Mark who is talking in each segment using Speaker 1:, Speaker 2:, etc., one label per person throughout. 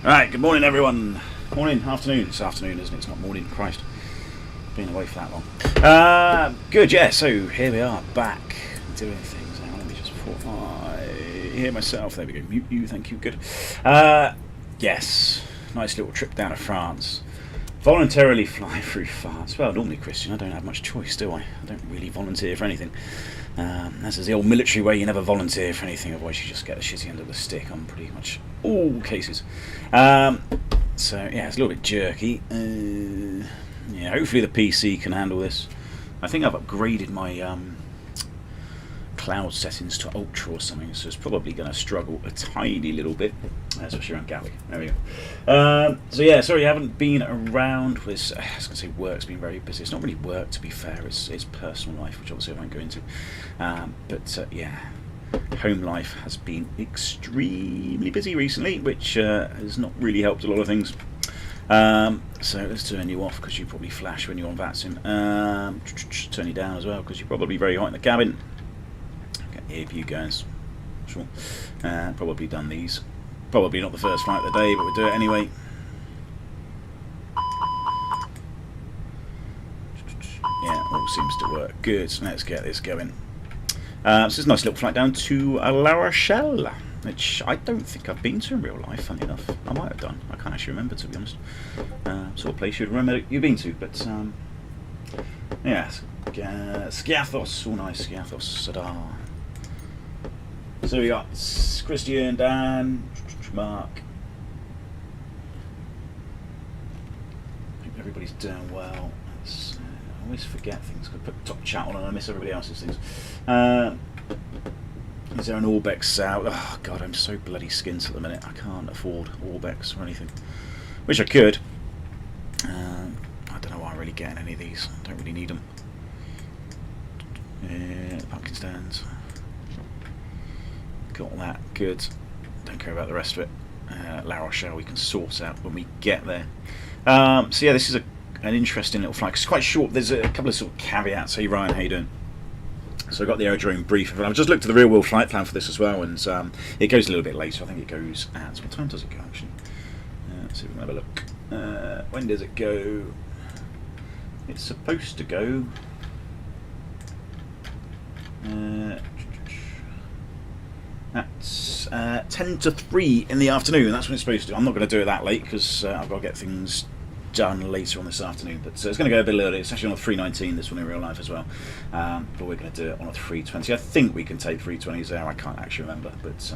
Speaker 1: Right, good morning everyone. Morning, afternoon. It's afternoon, isn't it? It's not morning. Christ. Been away for that long. Good, yeah, so here we are, back doing things now. Let me just hear myself. There we go. Mute you, thank you, good. Yes, nice little trip down to France. Voluntarily fly through France. Well, normally, Christian, I don't have much choice, do I? I don't really volunteer for anything. This is the old military way, you never volunteer for anything, otherwise you just get the shitty end of the stick on pretty much all cases. So, yeah, it's a little bit jerky. Yeah, hopefully the PC can handle this. I think I've upgraded my cloud settings to ultra or something, so it's probably going to struggle a tiny little bit, especially around Gatwick. There we go. So yeah, sorry I haven't been around with. I was going to say work's been very busy. It's not really work, to be fair. It's personal life, which obviously I won't go into. But yeah, home life has been extremely busy recently, which has not really helped a lot of things. So let's turn you off because you probably flash when you're on VATSIM. Turn you down as well because you're probably very hot in the cabin. Here you guys, sure. Probably done these. Probably not the first flight of the day, but we'll do it anyway. Yeah, all seems to work. Good, so let's get this going. So this is a nice little flight down to La Rochelle, which I don't think I've been to in real life, funny enough. I might have done. I can't actually remember, to be honest. Sort of place you'd remember you've been to, but yeah, Skiathos, all nice, Skiathos, Sadar. So we got Christian, Dan, Mark. Hope everybody's doing well. I always forget things. I put top chat on and I miss everybody else's things. Is there an Orbex out? Oh god, I'm so bloody skint at the minute. I can't afford Orbex or anything. Wish I could. I don't know why I'm really getting any of these. I don't really need them. Pumpkin stands. Got that, good. Don't care about the rest of it. La Rochelle we can sort out when we get there. So yeah, this is an interesting little flight. It's quite short. There's a couple of sort of caveats. Hey Ryan, how you doing? So I got the aerodrome brief. I've just looked at the real world flight plan for this as well, and it goes a little bit later. I think it goes at what time does it go actually? Let's see if we can have a look. When does it go? It's supposed to go. That's 10 to 3 in the afternoon. That's when it's supposed to. I'm not going to do it that late because I've got to get things done later on this afternoon. But it's going to go a bit early. It's actually on a 319 this one in real life as well. But we're going to do it on a 320. I think we can take 320s there. I can't actually remember, but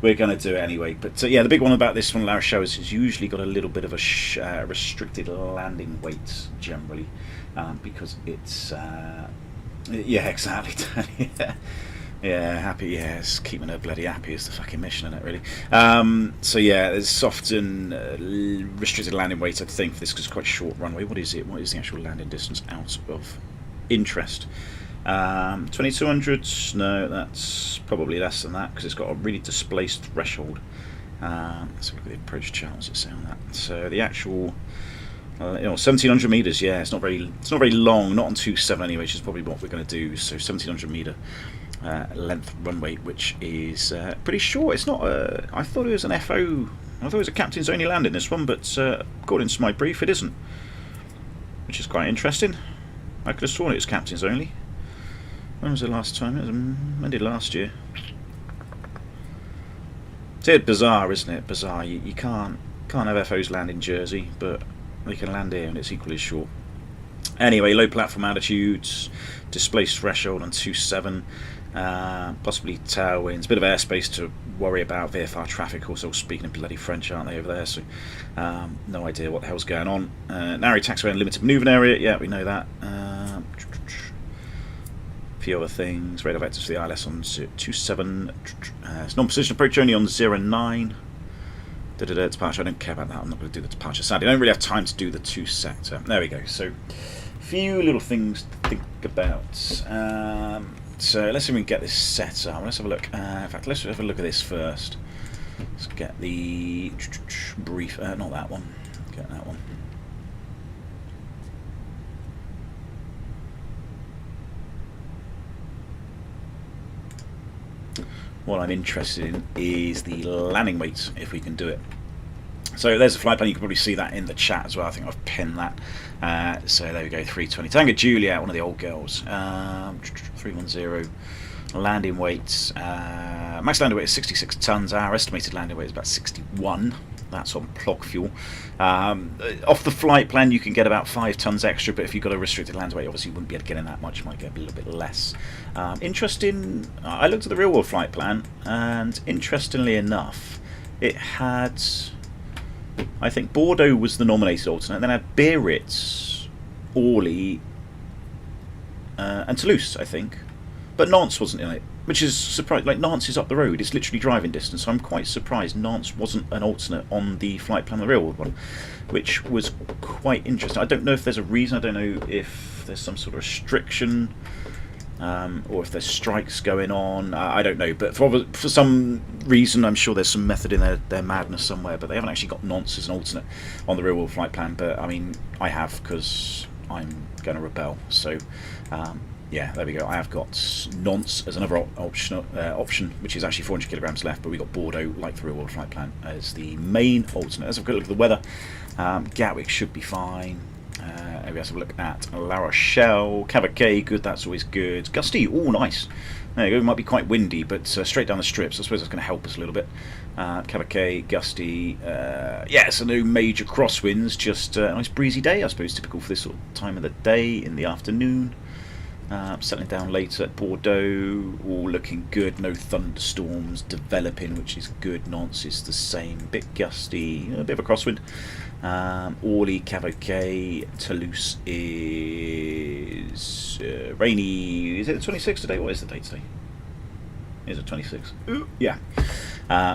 Speaker 1: we're going to do it anyway. But yeah, the big one about this one, La Rochelle, is it's usually got a little bit of a restricted landing weight generally because it's yeah, exactly. Yeah, happy, yeah, it's keeping her bloody happy is the fucking mission, isn't it, really? So yeah, there's soft and restricted landing weight, I think, for this, because it's quite a short runway. What is it? What is the actual landing distance out of interest? 2200? No, that's probably less than that, because it's got a really displaced threshold. Let's look at the approach chart, what's it say on that? So the actual... 1700 meters. Yeah, it's not very long. Not on 27 anyway, which is probably what we're going to do. So 1700 meter length runway, which is pretty short. It's not. I thought it was an FO. I thought it was a captain's only landing this one, but according to my brief, it isn't, which is quite interesting. I could have sworn it was captain's only. When was the last time? It was ended last year. It's bizarre, isn't it? Bizarre. You can't have FOs land in Jersey, but they can land here and it's equally short. Anyway, low platform altitudes, displaced threshold on 27, possibly tailwinds, a bit of airspace to worry about, VFR traffic, also speaking in bloody French, aren't they, over there, so no idea what the hell's going on. Narrow taxiway and limited manoeuvring area, yeah, we know that. A few other things, radar vectors for the ILS on 27, it's non-precision approach only on 09. Departure, I don't care about that, I'm not going to do the departure. Sadly, I don't really have time to do the 2 sector. There we go, so a few little things to think about. So let's see if we can get this set up. Let's have a look. In fact, let's have a look at this first. Let's get the brief, not that one, get that one. What I'm interested in is the landing weight, if we can do it. So there's a flight plan. You can probably see that in the chat as well. I think I've pinned that. So there we go, 320. Tango Juliet, one of the old girls. 310. Landing weight. Max landing weight is 66 tons. Our estimated landing weight is about 61. That's on plug fuel. Off the flight plan, you can get about 5 tons extra, but if you've got a restricted landing weight, obviously you wouldn't be able to get in that much. You might get a little bit less. Interesting. I looked at the real world flight plan, and interestingly enough, it had, I think Bordeaux was the nominated alternate, then had Biarritz, Orly, and Toulouse, I think. But Nantes wasn't in it, which is surprising. Like, Nantes is up the road, it's literally driving distance, so I'm quite surprised Nantes wasn't an alternate on the flight plan, the real world one, which was quite interesting. I don't know if there's a reason, I don't know if there's some sort of restriction, or if there's strikes going on, I don't know, but for some reason, I'm sure there's some method in their madness somewhere, but they haven't actually got Nantes as an alternate on the real world flight plan. But I mean, I have, because I'm going to rebel. So yeah, there we go. I have got Nantes as another option, which is actually 400 kilograms left, but we got Bordeaux, like the real world flight plan, as the main alternate. Let's have a quick look at the weather. Gatwick should be fine. Maybe let's have a look at La Rochelle. Cavaquet, good, that's always good. Gusty, oh nice. There you go, it might be quite windy, but straight down the strips, I suppose that's going to help us a little bit. Cavaquet, gusty, yeah, so no major crosswinds, just a nice breezy day, I suppose, typical for this sort of time of the day in the afternoon. Settling down later at Bordeaux, all looking good, no thunderstorms developing, which is good. Nantes is the same, bit gusty, a bit of a crosswind. Orly, Cavaquet, Toulouse is rainy. Is it the 26th today? What is the date today? Is it 26th? Yeah.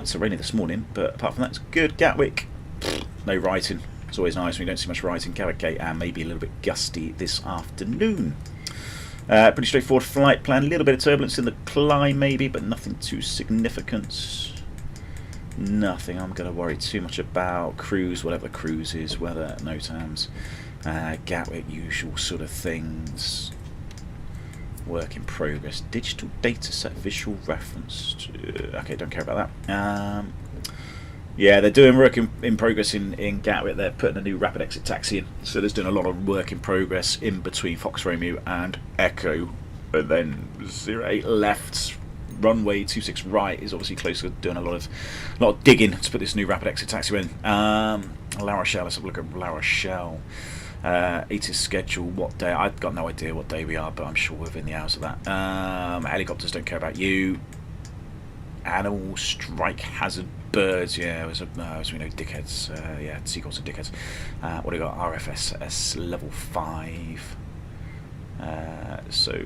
Speaker 1: So rainy this morning, but apart from that, it's good. Gatwick, no writing. It's always nice when you don't see much writing. Cavaquet, and maybe a little bit gusty this afternoon. Pretty straightforward flight plan. A little bit of turbulence in the climb maybe, but nothing too significant. Nothing I'm going to worry too much about. Cruise, whatever the cruise is, weather, NOTAMs. Gatwick, usual sort of things. Work in progress. Digital data set, visual reference. Okay, don't care about that. Yeah, they're doing work in progress in Gatwick. They're putting a new rapid exit taxi in, so there's doing a lot of work in progress in between Fox Romeo and Echo. And then 08 left, runway 26 right is obviously close to doing a lot of digging to put this new rapid exit taxi in. La Rochelle, let's have a look at La Rochelle. ATIS schedule, what day? I've got no idea what day we are, but I'm sure within the hours of that. Helicopters don't care about you. Animal strike hazard birds, yeah, as we know, dickheads, yeah, seagulls are dickheads. What do we got? RFSS level 5. So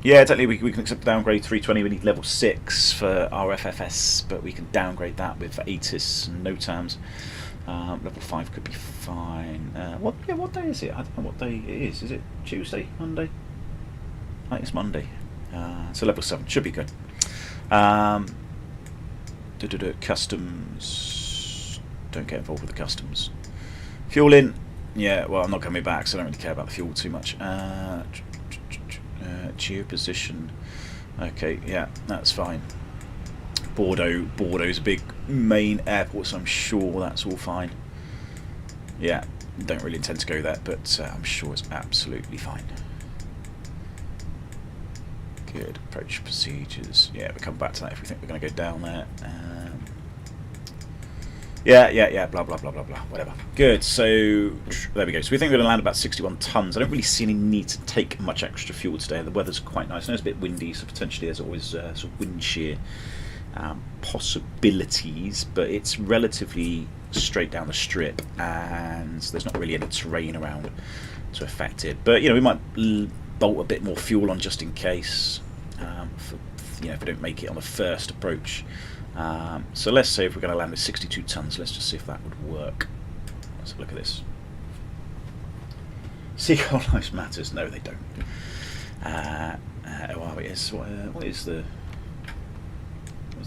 Speaker 1: yeah, technically we can accept downgrade 320. We need level 6 for RFFS, but we can downgrade that with ATIS and NOTAMs. Level 5 could be fine. What day is it? I don't know what day it is. Is it Tuesday, Monday? I think it's Monday. So level 7 should be good. Customs, don't get involved with the customs. Fuel in, yeah, well, I'm not coming back, so I don't really care about the fuel too much. Geo position, okay, yeah, that's fine. Bordeaux's a big main airport, so I'm sure that's all fine. Yeah, don't really intend to go there, but I'm sure it's absolutely fine. Good, approach procedures. Yeah, we'll come back to that if we think we're going to go down there. Yeah, blah, blah, blah, blah, blah, whatever. Good, so there we go. So we think we're going to land about 61 tons. I don't really see any need to take much extra fuel today. The weather's quite nice. I know it's a bit windy, so potentially there's always sort of wind shear possibilities, but it's relatively straight down the strip, and there's not really any terrain around to affect it. But, you know, we might bolt a bit more fuel on just in case, if we don't make it on the first approach. So let's say if we're going to land with 62 tons, let's just see if that would work. Let's have a look at this. Seagull lives matters. No, they don't. What is the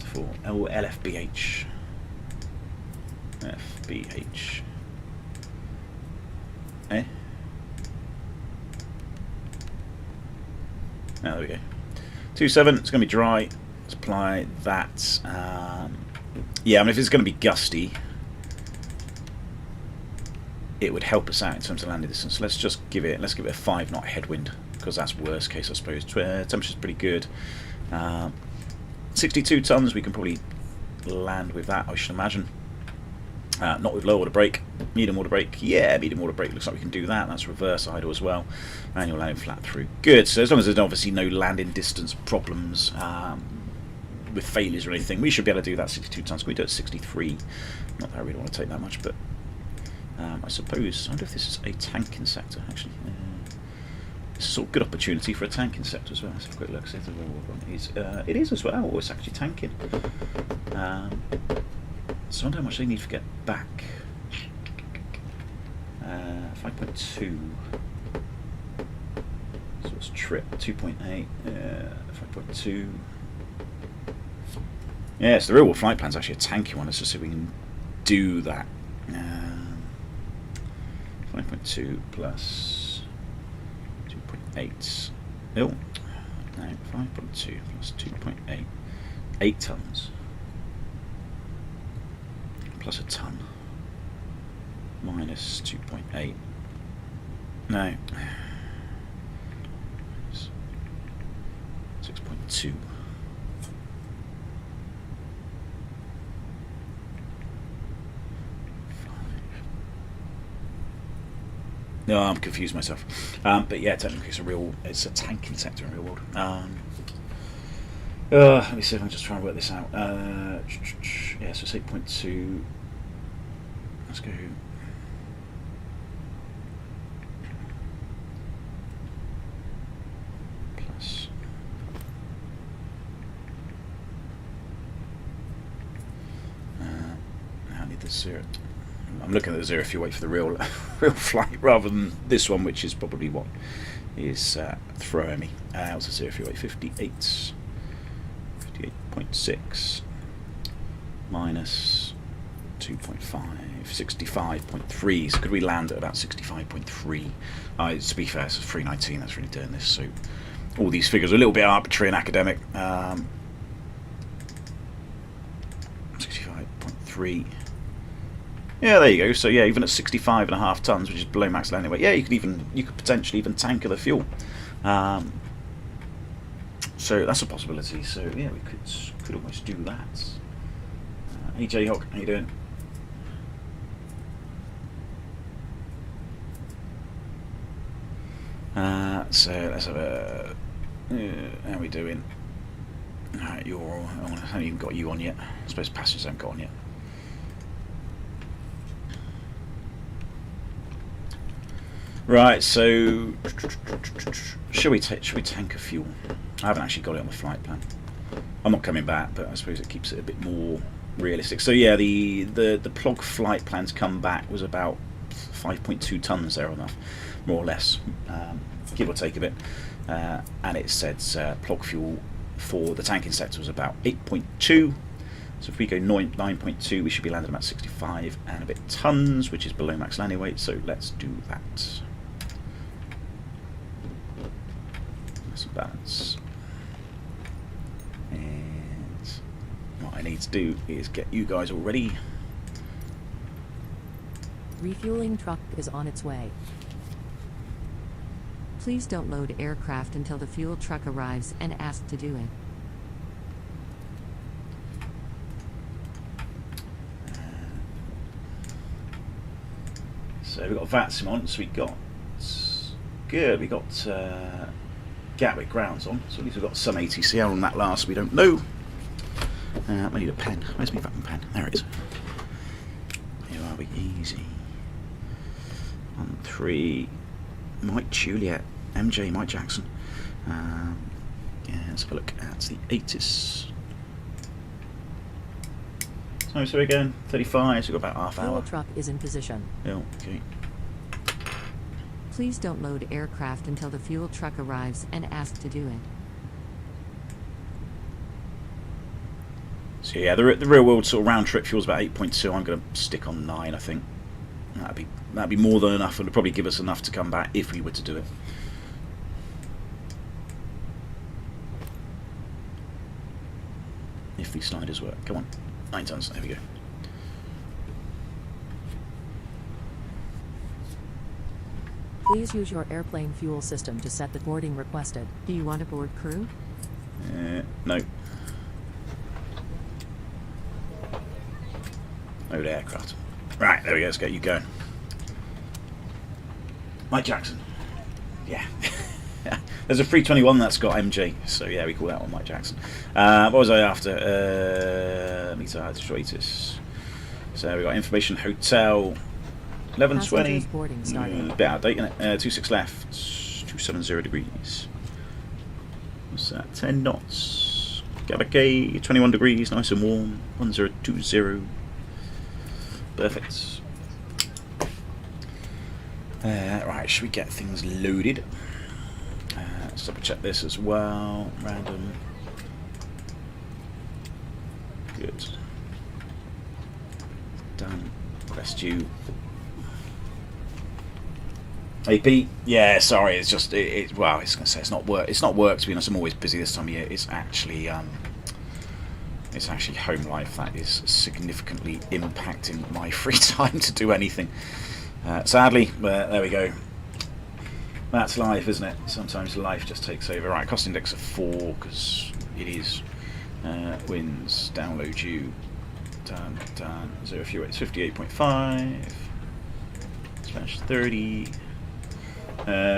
Speaker 1: for? Oh, LFBH. FBH. Eh? There we go. 27, it's going to be dry. Let's apply that. Yeah, I mean, if it's going to be gusty, it would help us out in terms of landing distance. Let's give it a 5 knot headwind, because that's worst case, I suppose. Temperature's pretty good. 62 tons, we can probably land with that, I should imagine. Not with low water brake. Medium water brake, yeah, medium water brake looks like we can do that. That's reverse idle as well. Manual landing flat through. Good, so as long as there's obviously no landing distance problems with failures or anything, we should be able to do that 62 tons. Can we do it at 63? Not that I really want to take that much, but I suppose, I wonder if this is a tanking sector, actually. It's a sort of good opportunity for a tanking sector as well. Let's have a quick look, see if the real world one is. It is as well, it's actually tanking. So I wonder how much they need to get back. 5.2. So it's trip 2.8. 5.2. Yeah, so the real world flight plan's actually a tanky one. Let's just see if we can do that. 5.2 plus 2.8. Oh, no, 5.2 plus 2.8. 8 tons. Plus a ton. Minus 2.8. No. 6.2. No, I'm confused myself. But yeah, technically it's a tanking sector in real world. Let me see if I can just try and work this out. Yeah, so it's 8.2. Let's go. Plus. I need the 0. I'm looking at the 0 fuel weight for the real flight rather than this one, which is probably what is throwing me. What's the 0 fuel weight? 58.6 minus 2.5, 65.3. So could we land at about 65.3? To be fair, it's 319. That's really doing this. So all these figures are a little bit arbitrary and academic. 65.3. Yeah, there you go. So yeah, even at 65.5 tons, which is below max landing weight, yeah, you could potentially even tanker the fuel. So that's a possibility. So yeah, we could almost do that. Hey Jayhawk, how you doing? So let's have a. How are we doing? Alright, I haven't even got you on yet. I suppose passengers haven't got on yet. Right, so should we tank a fuel? I haven't actually got it on the flight plan. I'm not coming back, but I suppose it keeps it a bit more realistic. So yeah, the PLOG flight plan to come back was about 5.2 tons there, enough, more or less, give or take a bit. And it said PLOG fuel for the tanking sector was about 8.2. So if we go 9.2, we should be landing about 65 and a bit tons, which is below max landing weight. So let's do that. Some balance. And what I need to do is get you guys all ready.
Speaker 2: Refueling truck is on its way. Please don't load aircraft until the fuel truck arrives and ask to do it.
Speaker 1: So we've got VATSIM on, so we got Gatwick grounds on, so at least we've got some ATC. How long that lasts, we don't know. I need a pen. Where's my fucking pen? There it is. Here are we? Easy. 1, 3. Mike Juliet. MJ Mike Jackson. Yeah, let's have a look at the 80s. So again, 35, so we've got about half hour.
Speaker 2: Fuel truck is in position.
Speaker 1: Oh, okay.
Speaker 2: Please don't load aircraft until the fuel truck arrives and ask to do it.
Speaker 1: So yeah, the real world sort of round trip fuel's about 8.2. I'm going to stick on 9, I think. That'd be more than enough, and it'd probably give us enough to come back if we were to do it. If these sliders work. Come on. 9 tons. There we go.
Speaker 3: Please use your airplane fuel system to set the boarding requested.
Speaker 2: Do you want to board crew?
Speaker 1: No. Load aircraft. Right, there we go, let's get you going. Mike Jackson. Yeah. There's a 321 that's got MJ, so yeah, we call that one Mike Jackson. What was I after? Meter Detroitus. So we got information hotel 1120.
Speaker 3: Boarding starting.
Speaker 1: Bit out of date, innit? 26 left, 270 degrees. What's that? 10 knots. Gatwick 21 degrees, nice and warm. 1020. Perfect. Right, should we get things loaded? Let's double check this as well. Random. Good. Done. Rest you. AP. Yeah, sorry. It's just well. It's gonna say it's not work. It's not work. To be honest, I'm always busy this time of year. It's actually home life that is significantly impacting my free time to do anything. Sadly, but there we go. That's life, isn't it? Sometimes life just takes over. Right, cost index of 4 because it is. Wins. Download you. Done. 0 fuel. It's 58.5. Smash 30.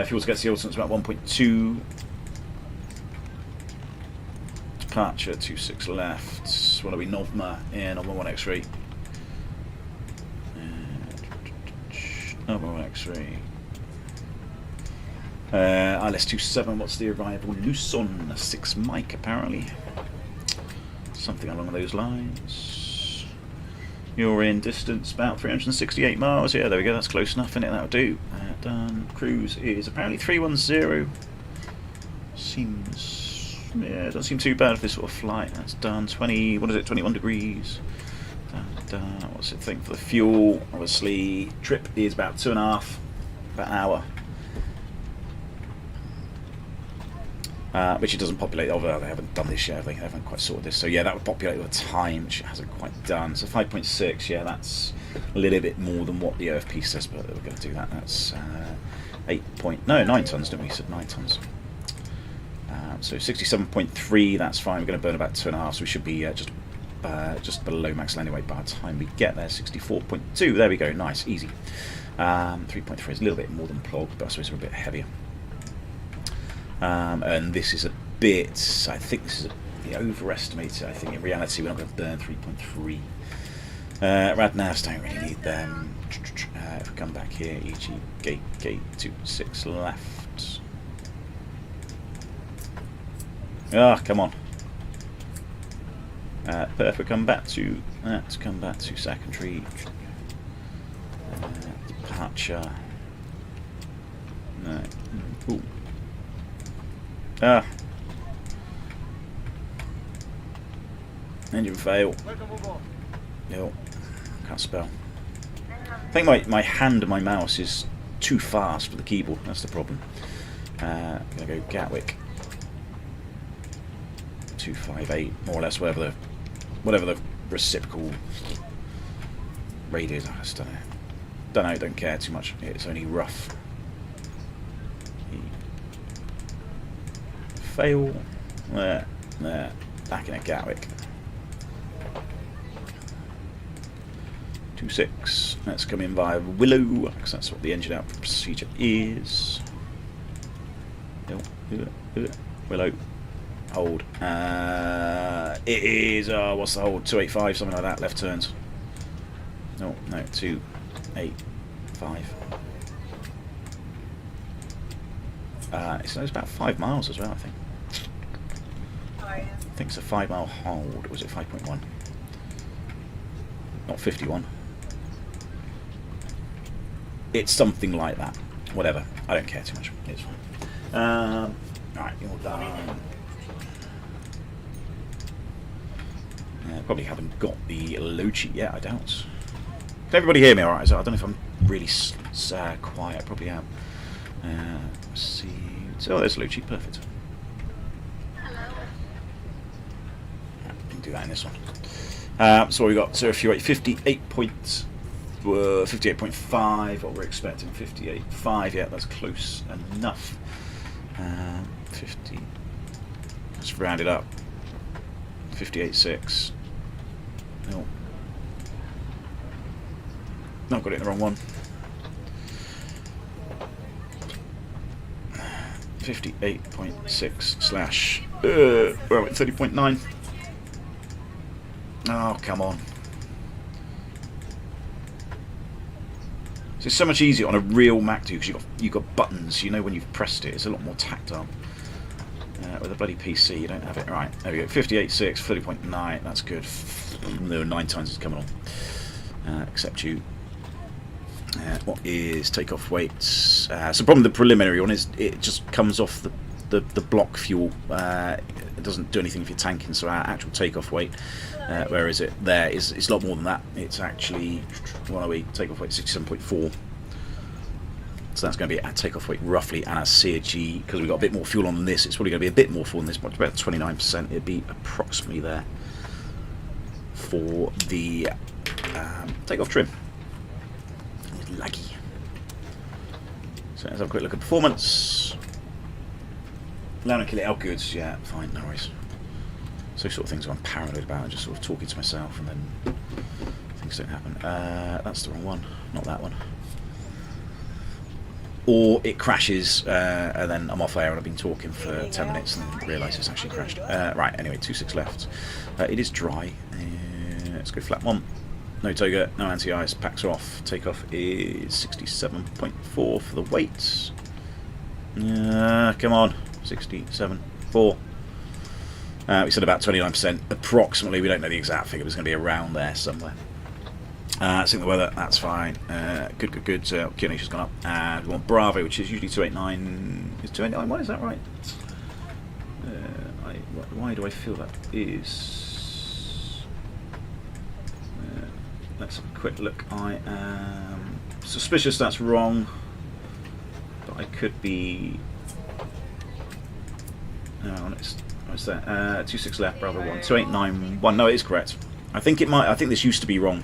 Speaker 1: Fuel to get the ultimate's about 1.2. Departure 26 left. What are we? Novma. Yeah, Novma 1 X-ray. Novma 1 X-ray. ILS 27. What's the arrival? Luzon 6 Mike apparently. Something along those lines. You're in distance about 368 miles. Yeah, there we go. That's close enough, innit? That'll do. Done. Cruise is apparently 310. Seems, yeah, doesn't seem too bad for this sort of flight. That's done. 20. What is it? 21 degrees. Done. What's it think for the fuel? Obviously, trip is about 2.5, about an hour. Which it doesn't populate, although they haven't done this yet, they haven't quite sorted this. So yeah, that would populate with time, which it hasn't quite done. So 5.6, yeah, that's a little bit more than what the OFP says, but we're going to do that. That's 9 tons, didn't we? Said 9 tons. So 67.3, that's fine. We're going to burn about 2.5, so we should be just below max landing weight by the time we get there. 64.2, there we go, nice, easy. 3.3 is a little bit more than plug, but I suppose we're a bit heavier. And this is a bit, I think this is overestimated. I think in reality we're not going to burn 3.3. Radnavs don't really need them. If we come back here, EG gate 26 left. Ah, come on. Perfect. Come back to that. Come back to secondary. Departure. No. Ooh. Ah. Engine fail. No. Can't spell. I think my hand and my mouse is too fast for the keyboard. That's the problem. Gonna go Gatwick. 258, more or less, whatever the reciprocal rate is. I just don't know. Don't care too much. It's only rough. Fail. There. Back in at Gatwick. 26. Let's come in via Willow, because that's what the engine out procedure is. Willow. Hold. It is, what's the hold? 285, something like that, left turns. No, 285. It's about 5 miles as well, I think. I think it's a 5 mile hold, or was it 5.1? Not 51. It's something like that. Whatever. I don't care too much. It's fine. Alright, you're done. Probably haven't got the load sheet yet, I doubt. Can everybody hear me alright? I don't know if I'm really quiet. Probably am. Let's see. Oh, there's the load sheet. Perfect. We can do that in this one. So what we got? So if you're at 58.3 were 58.5. What we're expecting, 58.5. Yeah, that's close enough. 50. Let's round it up. 58.6. No. No, I've got it in the wrong one. 58.6 slash. Where are we? 30.9. Oh, come on. It's so much easier on a real Mac too, because you've got buttons. You know when you've pressed it. It's a lot more tactile. With a bloody PC, you don't have it. Right, there we go. 58.6, 30.9. That's good. There were 9 times it's coming on. Except you. What is takeoff weight? So problem with the preliminary one is it just comes off the block fuel. It doesn't do anything if you're tanking. So our actual takeoff weight, where is it? There is. It's a lot more than that. It's actually, what are we? Takeoff weight 67.4. So that's going to be at takeoff weight roughly, and our CG, because we've got a bit more fuel on than this, it's probably going to be a bit more fuel than this, but about 29%. It'd be approximately there for the takeoff trim. It's laggy. So let's have a quick look at performance. Allowing to kill it out goods, yeah, fine, no worries. So sort of things I'm paranoid about, and just sort of talking to myself, and then things don't happen. That's the wrong one, not that one. Or it crashes, and then I'm off air and I've been talking for 10 minutes and realise it's actually crashed. Right, anyway, 2.6 left. It is dry. Let's go flat 1. No toga, no anti-ice, packs are off. Takeoff is 67.4 for the weight. Come on, 67.4. We said about 29%, approximately. We don't know the exact figure, but it's going to be around there somewhere. Sync the weather, that's fine. Good. QNH's gone up. And we want Bravo, which is usually 289. Is 289? Why is that right? Why do I feel that is? Let's have a quick look. I am suspicious that's wrong, but I could be. No, what's that? 26 left, Bravo 1. 2891. No, it is correct. I think it might. I think this used to be wrong.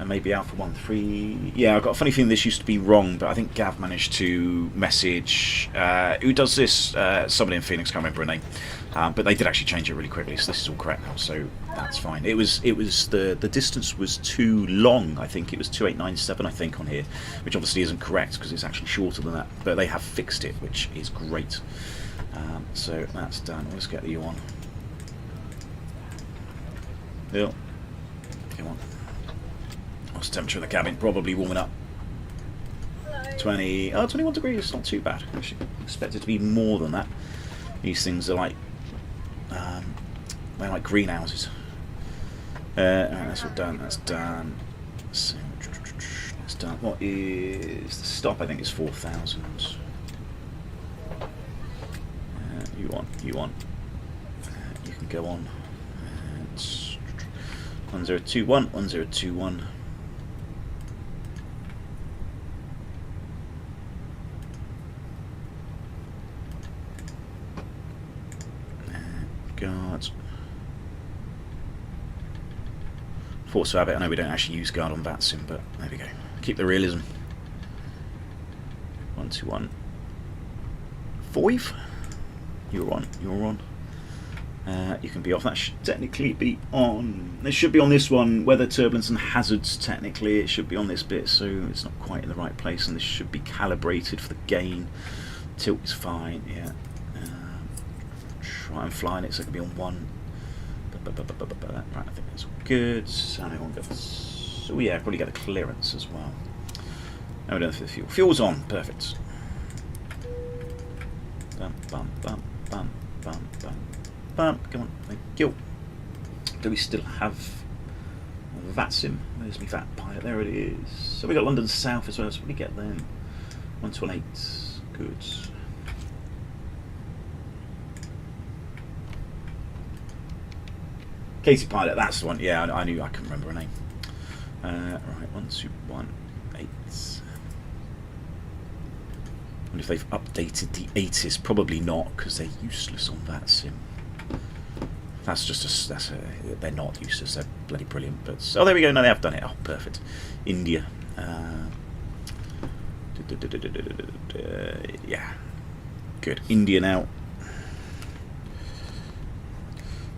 Speaker 1: And maybe Alpha 1.3. Yeah, I've got a funny feeling this used to be wrong, but I think Gav managed to message. Who does this? Somebody in Phoenix, can't remember her name. But they did actually change it really quickly, so this is all correct now. So that's fine. It was the distance was too long. I think it was 2897. I think on here, which obviously isn't correct because it's actually shorter than that. But they have fixed it, which is great. So that's done. Let's get you on. Bill, come on. What's the temperature in the cabin? Probably warming up. 21 degrees. Not too bad. I should expect it to be more than that. These things are like they're like greenhouses. That's all done. That's done. So, that's done. What is the stop? I think it's 4,000. You on. You can go on. 1021, 1021. Guards. Force Habit. I know we don't actually use guard on VATSIM, but there we go. Keep the realism. 121. 5. You're on. You can be off. That should technically be on. It should be on this one. Weather, turbulence, and hazards. Technically, it should be on this bit, so it's not quite in the right place, and this should be calibrated for the gain. Tilt is fine. Yeah. Try and flying it so it can be on 1. Right, I think that's all good. So yeah, probably get a clearance as well. Now we're doing for the fuel. Fuel's on. Perfect. Bum. Come on, thank you. Do we still have VATSIM? Where's my VAT pilot? There it is. So we got London South as well, so we get them. 128. Good. Katie Pilot, that's the one. Yeah, I knew. I couldn't remember her name. Right, 1218. I wonder if they've updated the ATIS. Probably not, because they're useless on VATSIM. they're not useless. They're bloody brilliant. But there we go. No, they have done it. Oh, perfect. India. Yeah, good. India now.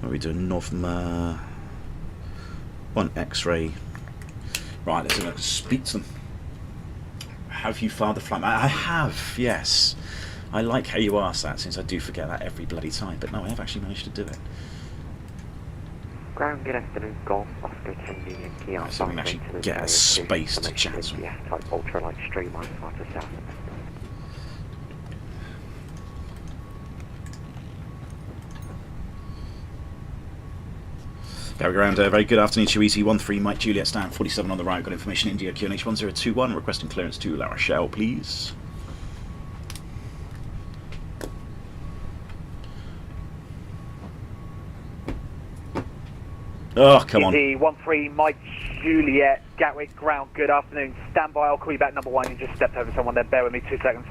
Speaker 1: What are we doing? North one X-ray. Right, let's see if I can speak to them. Have you filed the flight? I have, yes. I like how you ask that, since I do forget that every bloody time. But no, I have actually managed to do it.
Speaker 4: Ground, good afternoon, Golf, Oscar, Tango, Yankee,
Speaker 1: Right, so we can actually get a space to chat to them.
Speaker 4: type ultralight streamline far to south.
Speaker 1: Gary Ground, very good afternoon to you. 13 Mike Juliet Stan, 47 on the right. Got information India QNH 1021, requesting clearance to La Rochelle, please. Oh, come on.
Speaker 5: 13 Mike Juliet, Gatwick Ground, good afternoon. Stand by, I'll call you back number 1. You just stepped over someone there, bear with me 2 seconds.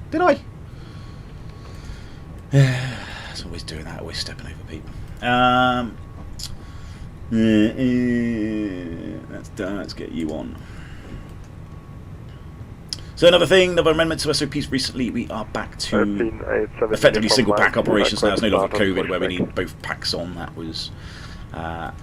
Speaker 1: Did I? It's always doing that, always stepping over people. That's done, let's get you on. So another thing, another amendment to SOPs recently, we are back to effectively single pack operations now. It's no longer COVID where we need both packs on. That was a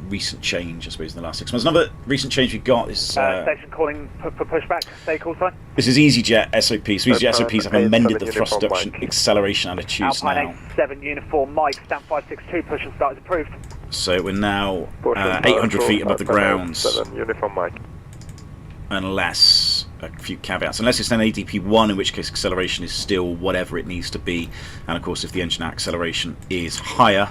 Speaker 1: recent change, I suppose, in the last 6 months. Another recent change we've got is...
Speaker 5: station calling for pushback, stay call sign.
Speaker 1: This is EasyJet SOPs. So EasyJet SOPs have amended the thrust reduction acceleration attitudes now.
Speaker 5: Alpine 87 uniform Mike, stand 562, push and start is approved.
Speaker 1: So we're now 800 feet above the ground.
Speaker 4: Uniform Mike.
Speaker 1: Unless a few caveats, unless it's an ADP1, in which case acceleration is still whatever it needs to be, and of course if the engine acceleration is higher,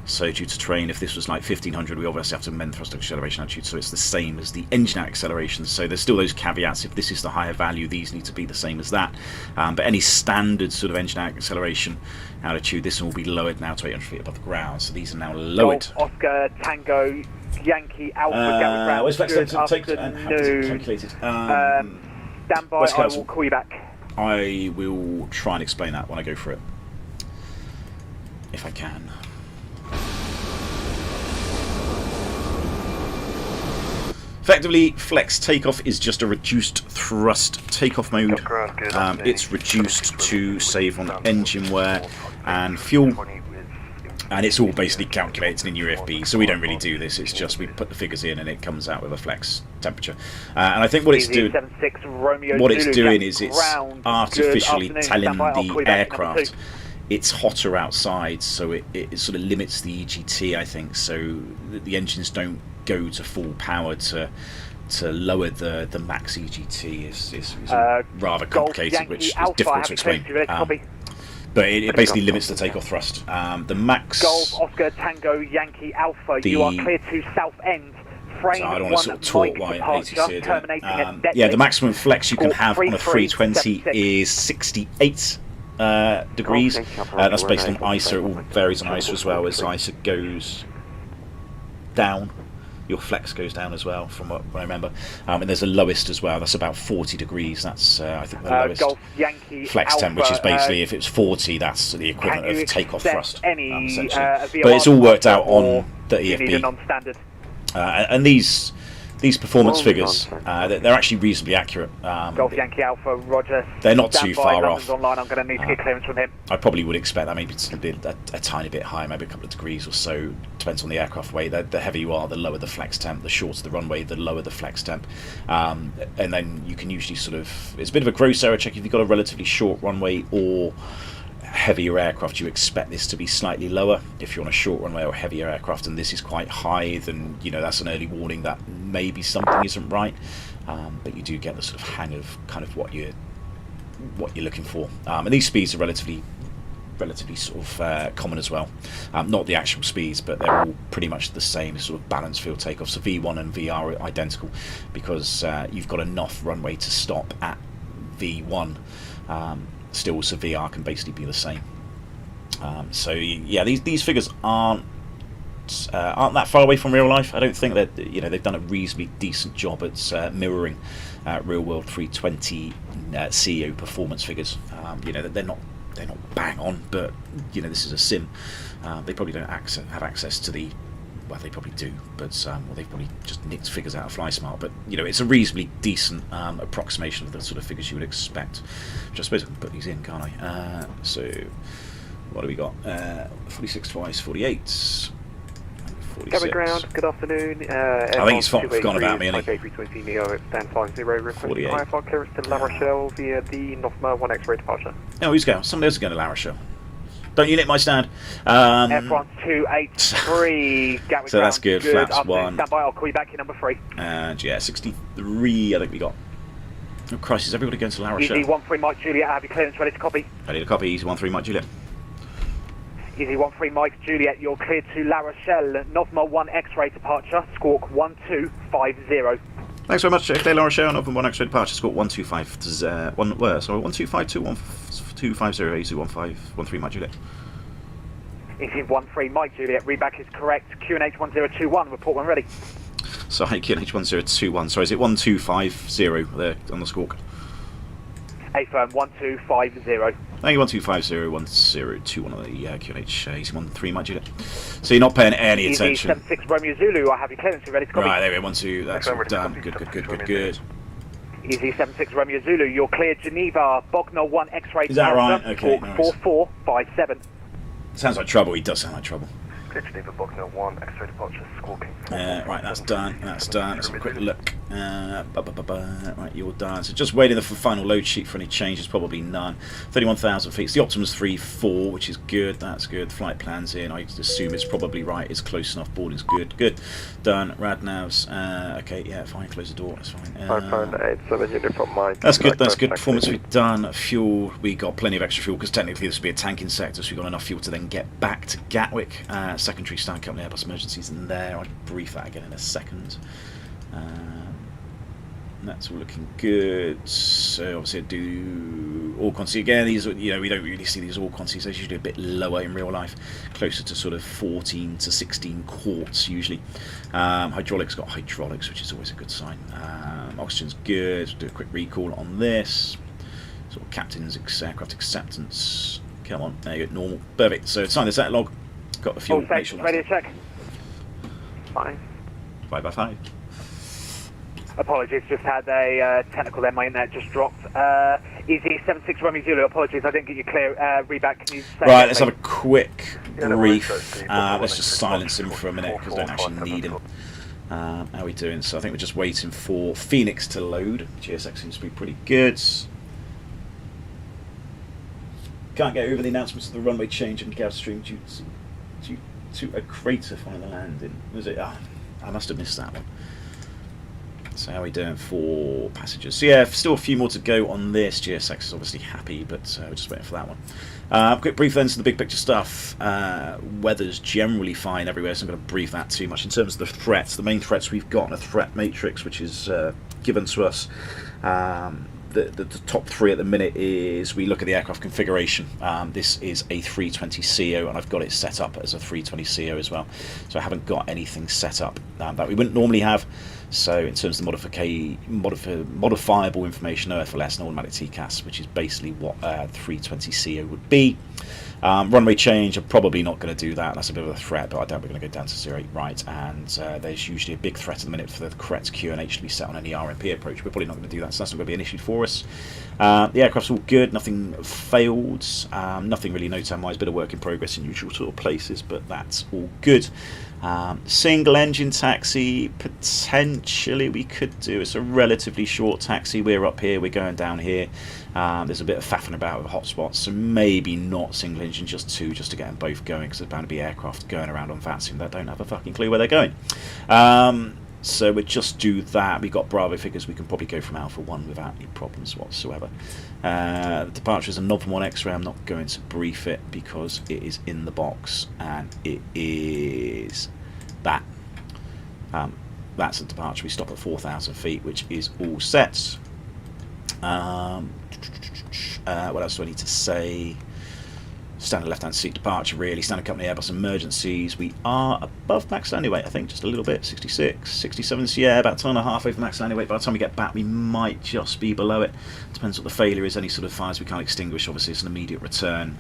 Speaker 1: so due to terrain, if this was like 1500, we obviously have to amend thrust acceleration attitude so it's the same as the engine acceleration. So there's still those caveats. If this is the higher value, these need to be the same as that, but any standard sort of engine acceleration altitude, this one will be lowered now to 800 feet above the ground, so these are now lowered.
Speaker 5: Golf, Oscar, Tango, Yankee, Alpha, Gatwick Ground,
Speaker 1: where's Flex
Speaker 5: good
Speaker 1: afternoon. And how does it calculate it?
Speaker 5: Stand by, I will call you back.
Speaker 1: I will try and explain that when I go for it, if I can. Effectively, flex takeoff is just a reduced thrust takeoff mode. It's reduced to save on engine wear and fuel, and it's all basically calculated in UFB, so we don't really do this. It's just we put the figures in and it comes out with a flex temperature. And I think what it's doing, is it's artificially telling the aircraft it's hotter outside, so it sort of limits the EGT, I think, so the engines don't go to full power to lower the max EGT is rather complicated, which is difficult to explain. But it basically limits the takeoff thrust. The max...
Speaker 5: Golf, Oscar, Tango, Yankee, Alpha, you are clear to south end.
Speaker 1: So I don't want to sort of talk while ATC are doing. Yeah, the maximum flex you can have on a 320 is 68 degrees. That's based on ISO. It all varies on ISO as well. As ISO goes down, your flex goes down as well, from what I remember. And there's a lowest as well. That's about 40 degrees. That's I think the lowest
Speaker 5: Golf, Yankee,
Speaker 1: flex
Speaker 5: Alpha,
Speaker 1: temp, which is basically if it's 40, that's the equivalent of takeoff thrust, essentially.
Speaker 5: But
Speaker 1: it's all worked out on the EFB.
Speaker 5: Non-standard.
Speaker 1: And these performance figures, they're actually reasonably accurate.
Speaker 5: Golf Yankee Alpha, Roger.
Speaker 1: They're not too far off.
Speaker 5: Online. I'm going to need to get clearance from him.
Speaker 1: I probably would expect that maybe to be a tiny bit higher, maybe a couple of degrees or so. Depends on the aircraft weight. The heavier you are, the lower the flex temp. The shorter the runway, the lower the flex temp. And then you can usually sort of, it's a bit of a gross error check if you've got a relatively short runway or heavier aircraft. You expect this to be slightly lower. If you're on a short runway or heavier aircraft and this is quite high, then that's an early warning that maybe something isn't right. But you do get the sort of hang of kind of what you're looking for. And these speeds are relatively sort of common as well. Not the actual speeds, but they're all pretty much the same, sort of balanced field takeoff. So V1 and VR are identical because you've got enough runway to stop at V1. Still, so VR can basically be the same. So yeah, these figures aren't that far away from real life. I don't think that they've done a reasonably decent job at mirroring real world 320 CEO performance figures. They're not bang on, but this is a sim, They probably don't have access to the... Well, they probably do, but well, they've probably just nicked figures out of FlySmart. But you know, it's a reasonably decent approximation of the sort of figures you would expect. Which I suppose I can put these in, can't I? So, what do we got? 46 twice, 48.
Speaker 4: Gatwick ground, good afternoon.
Speaker 1: I think it's forgotten about me,
Speaker 4: Fenix A320 Neo at stand 50, requesting IFR clearance to La Rochelle via the Northmer 1 X-ray departure.
Speaker 1: Oh, who's going? Somebody else is going to La Rochelle. Don't you nick my stand.
Speaker 5: F1 283, Gatwick
Speaker 1: so that's good, flaps
Speaker 5: afternoon.
Speaker 1: 1.
Speaker 5: Stand by, I'll call you back in number 3.
Speaker 1: And yeah, 63 I think we got. Oh Christ, is everybody going to La Rochelle?
Speaker 5: Easy 13 Mike Juliet, have your clearance ready to copy.
Speaker 1: Ready to copy, Easy 13 Mike Juliet.
Speaker 5: Easy 13 Mike Juliet, you're cleared to La Rochelle, Northmer 1 X-ray departure, squawk 1250.
Speaker 1: Thanks very much, Clear La Rochelle, Northern 1 X-ray departure, squawk 1250, Easy 13 Mike Juliet.
Speaker 5: Easy 13 Mike Juliet, readback is correct, QNH 1021, report when ready.
Speaker 1: Sorry, QNH 1021, sorry, is it 1250 there on the squawk?
Speaker 5: A firm 1250.
Speaker 1: Thank you, 1250, 1021 on the QNH, Easy 13 Mike Juliet. So you're not paying any
Speaker 5: Easy
Speaker 1: attention.
Speaker 5: 76 Romeo Zulu, I have your clearance ready to copy.
Speaker 1: Right, there we go, 12, that's all done. Good.
Speaker 5: Easy 76 Romeo Zulu, you're cleared Geneva, Bognor 1 X-ray.
Speaker 1: Is that right? Okay,
Speaker 5: nice.
Speaker 1: nice.
Speaker 5: 4457.
Speaker 1: Sounds like trouble, he does sound like trouble.
Speaker 4: Clear Geneva, Bognor 1 X-ray departure, squawking.
Speaker 1: Right, that's done. Let's have a quick look. Right, you're done. So just waiting for the final load sheet for any changes, probably none. 31,000 feet. It's the Optimus 3.4, which is good. That's good. Flight plan's in. I assume it's probably right. It's close enough. Boarding's good. Good. Done. Radnavs. Okay, yeah, fine. Close the door. That's fine.
Speaker 4: 587 unit from Mike.
Speaker 1: That's good. That's good. Performance we've done. Fuel. We got plenty of extra fuel because technically this would be a tanking sector, so we've got enough fuel to then get back to Gatwick. Secondary stand company Airbus emergencies in there. I'll brief that again in a second. That's all looking good. So obviously I do all quantity again. These, you know, we don't really see these all quantities. They're usually a bit lower in real life, closer to sort of 14 to 16 quarts usually. Hydraulics got hydraulics, which is always a good sign. Oxygen's good. Do a quick recall on this. Sort of captain's aircraft acceptance. Come on, there you go. Normal. Perfect. So sign the set log. Got the fuel.
Speaker 5: All set, ready to check.
Speaker 4: 5.
Speaker 1: 5x5.
Speaker 5: Apologies, just had a technical there, my internet just dropped. Easy 76 Romeo Zulu, apologies, I didn't get you clear. Readback, can you say
Speaker 1: right, let's have a quick
Speaker 4: Yeah, no
Speaker 1: brief.
Speaker 4: worries,
Speaker 1: Let's just silence him for a minute because I don't actually need him. How are we doing? So I think we're just waiting for Fenix to load. GSX seems to be pretty good. Can't get over the announcements of the runway change and gas stream due to a crater finding the landing. Was it? I must have missed that one. So how are we doing for passengers? So yeah, still a few more to go on this. GSX is obviously happy, but we're just waiting for that one. Quick brief then to the big picture stuff. Weather's generally fine everywhere, so I'm going to brief that too much. In terms of the threats, the main threats we've got in a threat matrix, which is given to us. The top three at the minute is we look at the aircraft configuration. This is a 320ceo, and I've got it set up as a 320ceo as well. So I haven't got anything set up that we wouldn't normally have. So in terms of modifiable information, no FLS, no automatic TCAS, which is basically what 320ceo would be. Runway change, I'm probably not going to do that. That's a bit of a threat, but I doubt we're going to go down to 08 right. And there's usually a big threat at the minute for the correct QNH to be set on any RMP approach. We're probably not going to do that, so that's not going to be an issue for us. The aircraft's all good, nothing failed, nothing really no-time-wise, bit of work in progress in usual sort of places, but that's all good. Single engine taxi, potentially we could do. It's a relatively short taxi. We're up here, we're going down here. There's a bit of faffing about with hotspots, so maybe not single engine, just two, just to get them both going, because there's bound to be aircraft going around on VATSIM that don't have a fucking clue where they're going. So we'll just do that. We've got Bravo figures. We can probably go from Alpha 1 without any problems whatsoever. The departure is a Northern 1 X-ray. I'm not going to brief it because it is in the box, and it is that. That's a departure. We stop at 4,000 feet, which is all set. What else do I need to say? Standard left-hand seat departure, really. Standard company Airbus emergencies. We are above max landing weight, I think, just a little bit. 66, 67, so yeah, about 10.5 over max landing weight. By the time we get back, we might just be below it. Depends what the failure is. Any sort of fires we can't extinguish, obviously, it's an immediate return.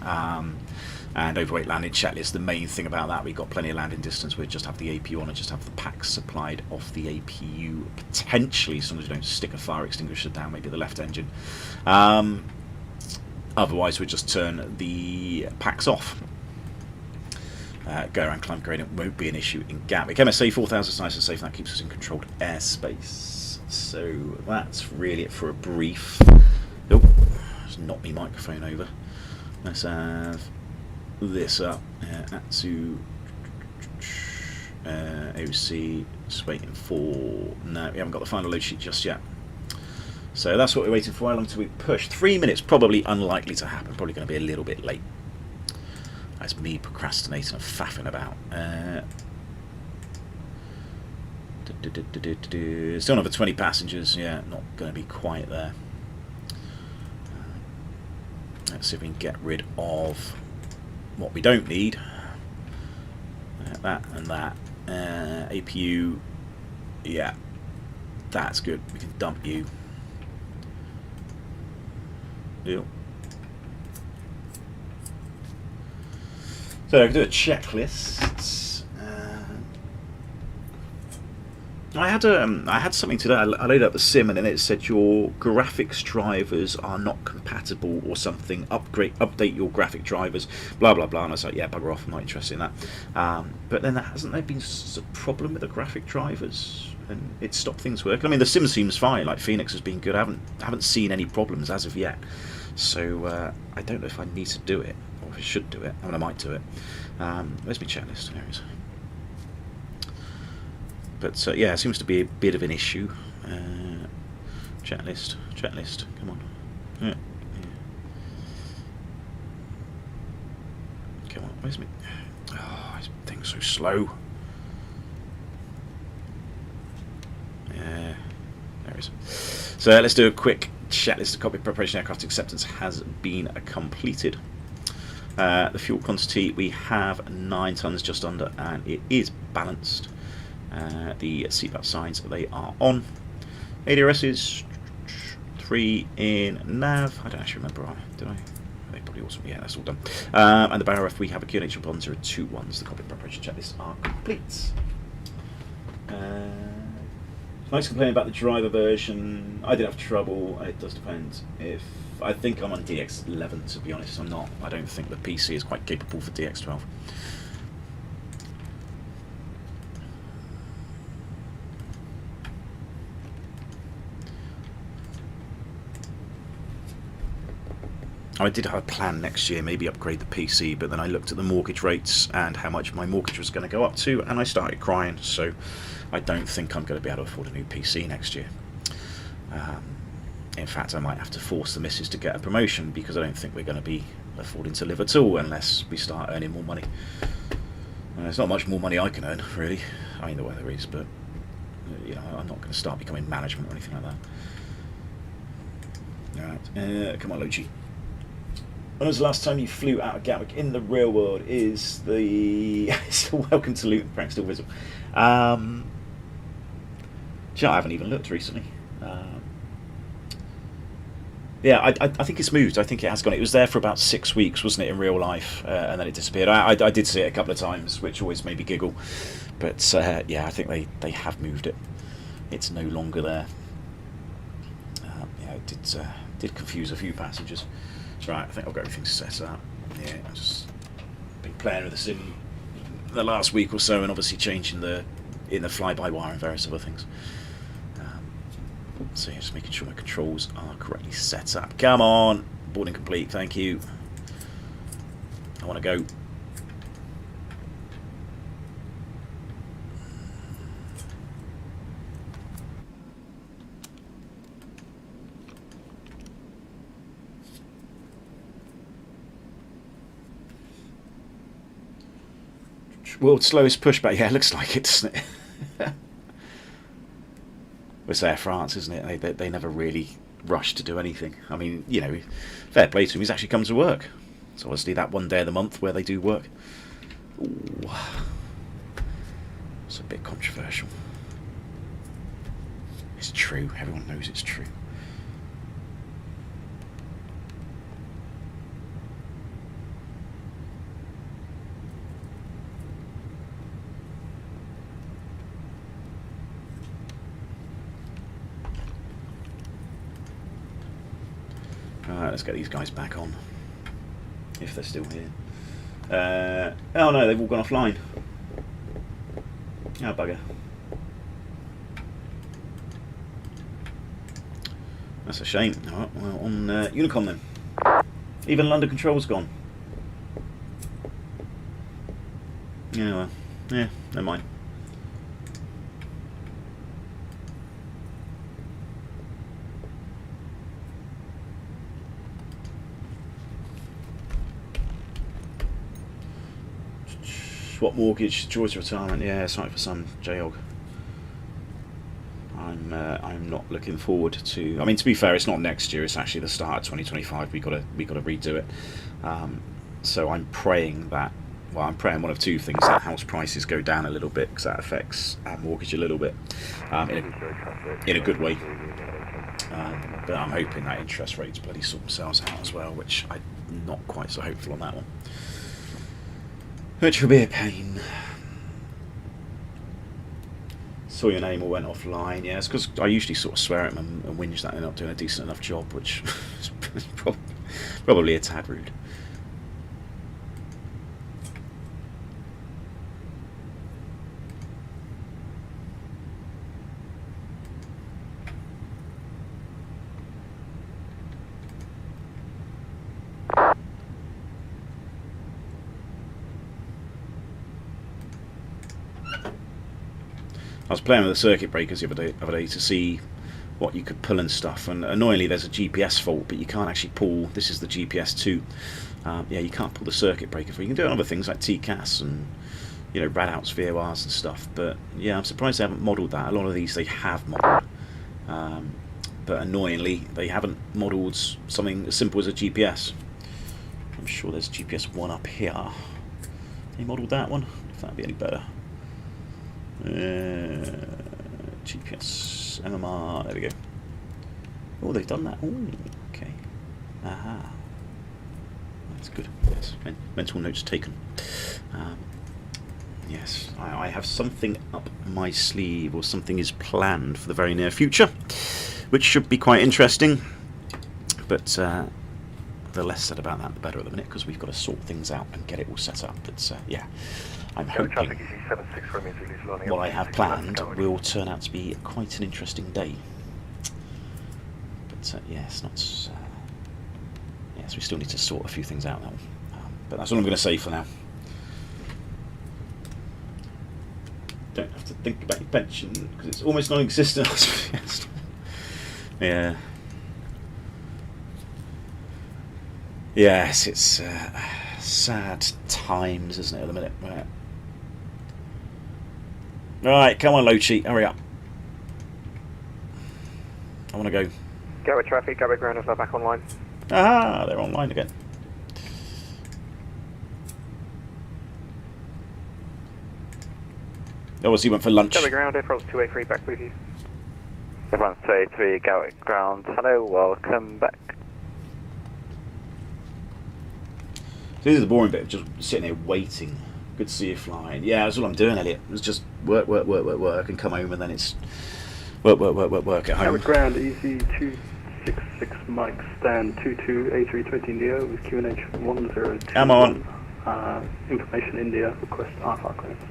Speaker 1: And overweight landing checklist, the main thing about that, we've got plenty of landing distance. We just have the APU on and just have the packs supplied off the APU, potentially, as long as you don't stick a fire extinguisher down, maybe the left engine. Otherwise, we just turn the packs off. Go around climb gradient won't be an issue in Gatwick. MSA 4000 is nice and safe, and that keeps us in controlled airspace. So that's really it for a brief. Oh, just knocked my microphone over. Let's have this up. Accu OC, just waiting for. No, we haven't got the final load sheet just yet. So that's what we're waiting for. How long till we push? 3 minutes, probably unlikely to happen. Probably going to be a little bit late. That's me procrastinating and faffing about. Still another 20 passengers. Yeah, not going to be quite there. Let's see if we can get rid of what we don't need. That and that. APU. Yeah, that's good. We can dump you. Deal. So I can do a checklist. I had something today. I loaded up the sim and then it said your graphics drivers are not compatible or something. Update your graphic drivers. Blah blah blah. And I was like, yeah, bugger off. I'm not interested in that. But then hasn't there been a problem with the graphic drivers? And it stopped things working. I mean, the sim seems fine. Like Fenix has been good. I haven't seen any problems as of yet. So I don't know if I need to do it or if I should do it. I mean, I might do it. Where's my checklist? There it is. But yeah, it seems to be a bit of an issue. Checklist, come on. Yeah. Come on, where's me? Oh, this thing's so slow. Yeah, there it is. So let's do a quick checklist of cockpit preparation. Aircraft acceptance has been completed. The fuel quantity, we have 9 tons just under, and it is balanced. The seatbelt signs, they are on. ADRS is 3 in nav. I don't actually remember, did I? They probably also, yeah, that's all done. And the barrel F, we have a QNH of 1021s. The cockpit preparation checklists are complete. Nice complaining about the driver version. I did have trouble. It does depend. I think I'm on DX11, to be honest. I'm not. I don't think the PC is quite capable for DX12. I did have a plan next year, maybe upgrade the PC, but then I looked at the mortgage rates and how much my mortgage was going to go up to, and I started crying. So I don't think I'm going to be able to afford a new PC next year. In fact, I might have to force the missus to get a promotion, because I don't think we're going to be affording to live at all unless we start earning more money. There's not much more money I can earn, really. I mean, the weather is, but you know, I'm not going to start becoming management or anything like that. Alright, come on, Luigi. When was the last time you flew out of Gatwick in the real world? Is the still welcome to Luton, Frank, still visible? I haven't even looked recently. Yeah, I think it's moved. I think it has gone. It was there for about 6 weeks, wasn't it, in real life, and then it disappeared. I did see it a couple of times, which always made me giggle. But yeah, I think they have moved it. It's no longer there. Yeah, it did confuse a few passengers. Right, I think I've got everything set up. Yeah, I've just been playing with the sim the last week or so, and obviously changing in the fly-by-wire and various other things. So yeah, just making sure my controls are correctly set up. Come on, boarding complete. Thank you. I want to go. World's slowest pushback. Yeah, it looks like it, doesn't it? It's Air France, isn't it? They never really rush to do anything. I mean, you know, fair play to him. He's actually come to work. It's obviously that one day of the month where they do work. Ooh. It's a bit controversial. It's true. Everyone knows it's true. let's get these guys back on. If they're still here. Oh no, they've all gone offline. Oh, bugger. That's a shame. Alright, well, on Unicom then. Even London Control's gone. Yeah, well, yeah, never mind. What mortgage? Choice of retirement? Yeah, sorry for some, J-Og. I'm not looking forward to. I mean, to be fair, it's not next year. It's actually the start of 2025. We got to redo it. So I'm praying that. Well, I'm praying one of two things: that house prices go down a little bit because that affects our mortgage a little bit, in a good way. But I'm hoping that interest rates bloody sort themselves out as well, which I'm not quite so hopeful on that one. Which will be a pain. Saw your name or went offline. Yeah, it's because I usually sort of swear at them and whinge that they're not doing a decent enough job, which is probably a tad rude. I was playing with the circuit breakers the other day to see what you could pull and stuff, and annoyingly there's a GPS fault, but you can't actually pull. This is the GPS 2. Yeah, you can't pull the circuit breaker for. You can do other things like TCAS and rad-outs, VORs and stuff. But yeah, I'm surprised they haven't modelled that. A lot of these they have modelled, but annoyingly they haven't modelled something as simple as a GPS. I'm sure there's GPS 1 up here. They modelled that one. If that'd be any better. GPS MMR, there we go. Oh, they've done that. Oh, okay. Aha. That's good. Yes, mental notes taken. Yes, I have something up my sleeve, or something is planned for the very near future, which should be quite interesting. But the less said about that, the better at the minute, because we've got to sort things out and get it all set up. But yeah. I'm hoping what I have planned will turn out to be quite an interesting day. But yes, yes, we still need to sort a few things out now. But that's all I'm going to say for now. Don't have to think about your pension because it's almost non-existent. Yeah. Yes, it's sad times, isn't it, at the minute? Right, come on, load sheet, hurry up. I want to go.
Speaker 4: Gatwick traffic, Gatwick ground is now back online.
Speaker 1: Aha, they're online again. Obviously went for lunch.
Speaker 4: Gatwick ground, Air France 283 back with you.
Speaker 5: Air France 283, Gatwick ground. Hello, welcome back.
Speaker 1: So this is the boring bit of just sitting there waiting. Good to see you flying. Yeah, that's all I'm doing, Elliot. It's just work, and come home, and then it's work at home.
Speaker 6: Gatwick ground, easy 266 Mike, stand 22 A320 India with QNH 1021.
Speaker 1: Come on.
Speaker 6: Information India, request alpha clearance.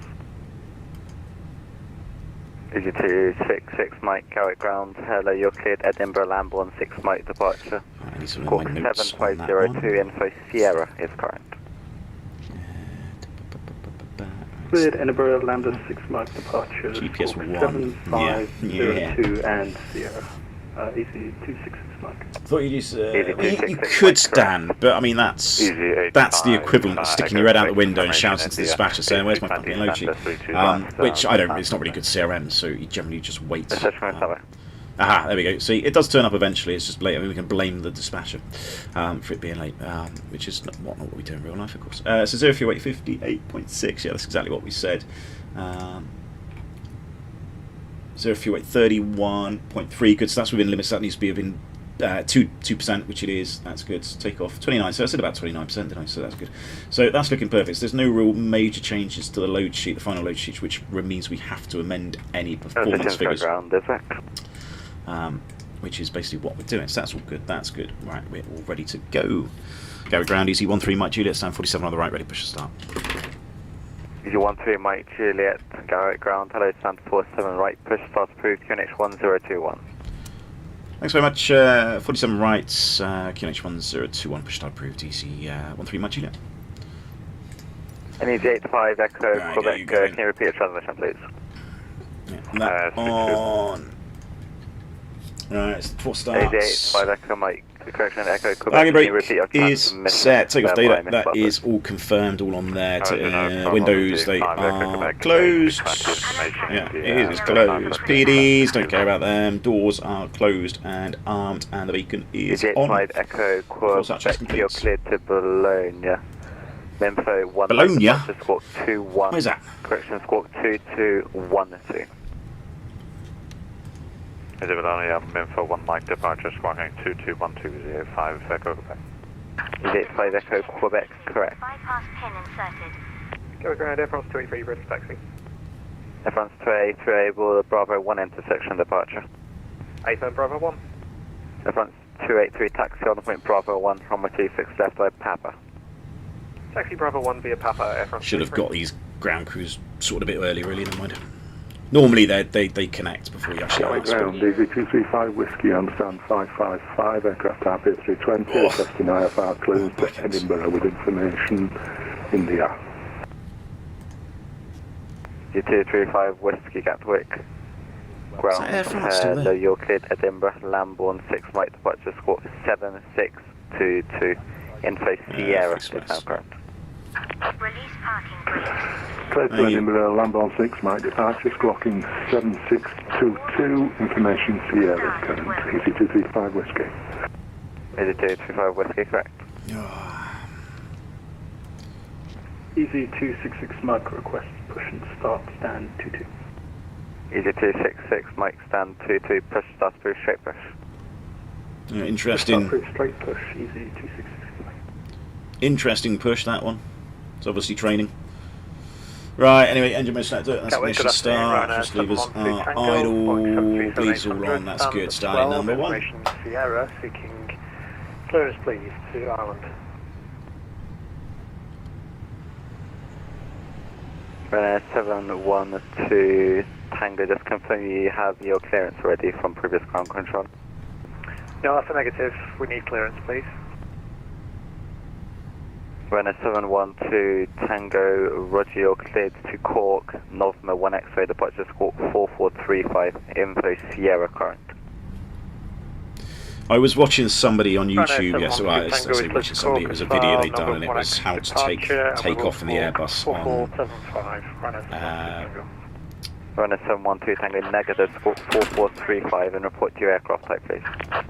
Speaker 5: Easy 266 Mike, Gatwick ground. Hello, you're cleared Edinburgh Lamb 16 Mike departure.
Speaker 1: I need some of
Speaker 5: Course
Speaker 1: my notes
Speaker 5: 7502 info Sierra is correct.
Speaker 6: Cleared Edinburgh Lambda 6 Mike departure.
Speaker 1: GPS 1.
Speaker 6: 7502 and Sierra. Easy 266 Mike.
Speaker 1: I thought you could stand, but I mean that's the equivalent of sticking your head out the window and shouting to the dispatcher saying, "Where's my fucking load sheet?" Which I don't. It's not really good CRM, so you generally just wait. Aha, there we go. See, it does turn up eventually. It's just late. I mean, we can blame the dispatcher for it being late, which is not what we do in real life, of course. So 0 fuel weight 58.6. Yeah, that's exactly what we said. 0 fuel weight 31.3. Good. So that's within limits. That needs to be within 2%, which it is. That's good. Take off 29. So I said about 29%, didn't I? So that's good. So that's looking perfect. So there's no real major changes to the load sheet, the final load sheet, which means we have to amend any performance figures. which is basically what we're doing. So that's all good. That's good. Right, we're all ready to go. Gatwick ground, easy 13 Mike Juliet, stand 47 on the right, ready, push to start.
Speaker 5: Easy 13 Mike Juliet, Gatwick ground, hello, stand 47 right, push start approved, QNH 1021.
Speaker 1: Thanks very much. 47 right, QNH 1021, push start approved, easy 13 Mike Juliet.
Speaker 5: And easy 85 Echo,
Speaker 1: Right,
Speaker 5: Quebec, can you repeat your transmission, please?
Speaker 1: Yeah, that on. Right, it's 4 starts.
Speaker 5: Easy 85 Echo Mike, correction, Echo, Quebec,
Speaker 1: Landing
Speaker 5: can you repeat your
Speaker 1: brake is
Speaker 5: transmission?
Speaker 1: set. Take off data. That is all confirmed, all on there. Windows, they are closed. Yeah, it is. It's closed. PDs, don't care about them. Doors are closed and armed, and the beacon is on.
Speaker 5: 85 Echo, Quebec, you're cleared to Bologna. Info 1.
Speaker 1: Bologna?
Speaker 5: Squawk 21.
Speaker 1: Where's that?
Speaker 5: Correction, squawk 2212.
Speaker 7: Is it Bologna, info 1 Mike departure, squawking 221205 Echo Quebec.
Speaker 5: Is it 5 Echo Quebec, correct?
Speaker 8: Bypass pin inserted.
Speaker 4: Go ground, Air France 283, ready for taxi.
Speaker 5: Air France 283, Bravo 1 intersection departure.
Speaker 4: A7 Bravo 1.
Speaker 5: Air France 283, taxi on the point Bravo 1, runway 26 left by Papa.
Speaker 4: Taxi Bravo 1 via Papa, Air France.
Speaker 1: Should have got these ground crews sorted a bit early, really, never mind. Normally they connect before you actually
Speaker 6: Gatwick
Speaker 1: ask.
Speaker 6: ground, DV235 Whiskey on stand 555, aircraft RP320, requesting IFR clearance to Edinburgh with information, India.
Speaker 5: D235 Whiskey Gatwick. Ground,
Speaker 1: Air France still there?
Speaker 5: you're cleared Edinburgh, Lambourne 6 Mike departure, squawk 7622. Info Sierra is now correct.
Speaker 8: Release parking brake.
Speaker 6: Clear to Edinburgh, Lambourne 6, Mike departure, squawking 7622, information Sierra is current, easy 235 Whiskey.
Speaker 5: Easy 235 Whiskey, correct.
Speaker 6: Easy 266 Mike, request push and start, stand 22.
Speaker 5: Easy 266 Mike, stand 22, push start through straight push.
Speaker 1: Interesting.
Speaker 6: Straight push, easy 266 Mike.
Speaker 1: Interesting push, that one. It's obviously training. Right, anyway, engine mode select, that's ignition start, thrust levers are idle, bleeds all on, that's good. Starting number 1.
Speaker 4: Sierra seeking clearance, please, to Ireland.
Speaker 5: Runway 712 Tango, just confirm you have your clearance ready from previous ground control.
Speaker 4: No, that's a negative. We need clearance, please.
Speaker 5: Runway 712 Tango, roger, you're cleared to Cork, November 1 X-ray, departure squawk 4435, info Sierra current.
Speaker 1: I was watching somebody on YouTube yesterday. I say watching somebody. It was a video they'd done, and it was how to take off in the Airbus on.
Speaker 5: Runway 712 Tango, negative squawk 4435, and report to your aircraft type, please.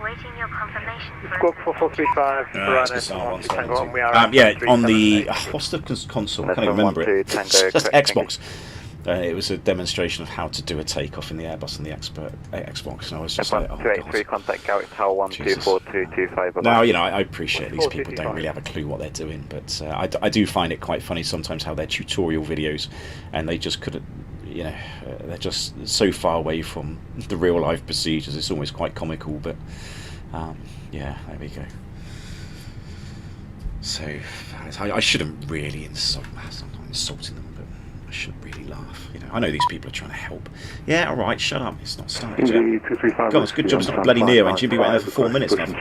Speaker 8: Waiting your confirmation for
Speaker 4: Squawk 4435.
Speaker 1: Yeah, on the what's the console? I can't even remember it.
Speaker 5: Tango,
Speaker 1: Just Xbox. It was a demonstration of how to do a takeoff in the Airbus and the Xbox, and I was just like, oh,
Speaker 5: 283,
Speaker 1: God.
Speaker 5: contact Gatwick Tower 124225.
Speaker 1: Now, you know, I appreciate these people don't really have a clue what they're doing, but I do find it quite funny sometimes how their tutorial videos, and they just couldn't, you know, they're just so far away from the real life procedures. It's almost quite comical, but yeah, there we go. So I shouldn't really insulting them, but I shouldn't really laugh. You know, I know these people are trying to help. Yeah, all right, shut up. It's not started yet. God, it's good job it's not bloody Neo engine. Be waiting there for 4 minutes now.
Speaker 5: Easy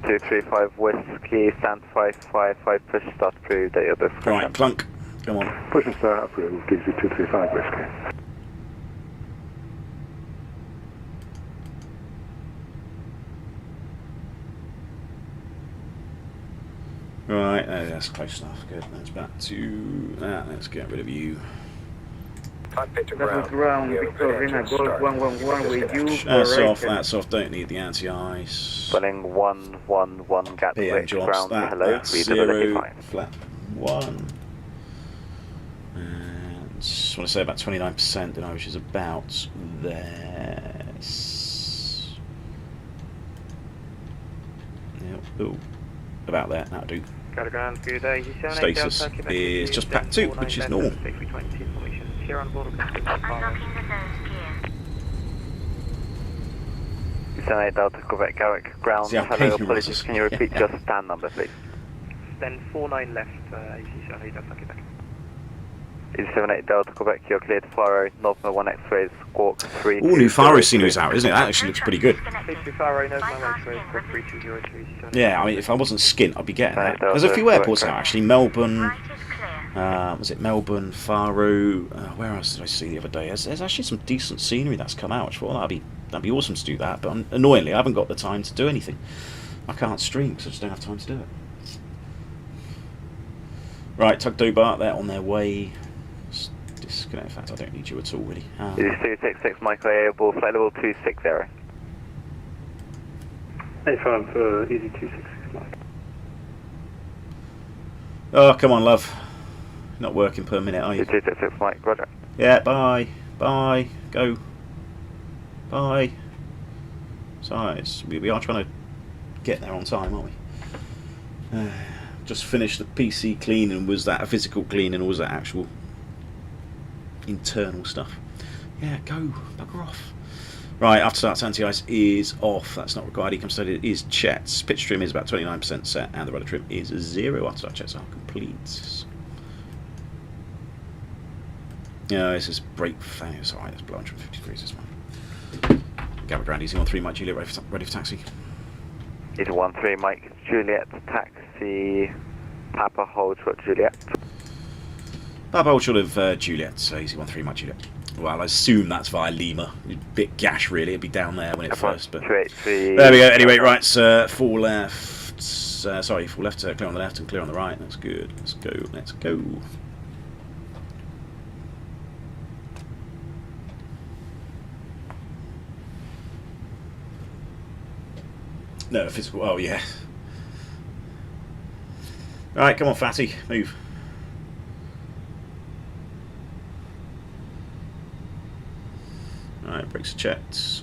Speaker 5: 235 Whiskey, stand 555, push start approved at your discretion.
Speaker 1: Right, Clunk, come on.
Speaker 6: Push and start approved, easy 235 Whiskey.
Speaker 1: Right, that's close enough. Good. That's back to that. Let's get rid of you. That's off. Don't need the anti-ice.
Speaker 5: Running 111 Gatwick,
Speaker 1: PM jobs.
Speaker 5: ground, hello,
Speaker 1: That's
Speaker 5: visibility
Speaker 1: 0,
Speaker 5: fine.
Speaker 1: flat 1. And just want to say about 29%, you know, which is about there. Yep. Ooh. About there, that'll do. Status is just pack 2, which is normal.
Speaker 8: unlocking the nose gear.
Speaker 5: 78 Delta Quebec Gatwick ground.
Speaker 1: See how
Speaker 5: Hello,
Speaker 1: painful
Speaker 5: apologies.
Speaker 1: this is.
Speaker 5: Can you repeat
Speaker 1: Yeah.
Speaker 5: your stand number, please?
Speaker 4: Then 49 left, AC 78 Delta Quebec.
Speaker 5: 78 Delta Quebec, you're cleared to Faro, Northman 1 X-rays, squawk 3.
Speaker 1: All new Faro scenery's out, isn't it? That actually looks pretty good.
Speaker 4: Please Faro, no, my X-ray, 3202.
Speaker 1: Yeah, I mean, if I wasn't skint, I'd be getting that. There's a few airports out actually. Melbourne,
Speaker 8: Right is clear.
Speaker 1: was it Melbourne, Faro? Where else did I see the other day? There's actually some decent scenery that's come out. I thought that'd be awesome to do that, but annoyingly, I haven't got the time to do anything. I can't stream because I just don't have time to do it. Right, Tugdobar, they're on their way. Just disconnect. In fact, I don't need you at all, really.
Speaker 5: This is 266 Michael Airable, flight level 260.
Speaker 6: A5 for Easy 266 Mike.
Speaker 1: Oh, come on, love. Not working per minute, are you?
Speaker 5: 266 Mike, roger.
Speaker 1: Yeah, bye. Bye. Go. Bye. So, we are trying to get there on time, aren't we? Just finished the PC cleaning. Was that a physical cleaning or was that actual internal stuff? Yeah, go. Bugger off. Right, after start anti-ice is off. That's not required. Ecom study is checked. Pitch trim is about 29% set and the rudder trim is 0. After start checks are complete. Yeah, this is brake failure. It's alright, it's below 150 degrees this one. Gatwick ground easy 13 Mike Juliet, ready for taxi.
Speaker 5: Easy 13 Mike Juliet, taxi, Papa Hold Short Juliet.
Speaker 1: Papa Hold Short of Juliet, so easy 13 Mike Juliet. Well, I assume that's via Lima. A bit gash, really. It'd be down there when it first, but there we go. Anyway, right, full left. Sorry, full left. Clear on the left and clear on the right. That's good. Let's go. Let's go. No, physical. Oh, yeah. Alright, come on, fatty. Move. Alright, brakes are checked.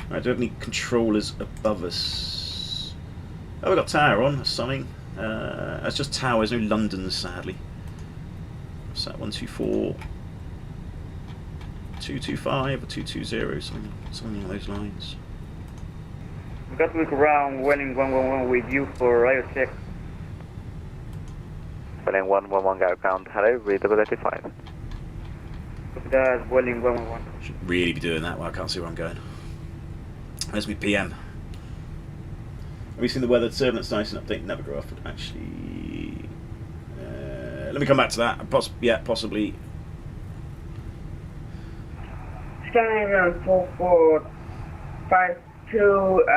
Speaker 1: Alright, do we have any controllers above us? Oh, we've got tower on, that's something. That's just towers, no Londons, sadly. What's that? 124, 225 or 220, something along those lines.
Speaker 9: Gatwick ground, Welling 111 with you for radio check.
Speaker 5: Welling 111 Gatwick ground, hello, readable 85.
Speaker 9: That's Welling 111.
Speaker 1: Should really be doing that, well I can't see where I'm going. There's me PM. Have you seen the weather turbulence nice and update Navigraph? But actually, let me come back to that. Yeah, possibly.
Speaker 9: Skyline 4452. I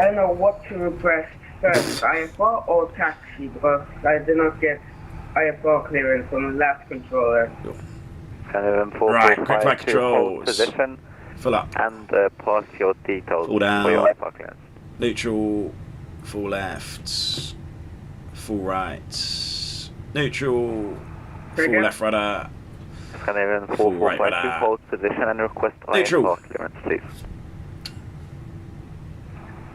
Speaker 9: don't know what to request first, IFR or taxi, because I did not get IFR clearance on the last controller.
Speaker 1: Right, quick flight controls.
Speaker 5: Position.
Speaker 1: Full up.
Speaker 5: And pass your details
Speaker 1: full down.
Speaker 5: For your IFR clearance.
Speaker 1: Neutral, full left, full right, neutral, full left rudder,
Speaker 5: full right rudder, hold position and request
Speaker 1: neutral.
Speaker 5: IFR clearance, please.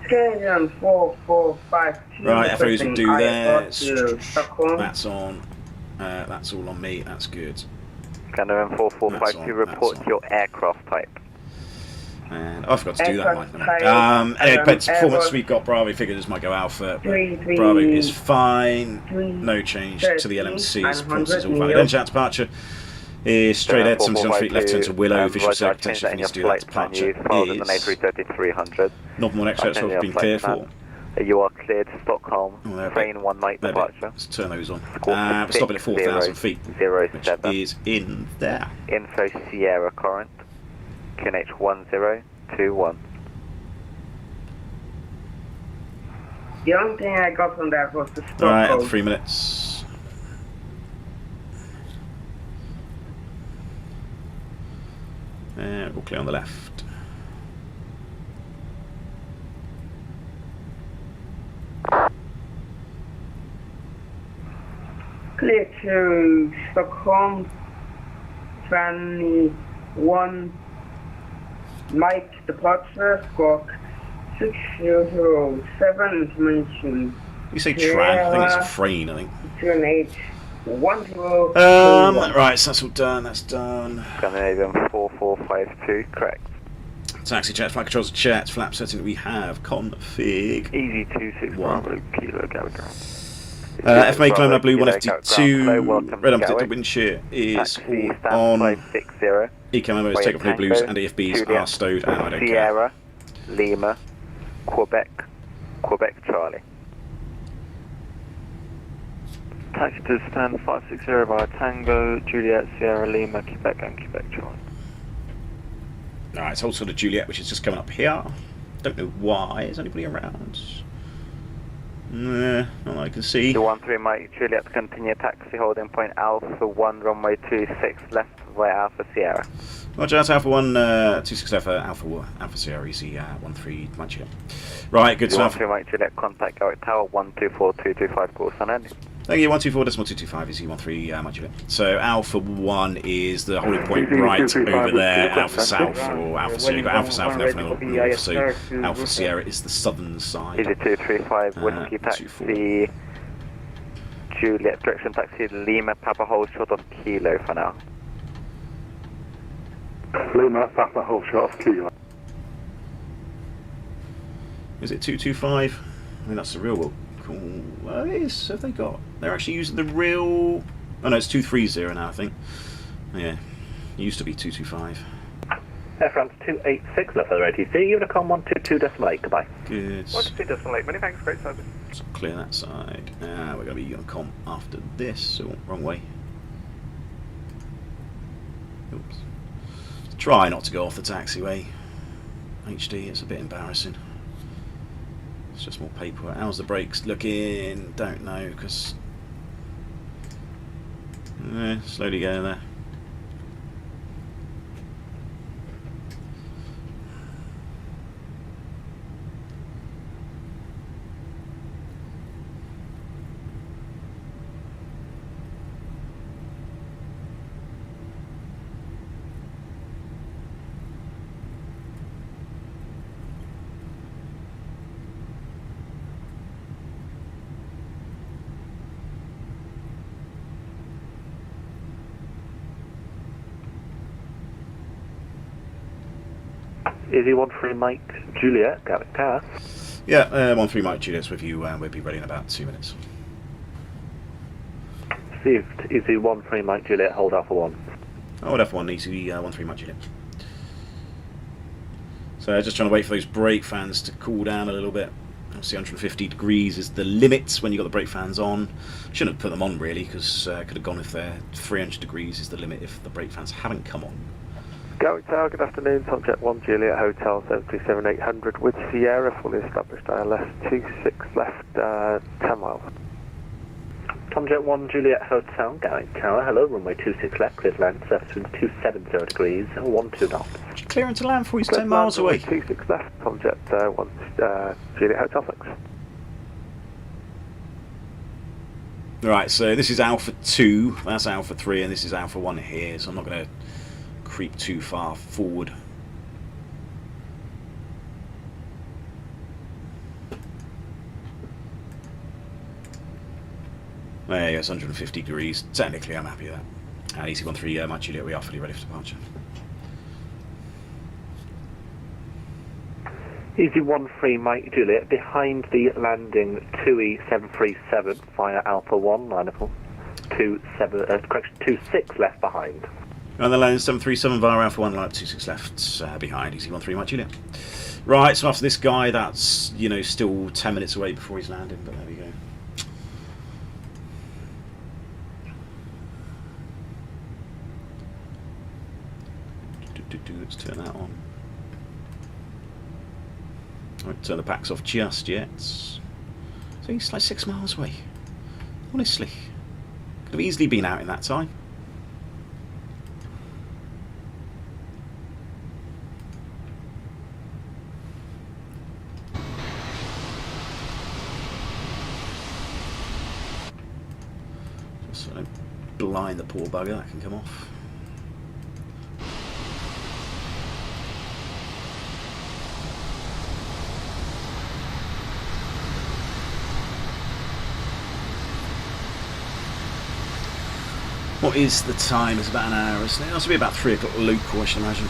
Speaker 9: Skyline 4452.
Speaker 1: Right, FOs will do there.
Speaker 9: Stockholm.
Speaker 1: That's on. That's all on me. That's good.
Speaker 5: Skyline 4452, report your aircraft type.
Speaker 1: And I forgot to do that one. Anyway, performance we've got Bravo figured this might go alpha. Bravo is fine. No change to the LMC. Performance is all valid. Engine departure is straight ahead. 70 on feet left turn to Willow. Visual circuit potential if you need to do that. Departure is Northern 1 X-ray. That's what we've been clear for.
Speaker 5: You are cleared to Stockholm. Train 1 night departure.
Speaker 1: Let's turn those on. We're stopping at 4,000 feet, which is in there.
Speaker 5: Info Sierra current. QNH 1021.
Speaker 9: The only thing I got from that was the stop
Speaker 1: Alright,
Speaker 9: code.
Speaker 1: 3 minutes. And we'll clear on the left.
Speaker 9: Clear to Stockholm. 21 Mike departure, squawk 6007 mentioned.
Speaker 1: You say tran, I think it's a train, I think.
Speaker 9: 2810.
Speaker 1: Right, so that's all done, that's done.
Speaker 5: Scandinavian 4452, correct.
Speaker 1: Taxi checks, flight controls checked, flap setting we have, config.
Speaker 5: Easy 26 Bravo Kilo Gatwick.
Speaker 1: FMA climb blue 152,
Speaker 5: welcome
Speaker 1: red
Speaker 5: to
Speaker 1: unprotected
Speaker 5: Gatwick.
Speaker 1: wind shear is
Speaker 5: Taxi
Speaker 1: all
Speaker 5: stand
Speaker 1: on.
Speaker 5: 560.
Speaker 1: Eco memos take up blue blues and EFBs
Speaker 5: Juliet,
Speaker 1: are stowed and I don't care.
Speaker 5: Sierra, Lima, Quebec, Quebec Charlie. Taxi to stand 560 via Tango, Juliet, Sierra, Lima, Quebec and Quebec Charlie.
Speaker 1: Alright, it's also the Juliet which is just coming up here. Don't know why. Is anybody around? Nah, not that I can see.
Speaker 5: 213 Mike Juliet, continue taxi holding point Alpha 1 runway 26 left via Alpha Sierra.
Speaker 1: Roger, that's Alpha 1, 26 Alpha, Alpha Sierra, easy, 13 Mike Juliet. Right, good stuff.
Speaker 5: 213 Mike Juliet, contact Gatwick Tower 124225 course on ending.
Speaker 1: Thank you, 124.225 is E13 Mike Juliet. So Alpha 1 is the holding point right over there, Alpha South or Alpha Sierra. You've got Alpha South and Alpha North, so Alpha Sierra is the southern side.
Speaker 5: Easy 235 Whiskey Taxi, Juliet direction taxi, Lima Papa hold short of Kilo for now.
Speaker 6: Lima, Papa, hold short of Kilo.
Speaker 1: Is it 225? I mean, that's the real one. Cool. Well, it is. Have they got? They're actually using the real. Oh no, it's 230 now, I think. Yeah, it used to be 225.
Speaker 10: Air France 286, left for ATC, Unicom 122.8, goodbye.
Speaker 1: Good.
Speaker 4: 122.8, many thanks, great service.
Speaker 1: So clear that side. We're going to be Unicom after this, so wrong way. Oops. Try not to go off the taxiway. HD, it's a bit embarrassing. It's just more paperwork. How's the brakes looking? Don't know, because slowly going there.
Speaker 10: Easy 13 Mike Juliet, Gatwick Tower.
Speaker 1: Yeah, 13 Mike Juliet's with you. We'll be ready in about 2 minutes.
Speaker 10: Received. Easy 13 Mike Juliet, hold Alpha 1.
Speaker 1: Hold F1, easy 13 Mike Juliet. So just trying to wait for those brake fans to cool down a little bit. Obviously 150 degrees is the limit when you've got the brake fans on. Shouldn't have put them on really, because could have gone if they're 300 degrees is the limit if the brake fans haven't come on.
Speaker 4: Gatwick Tower, good afternoon, Tomjet 1 Juliet, Hotel 737-800 with Sierra, fully established ILS 26 left, 10 miles.
Speaker 10: Tomjet 1 Juliet Hotel, Gatwick Tower, hello, runway 26 left, clear to land, surface wind 270 degrees, 12 knots.
Speaker 1: Clearing to land before he's 10 miles away.
Speaker 4: 26 left, Tomjet 1 Juliet Hotel, thanks.
Speaker 1: Right, so this is Alpha 2, that's Alpha 3, and this is Alpha 1 here, so I'm not going to creep too far forward. There you go, it's 150 degrees. Technically, I'm happy with that. And easy 13 Mike Juliet, we are fully ready for departure.
Speaker 10: Easy 13 Mike Juliet, behind the landing 2E737 via Alpha 1, line-up 26 left behind.
Speaker 1: And the landing 737 via Alpha 1, line up 26 left behind, easy 13 Mike Juliet. Right, so after this guy, that's, you know, still 10 minutes away before he's landing, but there we go. Let's turn that on. I won't turn the packs off just yet. So he's like 6 miles away. Honestly. Could have easily been out in that time. Just so I don't blind the poor bugger, that can come off. What is the time? It's about an hour, isn't it? It must be about 3 o'clock local, I should imagine.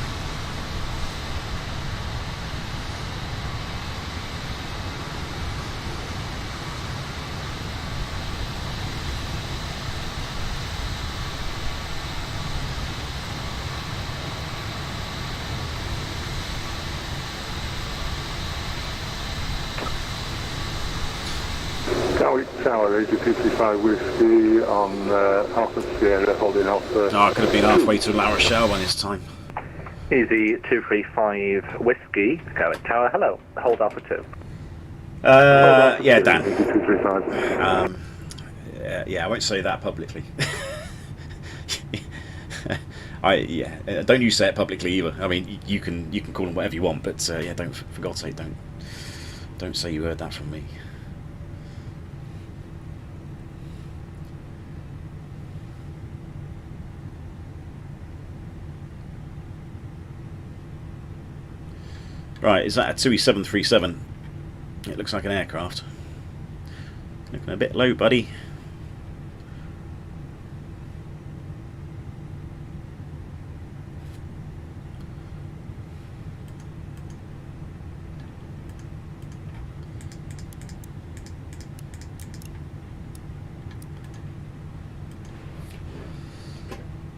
Speaker 6: Gatwick Tower, 8235 Whiskey on Alpha Sierra, holding Alpha.
Speaker 1: Oh, I could have been halfway to La Rochelle by this time.
Speaker 10: Easy 235 Whiskey, Gatwick Tower, hello. Hold Alpha 2.
Speaker 1: Yeah, Dan.
Speaker 6: 8235.
Speaker 1: Yeah, I won't say that publicly. Don't you say it publicly either. I mean, you can call them whatever you want, but yeah, don't, for God's sake, don't say you heard that from me. Right, is that a TUI 737? It looks like an aircraft. Looking a bit low, buddy.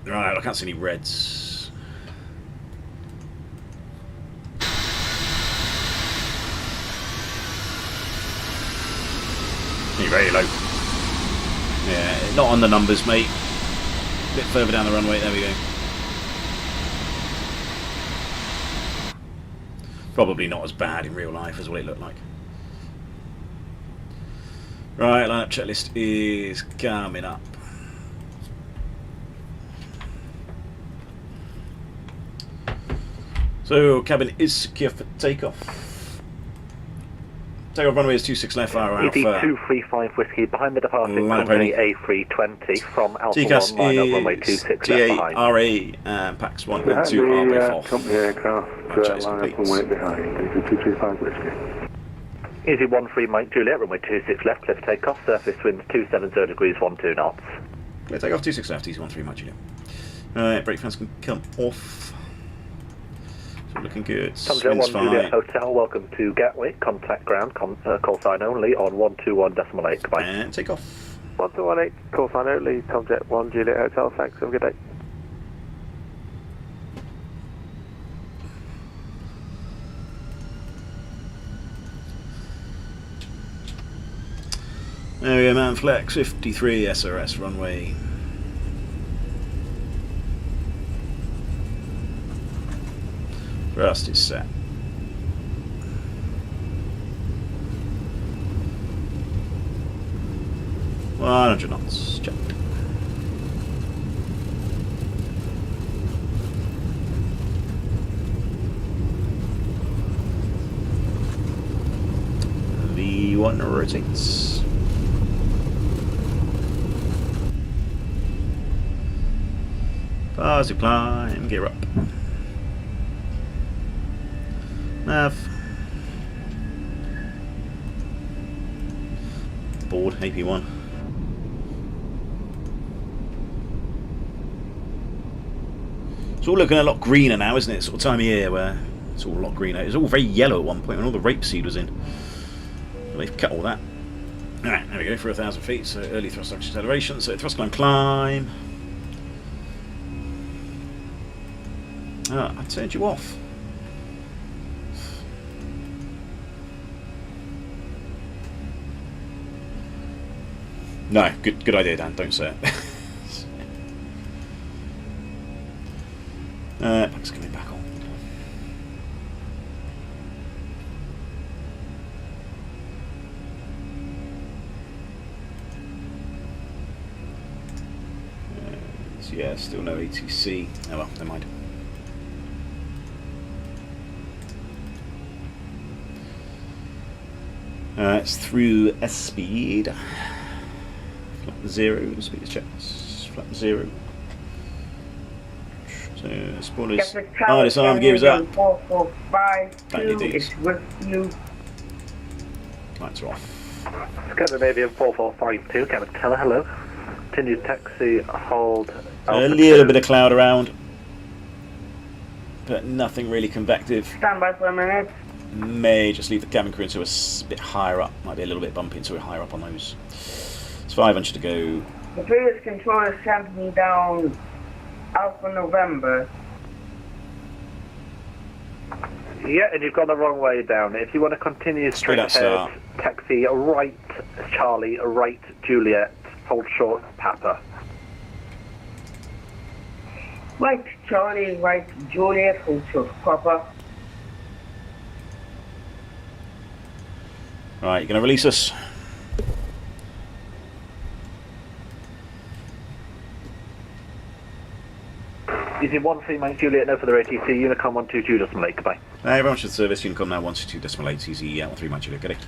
Speaker 1: Right, I can't see any reds. Very low. Yeah, not on the numbers, mate. A bit further down the runway, there we go. Probably not as bad in real life as what it looked like. Right, lineup checklist is coming up. So, cabin is secure for takeoff. Takeoff runway is 26 left, hour Alpha.
Speaker 10: 235 Whiskey behind the departing company A320 from Alpha
Speaker 1: TCAS
Speaker 10: 1 line up runway 26 left behind.
Speaker 1: TA, PAX 1 and 2 RBF off.
Speaker 6: Company aircraft, line up and wait behind. 8235 Whiskey.
Speaker 10: Easy 13 Mike Juliet, runway 26 left, clear for takeoff, surface winds 270 degrees, 12 knots.
Speaker 1: Clear takeoff, 26 left, easy 13 Mike Juliet. Right, brake fans can come off. Looking good.
Speaker 10: Tomjet 1 Juliet Hotel, welcome to Gatwick. Contact ground, call sign only on 121.8. Goodbye.
Speaker 1: And take off.
Speaker 4: 1218, call sign only, Tomjet 1 Juliet Hotel, thanks, have a good day.
Speaker 1: There we go, man. Flex 53 SRS runway. Thrust is set. $100 knots. Check. V1 rotates. Positive climb, gear up. Nav. Board, AP1. It's all looking a lot greener now, isn't it? Sort of time of year where it's all a lot greener. It was all very yellow at one point when all the rapeseed was in. Well, they've cut all that. Alright, there we go, for 1,000 feet, so early thrust acceleration, so thrust climb. I turned you off. No, good idea, Dan. Don't say it. Pack's coming back on. Yeah, still no ATC. Oh well, never mind. It's through S speed. Flat 0, speed is checked. Flat 0. So, spoilers. Oh, this arm gears up.
Speaker 9: 4452 is with you.
Speaker 1: Lights are off.
Speaker 10: Scandinavian 4452, Captain Teller, hello. Continue taxi, hold.
Speaker 1: A little bit of cloud around, but nothing really convective.
Speaker 9: Stand by for a minute.
Speaker 1: May just leave the cabin crew into a bit higher up. Might be a little bit bumpy, so we're higher up on those. It's 500 to go.
Speaker 9: The previous controller sent me down Alpha November.
Speaker 10: Yeah, and you've gone the wrong way down. If you want to continue straight ahead,
Speaker 1: start.
Speaker 10: taxi right Charlie, right Juliet, hold short Papa.
Speaker 9: Right Charlie, right Juliet, hold short Papa.
Speaker 1: Right, you're going to release us.
Speaker 10: Using 13 Mike Juliet, no further ATC, Unicom 122.8, goodbye.
Speaker 1: Everyone should service Unicom now 122.8, easy, 13 Mike Juliet, get it.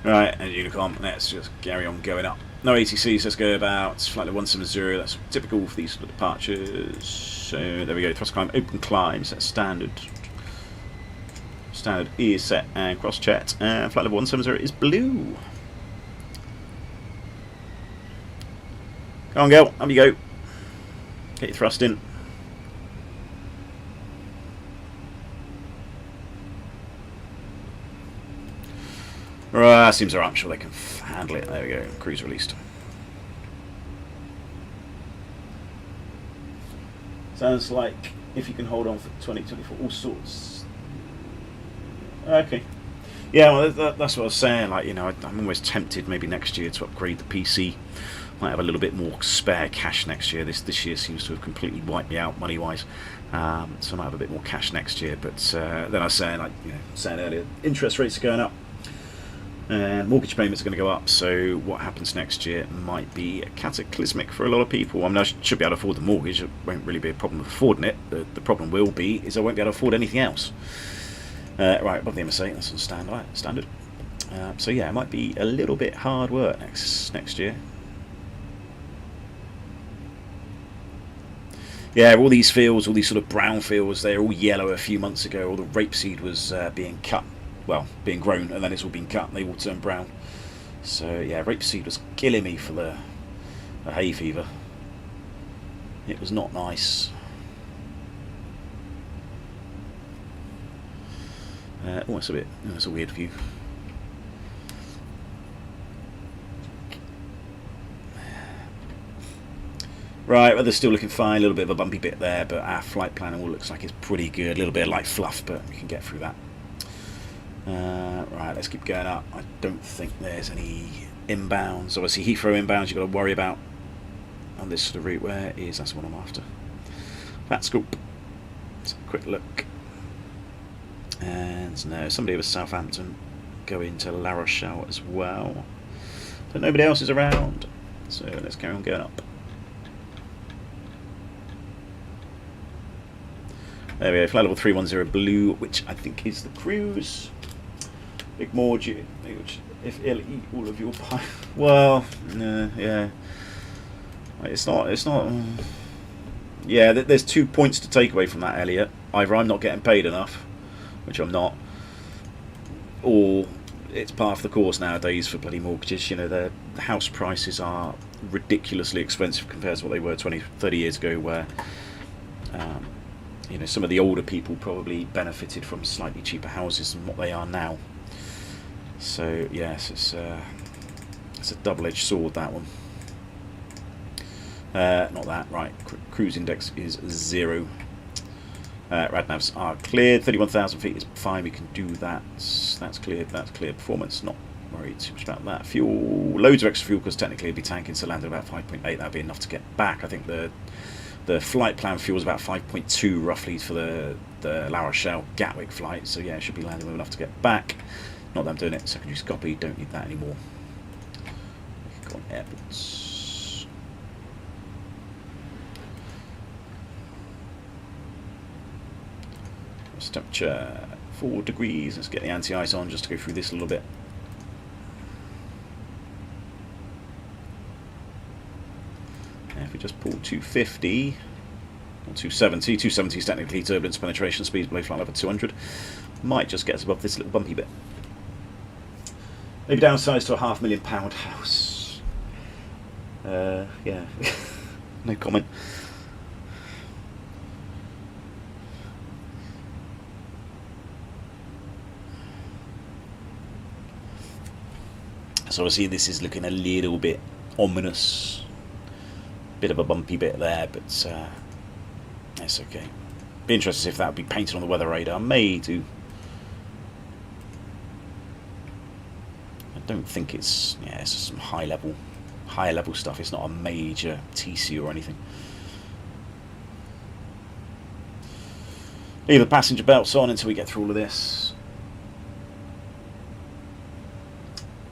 Speaker 1: Right, and Unicom, let's just carry on going up. No ATCs, let's go about flight level 170, that's typical for these sort of departures. So there we go, thrust climb, open climb, set standard. Standard is set and cross checked, and flight level 170 is blue. Go on, girl, up you go. Get your thrust in. Right, seems alright, I'm sure they can handle it. There we go, cruise released. Sounds like if you can hold on for 2024, all sorts. Okay. Yeah, well, that's what I was saying. Like, you know, I'm always tempted maybe next year to upgrade the PC. Might have a little bit more spare cash next year. This year seems to have completely wiped me out money-wise. So I might have a bit more cash next year. But then I was saying, like saying earlier, interest rates are going up, and mortgage payments are going to go up. So what happens next year might be cataclysmic for a lot of people. I mean, I should be able to afford the mortgage. It won't really be a problem with affording it. The problem will be is I won't be able to afford anything else. Right, above the MSA, that's on standard. So yeah, it might be a little bit hard work next year. Yeah, all these fields, all these sort of brown fields, they're all yellow a few months ago. All the rapeseed was being cut, well, being grown, and then it's all been cut, and they all turned brown. So yeah, rapeseed was killing me for the hay fever. It was not nice. Oh, that's a weird view. Right, well, they're still looking fine, a little bit of a bumpy bit there, but our flight plan all looks like it's pretty good. A little bit of light fluff, but we can get through that. Right, let's keep going up. I don't think there's any inbounds. Obviously, Heathrow inbounds you've got to worry about on this sort of route. Where is, that's what I'm after. Fat Scoop. Let's have a quick look. And no, somebody with Southampton going to La Rochelle as well. But nobody else is around, so let's carry on going up. There we go, flight level 310 blue, which I think is the cruise. Big Morgy, which if it'll eat all of your pie. Well, yeah. It's not. Yeah, there's 2 points to take away from that, Elliot. Either I'm not getting paid enough, which I'm not, or it's part of the course nowadays for bloody mortgages. You know, the house prices are ridiculously expensive compared to what they were 20, 30 years ago, where you know, some of the older people probably benefited from slightly cheaper houses than what they are now. So yes, it's a double-edged sword, that one. Not that, right. Cruise index is 0. Radnavs are cleared. 31,000 feet is fine. We can do that. That's cleared. That's cleared. Performance, not worried too much about that. Fuel, loads of extra fuel because technically it'd be tanking, so landed about 5.8. That'd be enough to get back. I think the flight plan fuel is about 5.2 roughly for the La Rochelle Gatwick flight. So yeah, it should be landing with enough to get back. Not that I'm doing it. Secondary copy. Don't need that anymore. Go on airports. Temperature 4 degrees. Let's get the anti-ice on just to go through this a little bit. And if we just pull 250 or 270, 270 is technically turbulence penetration speed below flight level 200. Might just get us above this little bumpy bit. Maybe downsize to a £500,000 house. Yeah, no comment. So obviously this is looking a little bit ominous. Bit of a bumpy bit there, but it's okay. Be interested to see if that would be painted on the weather radar. May do. I don't think it's, yeah, it's some higher level stuff. It's not a major TC or anything. Leave the passenger belts on until we get through all of this.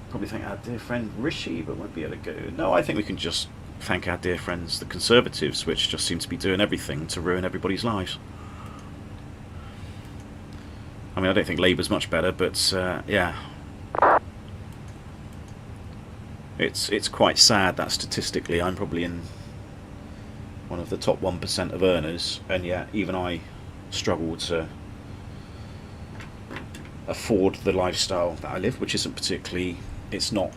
Speaker 1: Probably thank our dear friend Rishi, but won't be able to go. No, I think we can just thank our dear friends the Conservatives, which just seem to be doing everything to ruin everybody's lives. I mean, I don't think Labour's much better, but yeah, it's quite sad that statistically I'm probably in one of the top 1% of earners, and yet even I struggle to afford the lifestyle that I live, which isn't particularly. It's not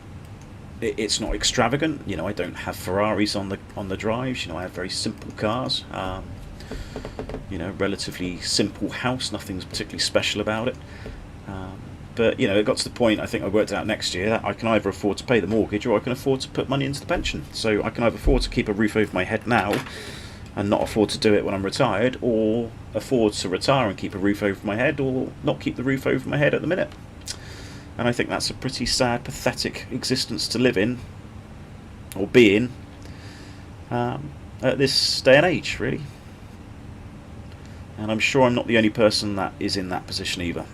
Speaker 1: extravagant. You know, I don't have Ferraris on the drives. You know, I have very simple cars. You know, relatively simple house. Nothing's particularly special about it. But you know, it got to the point. I think I worked out next year that I can either afford to pay the mortgage or I can afford to put money into the pension. So I can either afford to keep a roof over my head now and not afford to do it when I'm retired, or afford to retire and keep a roof over my head, or not keep the roof over my head at the minute. And I think that's a pretty sad, pathetic existence to live in, or be in, at this day and age, really. And I'm sure I'm not the only person that is in that position either.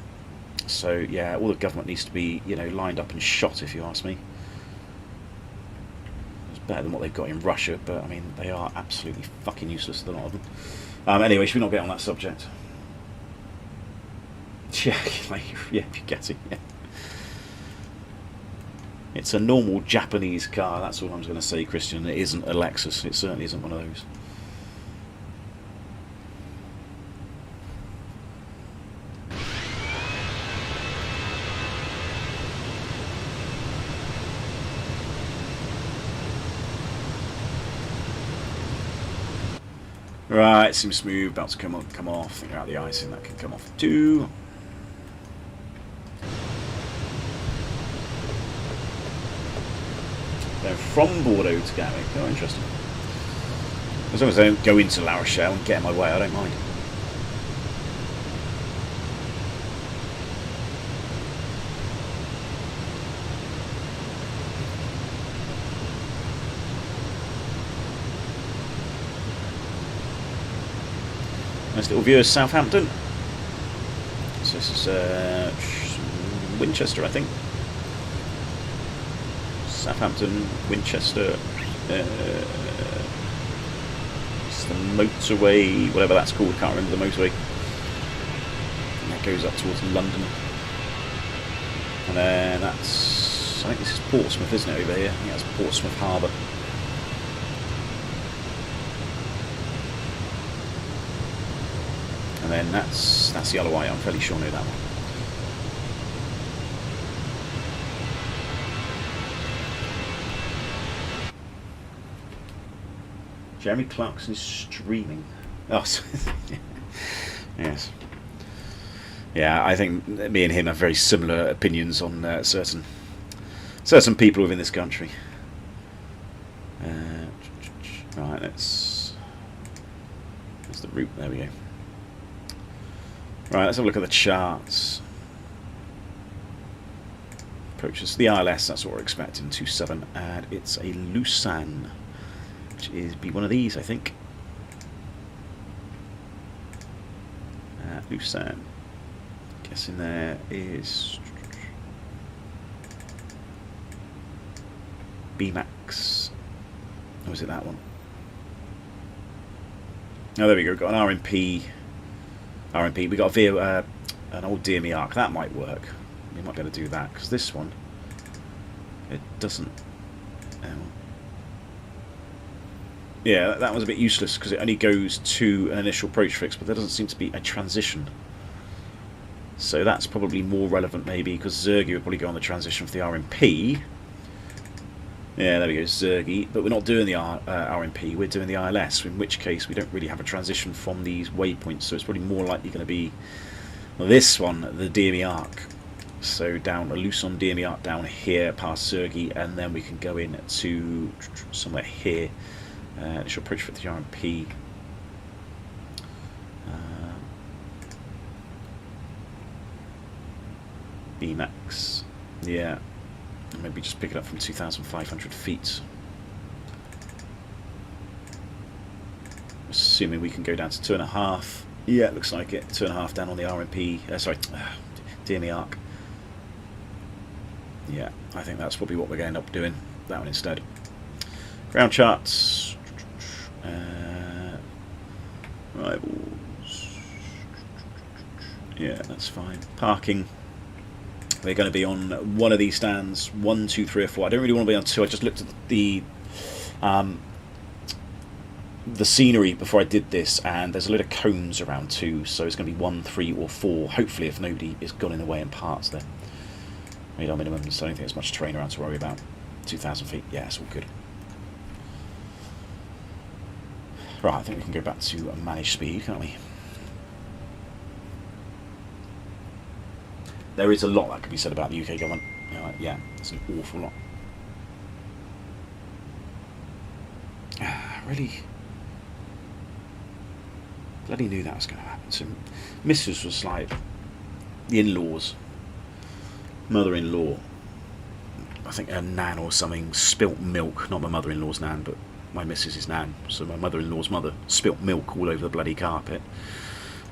Speaker 1: So yeah, all the government needs to be, you know, lined up and shot, if you ask me. It's better than what they've got in Russia, but I mean, they are absolutely fucking useless, the lot of them. Anyway, should we not get on that subject? Yeah, like, yeah, you're getting, yeah. It's a normal Japanese car, that's all I'm going to say, Christian. It isn't a Lexus, it certainly isn't one of those. Right, seems smooth, about to come off. Think about the icing, that can come off too. They're from Bordeaux to Gatwick. Oh, interesting. As long as I don't go into La Rochelle and get in my way, I don't mind. Nice little view of Southampton. So this is Winchester, I think. Southampton, Winchester. It's the motorway, whatever that's called. Can't remember the motorway. And that goes up towards London. And then that's, I think this is Portsmouth, isn't it, over here? I think that's Portsmouth Harbour. And then that's the Isle of Wight. I'm fairly sure I know that one. Jeremy Clarkson is streaming. Oh, yes. Yeah, I think me and him have very similar opinions on certain people within this country. Right, that's the route. There we go. Right, let's have a look at the charts. Approaches the ILS, that's what we're expecting, 27, and it's a Lusan, which is be one of these, I think. Lusan. Guessing there is BMAX. Or was it that one? Oh, there we go. Got an RMP. We got an old DME arc. That might work. We might be able to do that, because this one, it doesn't. Yeah, that was a bit useless because it only goes to an initial approach fix, but there doesn't seem to be a transition. So that's probably more relevant, maybe, because Zergi would probably go on the transition for the RMP. Yeah, there we go, Zergi. But we're not doing the RMP, we're doing the ILS, in which case we don't really have a transition from these waypoints, so it's probably more likely going to be this one, the DME arc. So down a Luson DME arc down here past Zergi, and then we can go in to somewhere here. Initial approach for the RMP. Bmax. Yeah. Maybe just pick it up from 2,500 feet. Assuming we can go down to 2.5. Yeah, it looks like it. 2.5 down on the RMP. DME arc. Yeah, I think that's probably what we're going to end up doing. That one instead. Ground charts. Rivals. Yeah, that's fine. Parking. We're going to be on one of these stands, 1, 2, 3 or 4. I don't really want to be on 2. I just looked at the scenery before I did this, and there's a load of cones around 2, so it's going to be 1, 3 or 4, hopefully, if nobody is gone in the way and parts there. Radar minimum, so I don't think there's much terrain around to worry about. 2,000 feet, yeah, it's all good. Right, I think we can go back to a managed speed, can't we? There is a lot that could be said about the UK government. Yeah, it's an awful lot. Really, bloody knew that was going to happen. So, Mrs. was like the in-laws, mother-in-law. I think her nan or something spilt milk. Not my mother-in-law's nan, but my missus's nan. So my mother-in-law's mother spilt milk all over the bloody carpet.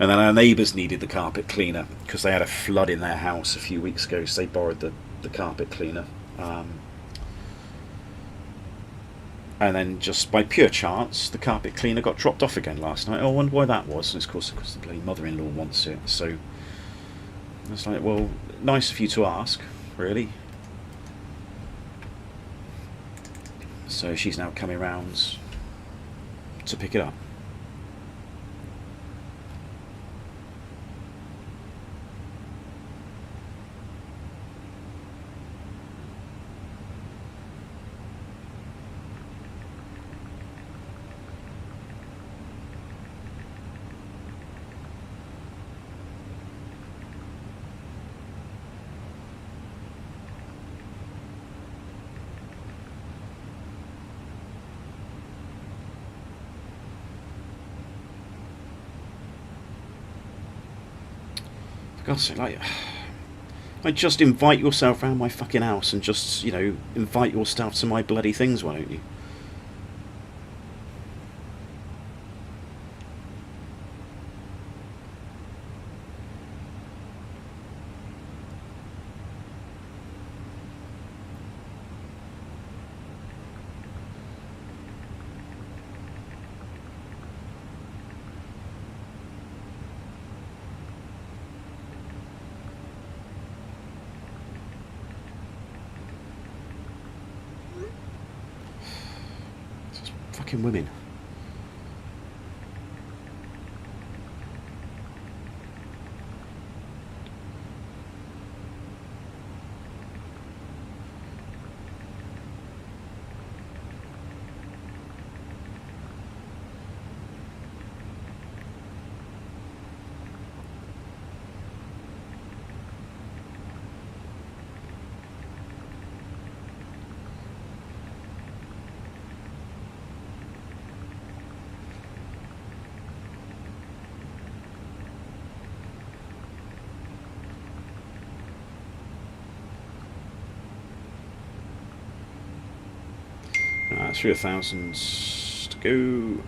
Speaker 1: And then our neighbours needed the carpet cleaner because they had a flood in their house a few weeks ago, so they borrowed the carpet cleaner. And then just by pure chance, the carpet cleaner got dropped off again last night. Oh, I wonder why that was. And it's of course because the bloody mother-in-law wants it. So it's like, well, nice of you to ask, really. So she's now coming round to pick it up. For God's sake, like just invite yourself around my fucking house and just, invite your stuff to my bloody things, why don't you? Women. Right, 3,000 to go.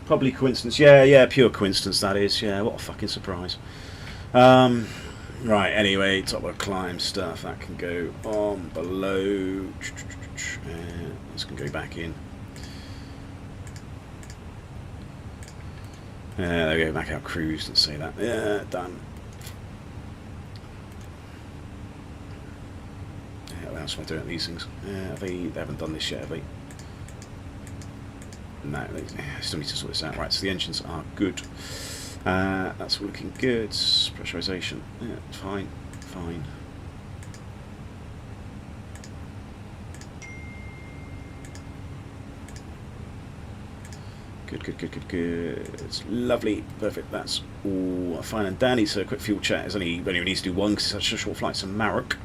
Speaker 1: Probably coincidence. Yeah, pure coincidence that is. Yeah, what a fucking surprise. Right, anyway, top of climb stuff. That can go on below. This can go back in. There we go, back out cruise, let's say that. Yeah, done. Yeah, what else am I doing at these things? They haven't done this yet, have they? No, they still need to sort this out. Right, so the engines are good. That's all looking good. Pressurization, yeah, fine. Good. It's lovely, perfect. That's all fine and dandy. So a quick fuel check. There's only needs to do one because it's such a short flight. So Marok.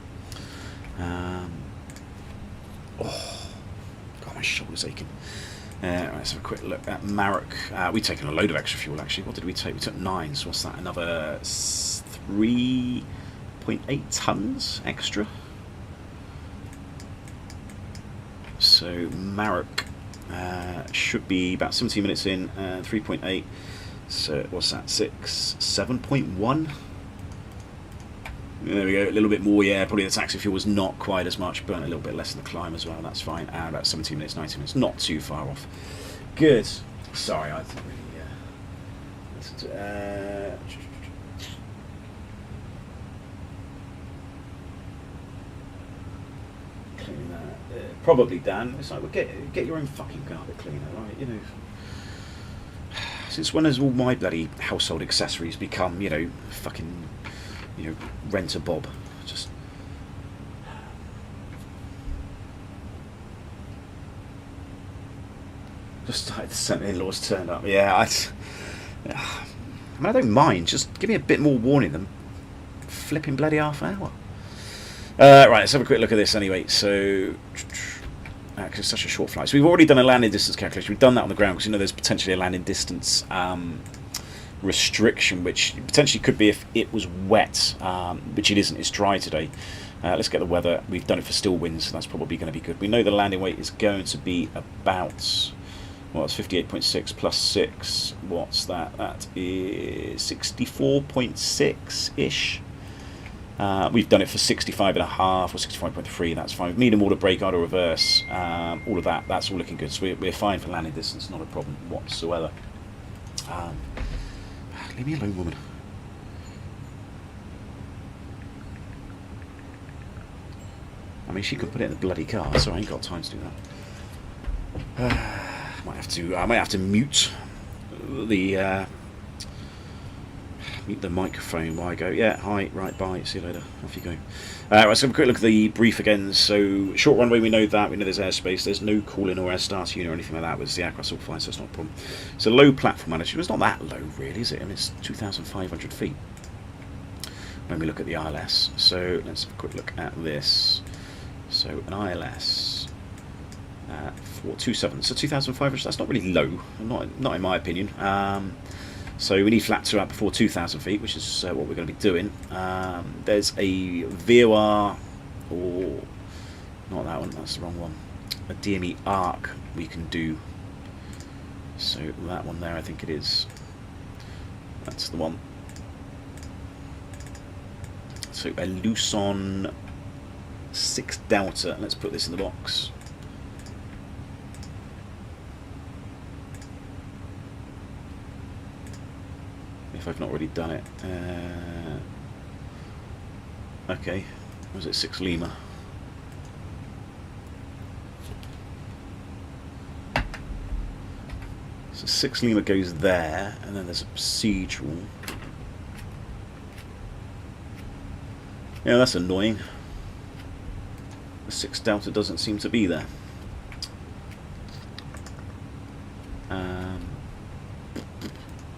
Speaker 1: God, my shoulder's aching. Right, let's have a quick look at Marok. We've taken a load of extra fuel actually. What did we take? We took 9. So what's that? Another 3.8 tons extra. So Marok. Should be about 17 minutes in, 3.8. So what's that? 7.1. There we go. A little bit more. Yeah, probably the taxi fuel was not quite as much. Burnt a little bit less in the climb as well. That's fine. About 17 minutes, 19 minutes. Not too far off. Good. Sorry, I didn't really. Clean that. Probably, Dan. It's like, well, get your own fucking carpet cleaner, right? You know. Since when has all my bloody household accessories become, you know, fucking, you know, rent-a-bob? Just started the son-in-laws turned up. Yeah, I mean, I don't mind. Just give me a bit more warning than flipping bloody half an hour. Right, let's have a quick look at this anyway. So, because it's such a short flight. So we've already done a landing distance calculation. We've done that on the ground because, you know, there's potentially a landing distance restriction, which potentially could be if it was wet, which it isn't. It's dry today. Let's get the weather. We've done it for still winds, so that's probably going to be good. We know the landing weight is going to be about, well, it's 58.6 plus 6. What's that? That is 64.6-ish. We've done it for 65.5 or 65.3. That's fine. Medium order, brake, idle, reverse, all of that. That's all looking good. So we're fine for landing distance. Not a problem whatsoever. Leave me alone, woman. I mean, she could put it in the bloody car, so I ain't got time to do that. I might have to mute the microphone while I go. Yeah, hi, right, bye, see you later. Off you go. Right, let's have a quick look at the brief again. So, short runway, we know that. We know there's airspace. There's no call-in or air start unit or anything like that. It's the aircraft's all fine, so it's not a problem. So, low platform altitude. It's not that low, really, is it? I mean, it's 2,500 feet when we look at the ILS. So, let's have a quick look at this. So, an ILS 427. So, 2,500, that's not really low. Not in my opinion. So we need flat to out before 2,000 feet, which is what we're going to be doing. There's a VOR, or not that one, that's the wrong one. A DME arc we can do. So that one there, I think it is. That's the one. So a Luson 6 Delta. Let's put this in the box. If I've not already done it. Okay, was it 6 Lima? So 6 Lima goes there, and then there's a procedural. Yeah, that's annoying. The 6 Delta doesn't seem to be there.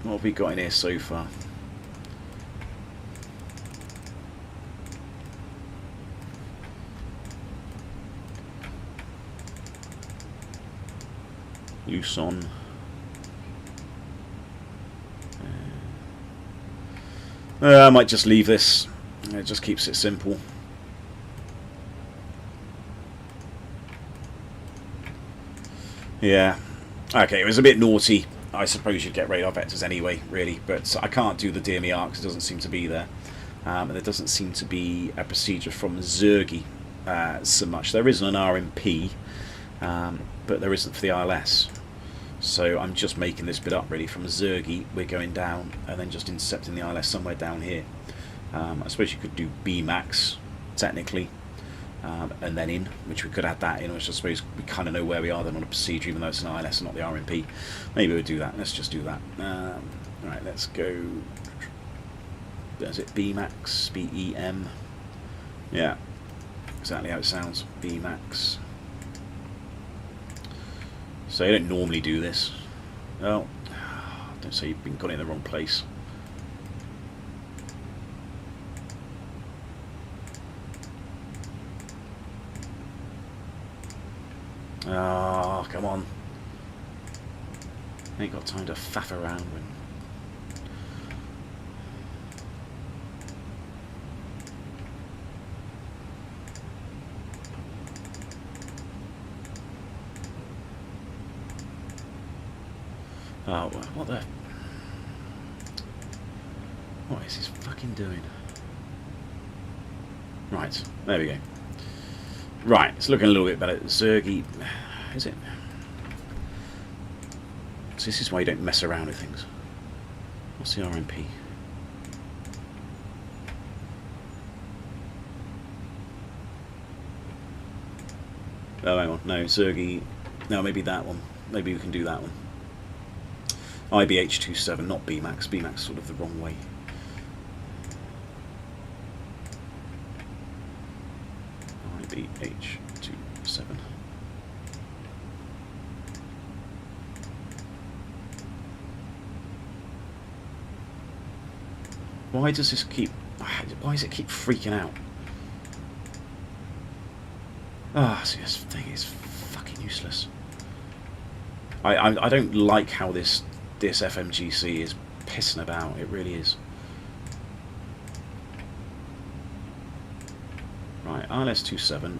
Speaker 1: What have we got in here so far? Luson. I might just leave this. It just keeps it simple. Yeah. Okay, it was a bit naughty. I suppose you'd get radar vectors anyway, really, but I can't do the DME arcs. It doesn't seem to be there. And there doesn't seem to be a procedure from Zergi so much. There isn't an RMP, but there isn't for the ILS. So I'm just making this bit up, really. From Zergi, we're going down and then just intercepting the ILS somewhere down here. I suppose you could do BMAX, technically, and then in, which we could add that in, which I suppose we kind of know where we are then on a procedure, even though it's an ILS and not the RMP. Maybe we'll do that. Let's just do that. Right, let's go. Is it BMAX? BEM? Yeah, exactly how it sounds. BMAX. So you don't normally do this. Oh, don't say you've got it in the wrong place. Oh, come on. Ain't got time to faff around when... Oh, what the... What is this fucking doing? Right, there we go. Right, it's looking a little bit better. Zergi, is it? So this is why you don't mess around with things. What's the RMP? Oh, hang on. No, Zergi. No, maybe that one. Maybe we can do that one. IBH27, not BMAX. BMAX sort of the wrong way. IBH27. Why does this keep... Why does it keep freaking out? Ah, see, this thing is fucking useless. I don't like how this FMGC is pissing about. It really is. Right, ILS27.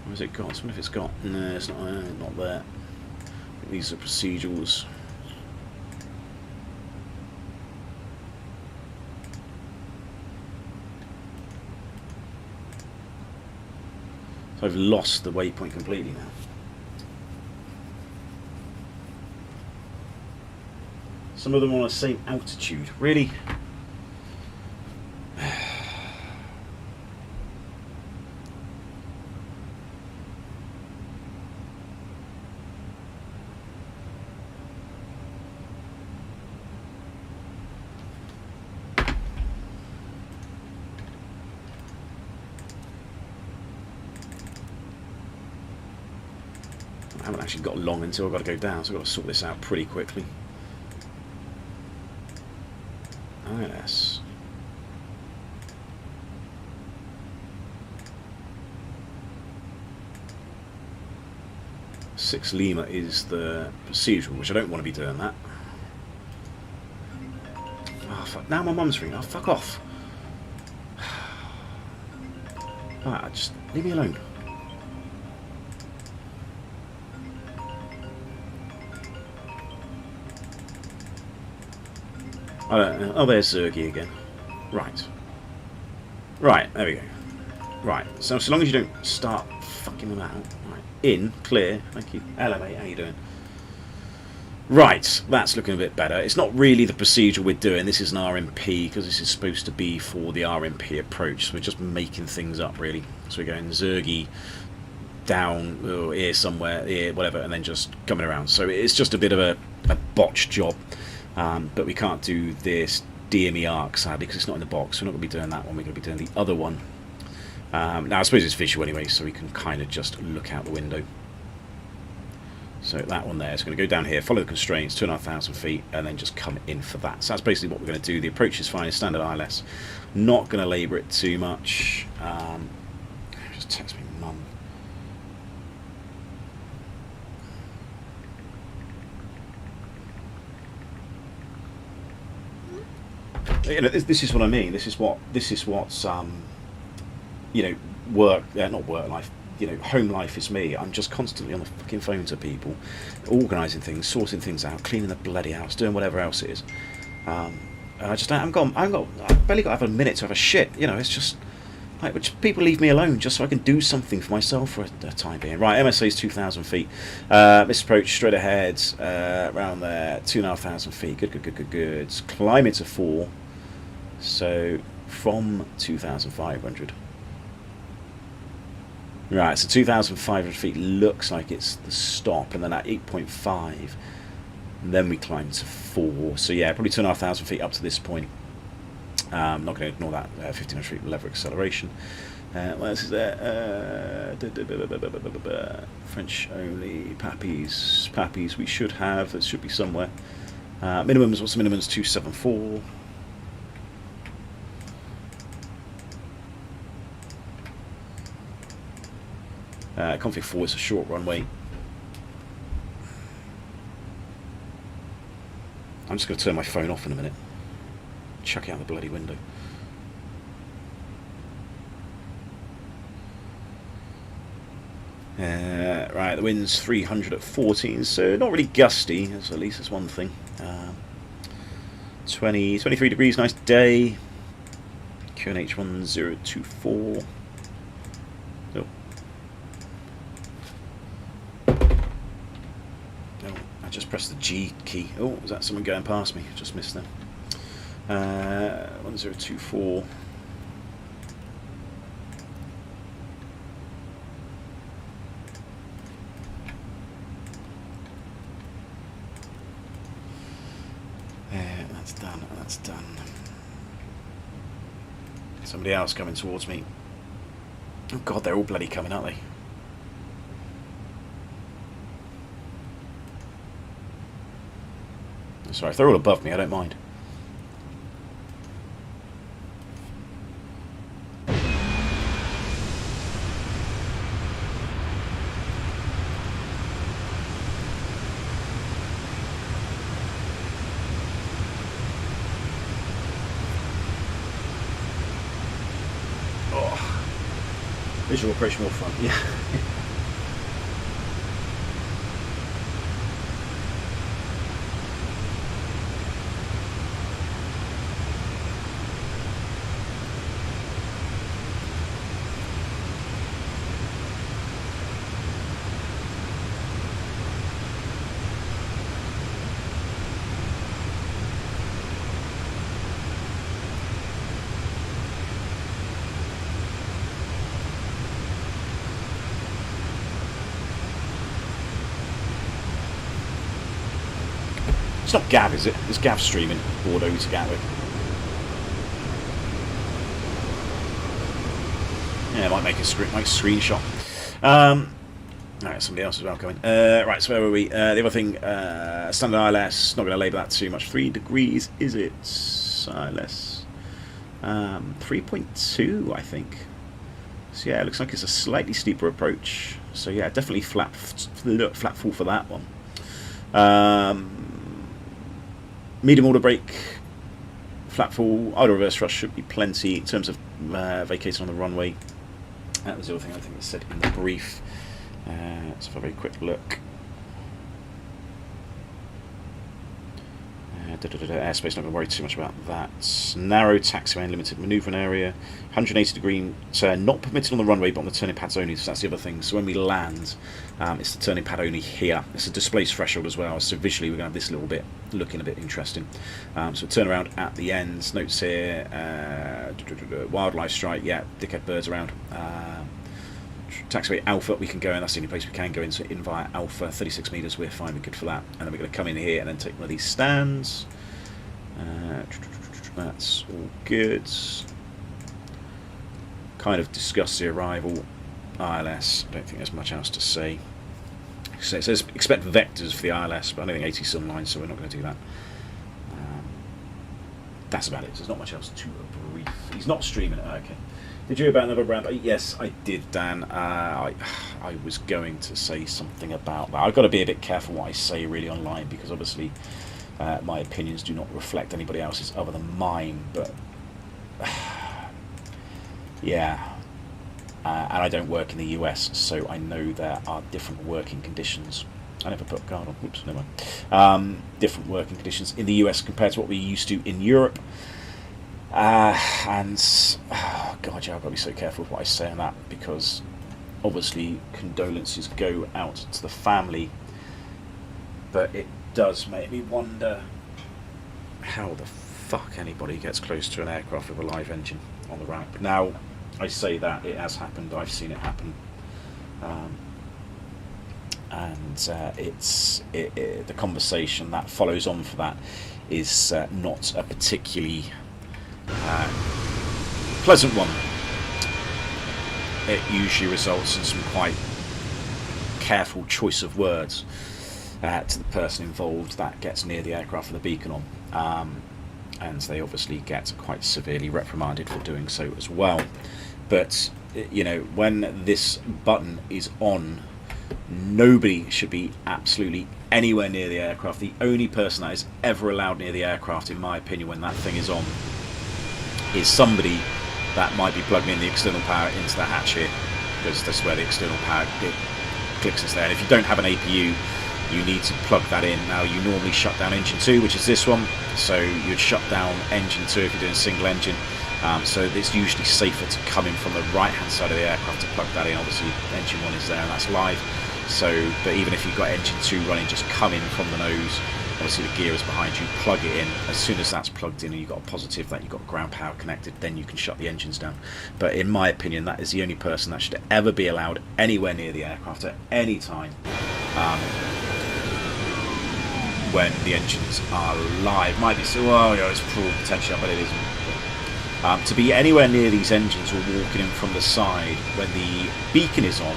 Speaker 1: Where's it got? I wonder if it's got... No, it's not there. I think these are procedurals. So I've lost the waypoint completely now. Some of them are on the same altitude. Really? I haven't actually got long until I've got to go down, so I've got to sort this out pretty quickly. ILS. Six Lima is the procedural, which I don't want to be doing that. Oh, fuck. Now my mum's ringing. Oh, fuck off. Alright, just leave me alone. I don't know. Oh, there's Zergi again. Right. Right, there we go. Right, so long as you don't start fucking them out. Right, in, clear. Thank you. Hello, mate, how you doing? Right, that's looking a bit better. It's not really the procedure we're doing. This is an RMP, because this is supposed to be for the RMP approach. So we're just making things up, really. So we're going Zergi down, here somewhere, here, whatever, and then just coming around. So it's just a bit of a botched job. But we can't do this DME arc, sadly, because it's not in the box. We're not going to be doing that one. We're going to be doing the other one. Now, I suppose it's visual anyway, so we can kind of just look out the window. So that one there is going to go down here, follow the constraints, 2,500 feet, and then just come in for that. So that's basically what we're going to do. The approach is fine, standard ILS. Not going to labour it too much. Just text me, mum. You know, this is what I mean. This is what's you know, not work life. You know, home life is me. I'm just constantly on the fucking phone to people, organising things, sorting things out, cleaning the bloody house, doing whatever else it is. And I just I've barely got to have a minute to have a shit. You know, it's just like, which people leave me alone just so I can do something for myself for a time being. Right, MSA is 2,000 feet. Missed approach straight ahead, around there, 2,500 feet. Good. Climb it to 4. So from 2,500. Right, so 2,500 feet looks like it's the stop, and then at 8.5, then we climb to 4. So yeah, probably 2,500 feet up to this point. I'm not going to ignore that 1,500 feet lever acceleration. What else is there? French only, Pappies we should have, that should be somewhere. Minimums, what's the minimums? 274. Config 4 is a short runway. I'm just going to turn my phone off in a minute. Chuck it out the bloody window. Right, the wind's 300 at 14, so not really gusty, at least that's one thing. 23 degrees, nice day. QNH 1024. Oh. I just pressed the G key. Oh, is that someone going past me? Just missed them. 1024. That's done. Somebody else coming towards me. Oh god, they're all bloody coming, aren't they? Sorry, if they're all above me, I don't mind. Visual approach more fun, yeah. It's not Gav, is it? It's Gav streaming Bordeaux to Gatwick. Yeah, I might make a screenshot. Alright, somebody else as well coming. Right, so where were we? The other thing, standard ILS, not going to label that too much. 3 degrees, is it? ILS. 3.2, I think. So yeah, it looks like it's a slightly steeper approach. So yeah, definitely flat full for that one. Medium order brake, flat full, idle reverse thrust should be plenty in terms of vacating on the runway. That was the other thing I think it said in the brief. Let's have a very quick look. Airspace, not going to worry too much about that. Narrow taxiway and limited manoeuvring area. 180 degree turn, not permitted on the runway, but on the turning pads only. So that's the other thing. So when we land, it's the turning pad only here. It's a displaced threshold as well. So visually, we're going to have this little bit looking a bit interesting. So turn around at the ends. Notes here. Wildlife strike. Yeah, dickhead birds around. Taxiway Alpha, we can go in. That's the only place we can go in. So in via Alpha, 36 metres. We're fine. We're good for that. And then we're going to come in here and then take one of these stands. That's all good. Kind of discuss the arrival. ILS. I don't think there's much else to say. So it says expect vectors for the ILS, but I don't think AT Sunline, so we're not going to do that. That's about it. So there's not much else to brief. He's not streaming it. Okay. Did you hear about another brand? Yes, I did, Dan. I was going to say something about that. I've got to be a bit careful what I say really online, because obviously My opinions do not reflect anybody else's other than mine, but yeah. And I don't work in the US, so I know there are different working conditions. I never put a guard on. Oops, never mind. Different working conditions in the US compared to what we're used to in Europe. And God, yeah, I've got to be so careful with what I say on that, because obviously condolences go out to the family, but it does make me wonder how the fuck anybody gets close to an aircraft with a live engine on the ramp. Now, I say that it has happened. I've seen it happen, and the conversation that follows on for that is not a particularly pleasant one. It usually results in some quite careful choice of words to the person involved that gets near the aircraft with a beacon on, and they obviously get quite severely reprimanded for doing so as well. But you know, when this button is on, nobody should be absolutely anywhere near the aircraft. The only person that is ever allowed near the aircraft, in my opinion, when that thing is on, is somebody that might be plugging in the external power into the hatch here, because that's where the external power clicks is there. And if you don't have an APU, you need to plug that in. Now, you normally shut down engine 2, which is this one, so you'd shut down engine 2 if you're doing single engine. So it's usually safer to come in from the right hand side of the aircraft to plug that in. Obviously engine 1 is there and that's live, so but even if you've got engine 2 running, just come in from the nose. Obviously the gear is behind you, plug it in. As soon as that's plugged in and you've got a positive that you've got ground power connected, then you can shut the engines down. But in my opinion, that is the only person that should ever be allowed anywhere near the aircraft at any time when the engines are live. Might be so, oh, you know, it's full potential, but it isn't. To be anywhere near these engines or walking in from the side when the beacon is on.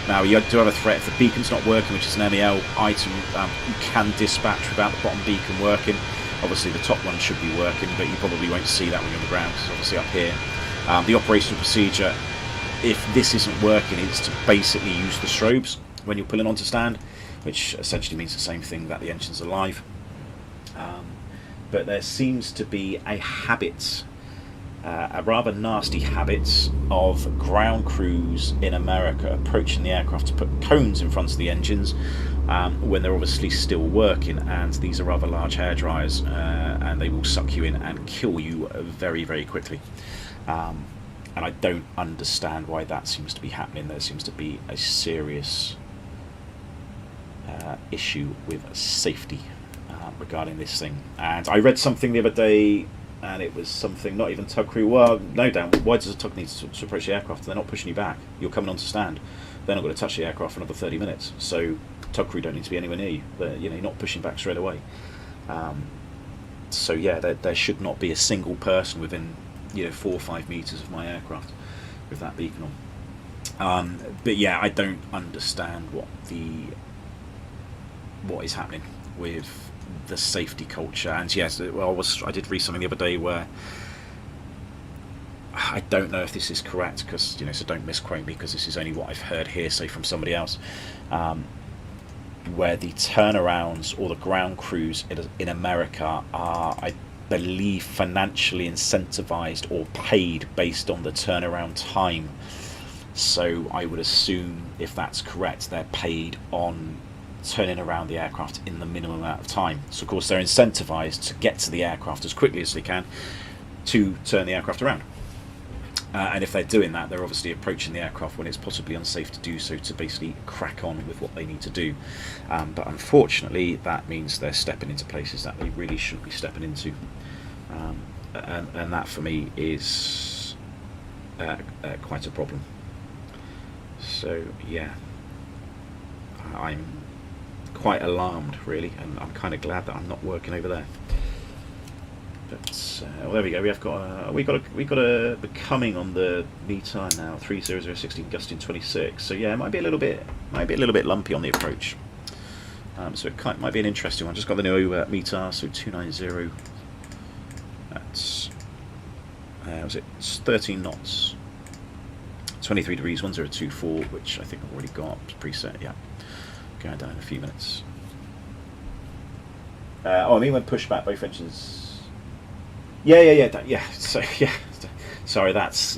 Speaker 1: Now, you do have a threat if the beacon's not working, which is an MEL item. You can dispatch without the bottom beacon working. Obviously the top one should be working, but you probably won't see that when you're on the ground, because it's obviously up here. The operational procedure, if this isn't working, is to basically use the strobes when you're pulling onto stand, which essentially means the same thing, that the engines are live. But there seems to be a habit, a rather nasty habit, of ground crews in America approaching the aircraft to put cones in front of the engines when they're obviously still working, and these are rather large hair dryers, and they will suck you in and kill you very, very quickly. And I don't understand why that seems to be happening. There seems to be a serious issue with safety regarding this thing. And I read something the other day, and it was something, not even tug crew, well, no doubt, why does a tug need to approach the aircraft? They're not pushing you back, you're coming on to stand, they're not going to touch the aircraft for another 30 minutes, so tug crew don't need to be anywhere near you. You know, you're not pushing back straight away. So yeah, there should not be a single person within, you know, 4 or 5 meters of my aircraft with that beacon on. But yeah, I don't understand what is happening with the safety culture. And yes, well, I did read something the other day where, I don't know if this is correct, because, you know, so don't misquote me, because this is only what I've heard hearsay from somebody else, where the turnarounds or the ground crews in America are, I believe, financially incentivized or paid based on the turnaround time. So I would assume, if that's correct, they're paid on turning around the aircraft in the minimum amount of time. So of course they're incentivized to get to the aircraft as quickly as they can to turn the aircraft around. And if they're doing that, they're obviously approaching the aircraft when it's possibly unsafe to do so, to basically crack on with what they need to do. But unfortunately, that means they're stepping into places that they really shouldn't be stepping into. And that for me is quite a problem. So yeah, I'm quite alarmed really, and I'm kind of glad that I'm not working over there. But well, there we go. We got a becoming on the METAR now, 30016 gusting 26. So yeah, it might be a little bit lumpy on the approach. So it might be an interesting one. Just got the new METAR, so 290. That's it's 13 knots, 23 degrees, 1024, which I think I've already got preset. Yeah, going down in a few minutes. I mean when pushed back both engines. Yeah. So yeah. Sorry, that's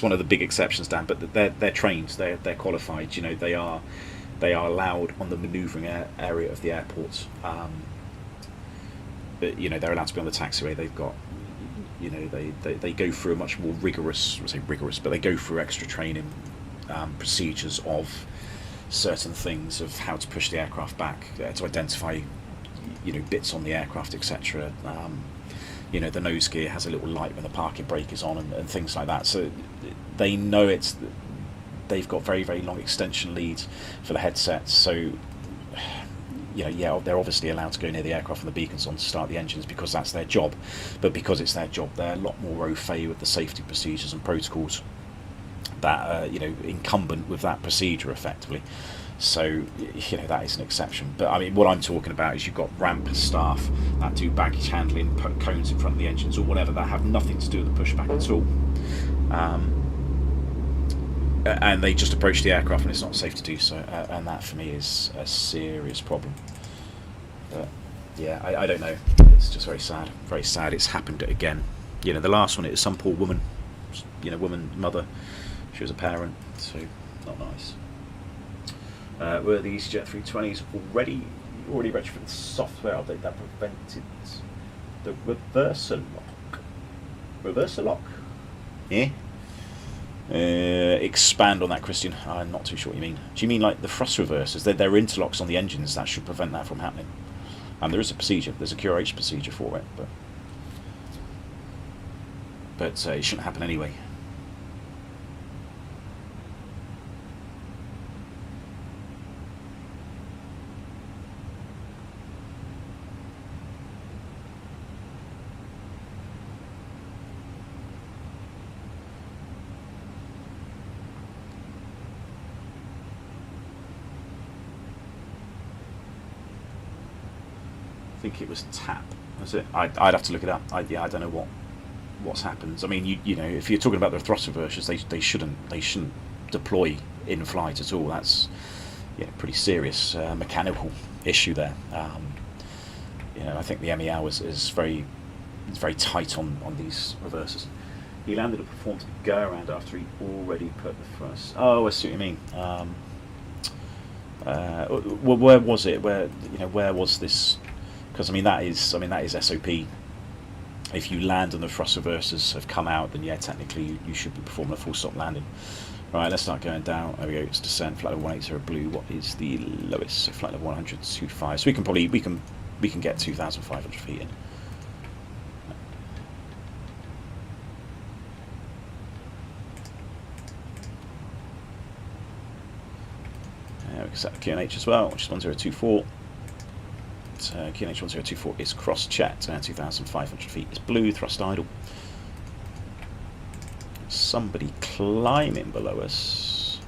Speaker 1: one of the big exceptions, Dan. But they're trained, they're qualified. You know, they are allowed on the manoeuvring area of the airport. But you know, they're allowed to be on the taxiway. They've got, you know, they go through a much more rigorous, I say rigorous, but they go through extra training procedures of certain things, of how to push the aircraft back, to identify, you know, bits on the aircraft, etc. You know, the nose gear has a little light when the parking brake is on, and things like that. So they know they've got very, very long extension leads for the headsets. So, you know, yeah, they're obviously allowed to go near the aircraft when the beacon's on to start the engines because that's their job. But because it's their job, they're a lot more au fait with the safety procedures and protocols that you know, incumbent with that procedure effectively. So, you know, that is an exception. But I mean, what I'm talking about is you've got ramp staff that do baggage handling, put cones in front of the engines or whatever, that have nothing to do with the pushback at all. And they just approach the aircraft and it's not safe to do so. And that for me is a serious problem. But yeah, I don't know. It's just very sad. Very sad it's happened again. You know, the last one, it was some poor woman, you know, mother. She was a parent, so not nice. Were the EasyJet 320s already ready for the software update that prevented the reverser lock? Reverser lock? Yeah. Expand on that, Christian. I'm not too sure what you mean. Do you mean like the thrust reversers? They're interlocks on the engines that should prevent that from happening. There is a procedure. There's a QRH procedure for it, but it shouldn't happen anyway. I think it was tap. Was it? I'd have to look it up. I don't know what's happened. I mean, you know, if you're talking about the thrust reversers, they shouldn't deploy in flight at all. That's, yeah, pretty serious mechanical issue there. You know, I think the MEL is very tight on these reversers. He landed and performed a go around after he already put the thrust. Oh, I see what you mean. Well, where was it? Where was this? Because I mean that is SOP. If you land and the thrust reversers have come out, then yeah, technically you should be performing a full stop landing. Right, let's start going down. There we go. It's descent. Flight level 180 blue. What is the lowest? So flight level 100.25. So we can get 2,500 feet in. We can set the QNH as well, which is 1024. QNH 1024 is cross-checked, 2,500 feet is blue, thrust idle. Somebody climbing below us.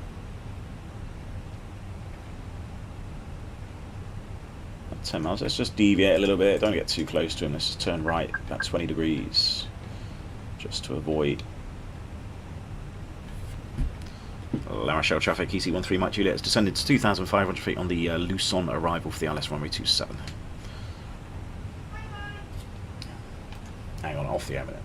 Speaker 1: At 10 miles, let's just deviate a little bit, don't get too close to him, let's just turn right about 20 degrees, just to avoid La Rochelle traffic. EC13 Mike Juliet has descended to 2,500 feet on the Luson arrival for the ILS runway 27. Hang on, off the air a minute.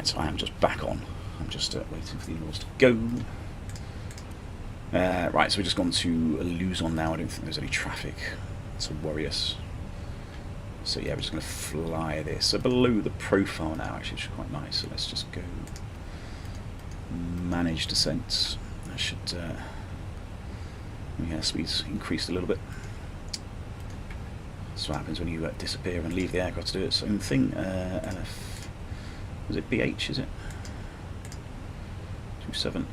Speaker 1: Right, I am just back on. I'm just waiting for the emails to go. Right, so we've just gone to Luzon now. I don't think there's any traffic to worry us. So yeah, we're just going to fly this. So below the profile now, actually, which is quite nice. So let's just go manage descent. That should, yeah, speed's increased a little bit. That's what happens when you disappear and leave the aircraft to do its own thing. LF, was it BH, is it? 27.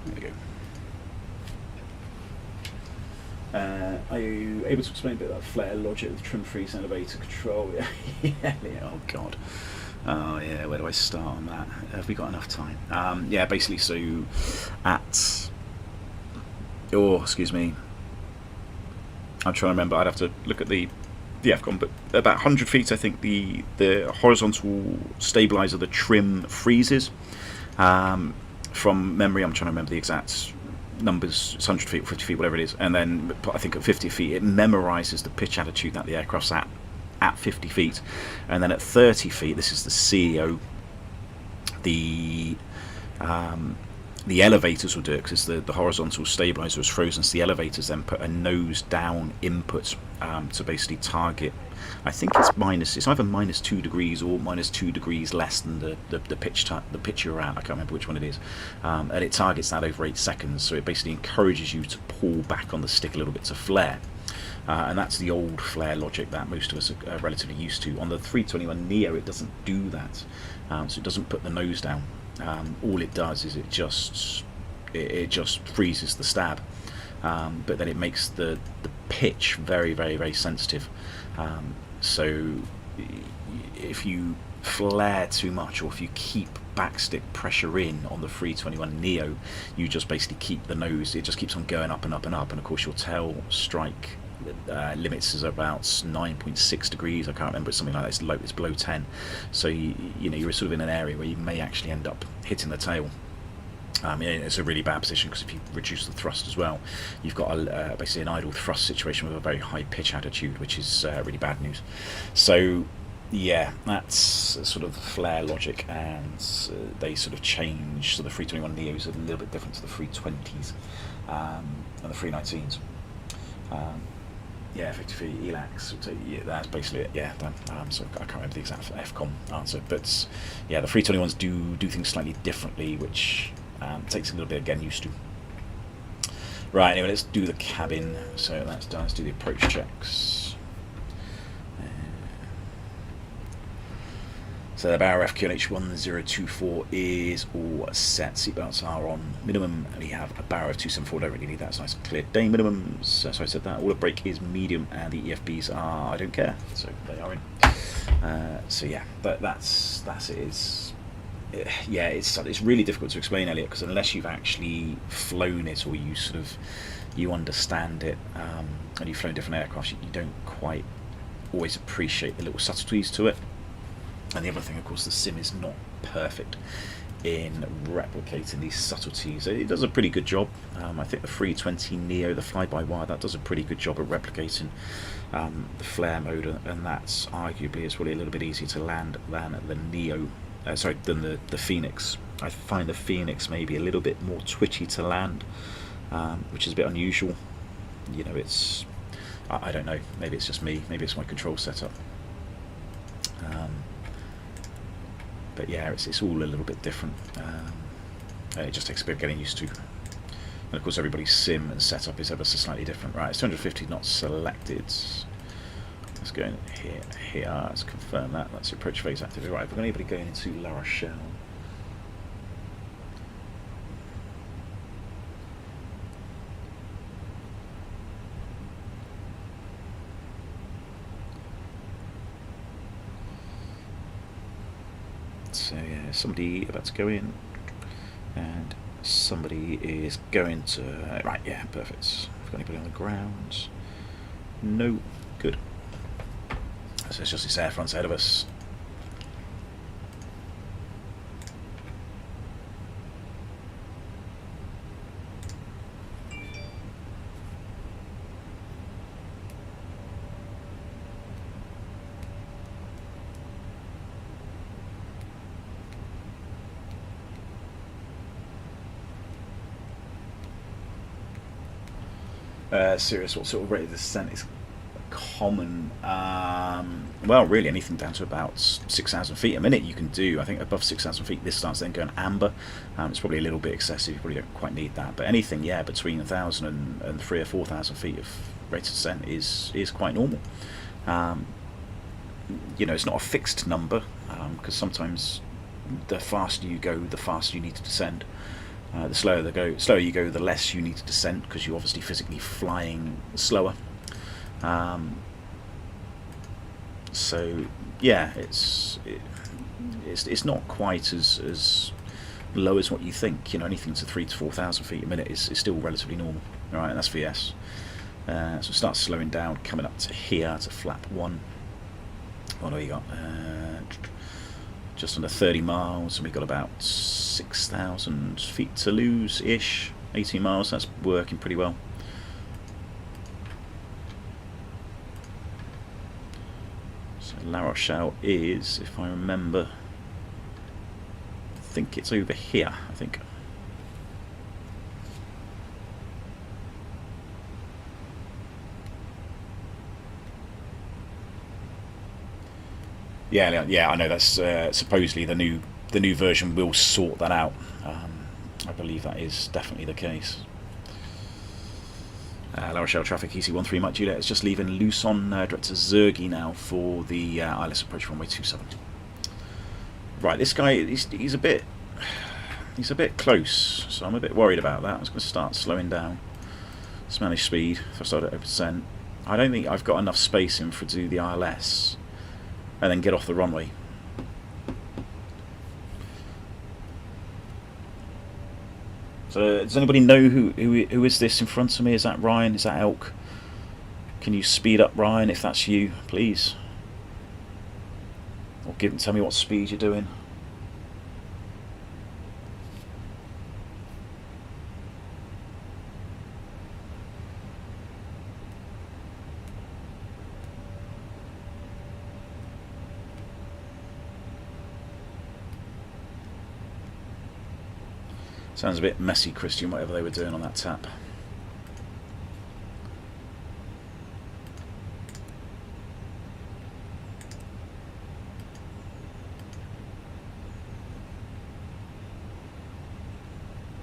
Speaker 1: There we go. Are you able to explain a bit about flare logic with trim freeze and elevator control? Yeah, oh god. Oh yeah, where do I start on that? Have we got enough time? Yeah, basically, so at... Oh, excuse me. I'm trying to remember, I'd have to look at the FCON, but about 100 feet, I think the horizontal stabilizer, the trim freezes. From memory, I'm trying to remember the exact numbers, it's 100 feet, 50 feet, whatever it is, and then I think at 50 feet it memorises the pitch attitude that the aircraft's at 50 feet, and then at 30 feet, this is the CEO, the elevators will do it because the horizontal stabilizer is frozen, so the elevators then put a nose down input to basically target, I think it's either -2 degrees or -2 degrees less than the pitch you're at. I can't remember which one it is, and it targets that over 8 seconds, so it basically encourages you to pull back on the stick a little bit to flare. And that's the old flare logic that most of us are relatively used to. On the 321neo, it doesn't do that, so it doesn't put the nose down. All it does is it just freezes the stab, but then it makes the pitch very, very, very sensitive. So if you flare too much, or if you keep backstick pressure in on the 321neo, you just basically keep the nose, it just keeps on going up and up and up, and of course your tail strike limits is about 9.6 degrees. I can't remember, it's something like that. It's below 10, so you know, you're sort of in an area where you may actually end up hitting the tail. It's a really bad position because if you reduce the thrust as well, you've got basically an idle thrust situation with a very high pitch attitude, which is really bad news. So yeah, that's sort of the flare logic, and they sort of change. So the 321neos are a little bit different to the 320s and the 319s. Yeah, 50 feet ELAX. Yeah, that's basically it. Yeah, done. So I can't remember the exact FCOM answer, but yeah, the 321s do things slightly differently, which takes a little bit of getting used to. Right, anyway, let's do the cabin. So that's done. Let's do the approach checks. So the Bauer FQNH1024 is all set. Seatbelts are on minimum. We have a Bauer of 274. Don't really need that. It's nice and clear. Day minimums. So I said that. All of brake is medium, and the EFBs are, I don't care. So they are in. So yeah, that's it. Yeah, it's really difficult to explain, Elliot, because unless you've actually flown it, or you understand it, and you've flown different aircraft, you don't quite always appreciate the little subtleties to it. And the other thing, of course, the sim is not perfect in replicating these subtleties. It does a pretty good job. I think the 320neo, the fly-by-wire, that does a pretty good job at replicating the flare mode, and that's arguably is probably a little bit easier to land than the Neo. Than the Fenix. I find the Fenix maybe a little bit more twitchy to land, which is a bit unusual. You know, it's I don't know. Maybe it's just me. Maybe it's my control setup. But yeah, it's all a little bit different. It just takes a bit of getting used to. And of course, everybody's sim and setup is ever so slightly different. Right, it's 250 not selected. Let's go in here. Let's confirm that. That's the approach phase active. Right, we're going to be going into La Rochelle. So yeah, somebody about to go in, and somebody is going to. Right, yeah, perfect. Have got anybody on the ground? No, good. So it's just this air front ahead of us. Serious, what sort of rate of descent is common? Well, really anything down to about 6,000 feet a minute you can do. I think above 6,000 feet this starts then going amber. It's probably a little bit excessive, you probably don't quite need that, but anything, yeah, between 1,000 and 3,000 or 4,000 feet of rate of descent is quite normal. You know, it's not a fixed number, because sometimes the faster you go, the faster you need to descend. The slower you go, the less you need to descend, because you're obviously physically flying slower. So yeah, it's not quite as low as what you think. You know, anything to 3,000 to 4,000 feet a minute is still relatively normal. All right, and that's VS. So start slowing down, coming up to here to flap 1. What do we got? Just under 30 miles, and we've got about 6,000 feet to lose ish. 18 miles, that's working pretty well. So La Rochelle is, if I remember, I think it's over here, I think. Yeah, I know that's supposedly the new version will sort that out. I believe that is definitely the case. La Rochelle traffic, EC13 Mike Juliet is just leaving Luçon, direct to Zergi now for the ILS approach runway 27. Right, this guy he's a bit close, so I'm a bit worried about that. I'm just going to start slowing down. Let's manage speed. If I start at 0%, I don't think I've got enough space in for to do the ILS. And then get off the runway. So does anybody know who is this in front of me? Is that Ryan? Is that Elk? Can you speed up, Ryan, if that's you, please? Or tell me what speed you're doing. Sounds a bit messy, Christian, whatever they were doing on that tap.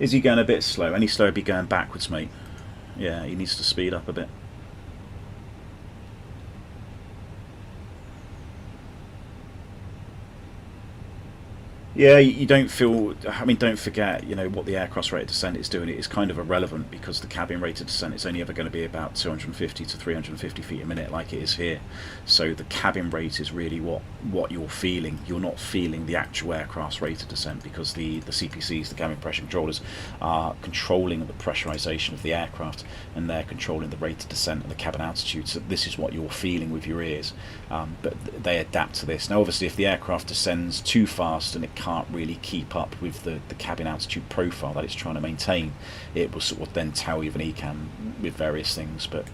Speaker 1: Is he going a bit slow? Any slower, be going backwards, mate. Yeah, he needs to speed up a bit. Yeah, you don't feel. I mean, don't forget, you know, what the aircraft rate of descent is doing. It is kind of irrelevant because the cabin rate of descent is only ever going to be about 250 to 350 feet a minute, like it is here. So the cabin rate is really what you're feeling. You're not feeling the actual aircraft's rate of descent because the CPCs, the cabin pressure controllers, are controlling the pressurization of the aircraft, and they're controlling the rate of descent and the cabin altitude. So this is what you're feeling with your ears. But they adapt to this. Now, obviously, if the aircraft descends too fast and it can't really keep up with the cabin altitude profile that it's trying to maintain, it will sort of then tell you an ECAM with various things. But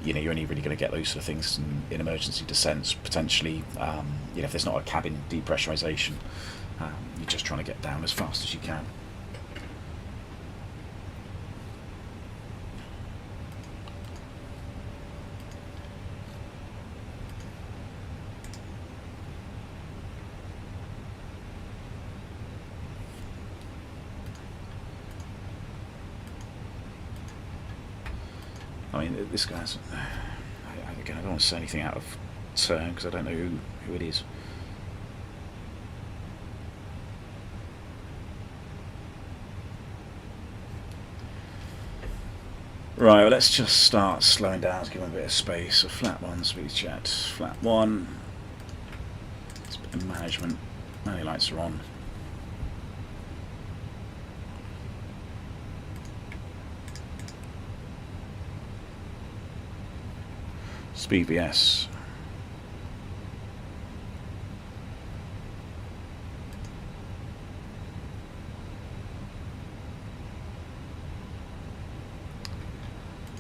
Speaker 1: you know, you're only really going to get those sort of things in emergency descents, potentially. You know, if there's not a cabin depressurization, you're just trying to get down as fast as you can. I mean, this guy's. Again, I don't want to say anything out of turn because I don't know who it is. Right, well, let's just start slowing down to give him a bit of space. So, flat 1, speed chat. Flat 1. It's a bit of management. Only lights are on. Speed VS.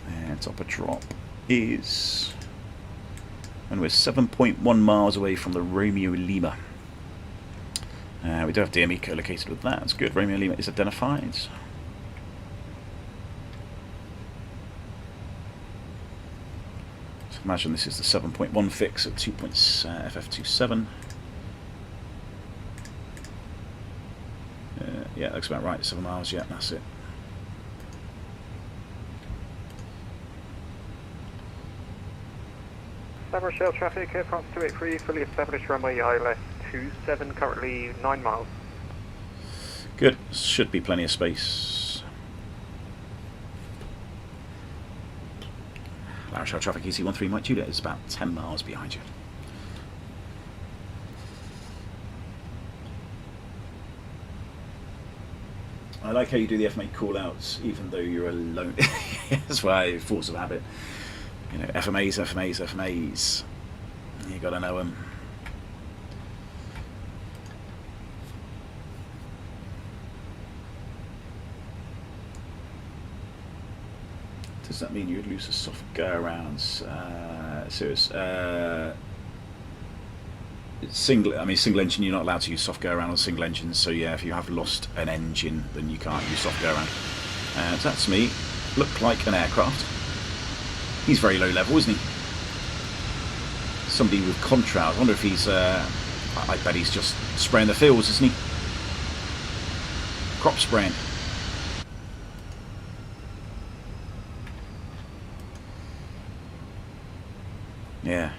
Speaker 1: And top of drop is, and we're 7.1 miles away from the Romeo Lima. We do have DME co-located with that. That's good. Romeo Lima is identified. imagine this is the 7.1 fix at 2. FF27. Yeah, looks about right. 7 miles. Yeah, that's it.
Speaker 7: Rochelle traffic, Air France 283, fully established runway ILS 27, currently 9 miles.
Speaker 1: Good. Should be plenty of space. Rochelle traffic EC13 Mike Juliet is about 10 miles behind you. I like how you do the FMA call-outs even though you're alone. That's why, force of habit. You know, FMAs. You gotta know them. Does that mean you'd lose a soft go around? Serious. Single engine, you're not allowed to use soft go around on single engines. So yeah, if you have lost an engine, then you can't use soft go around. So that's me. Look like an aircraft. He's very low level, isn't he? Somebody with contrails. I wonder if he's. I bet he's just spraying the fields, isn't he? Crop spraying. Yeah.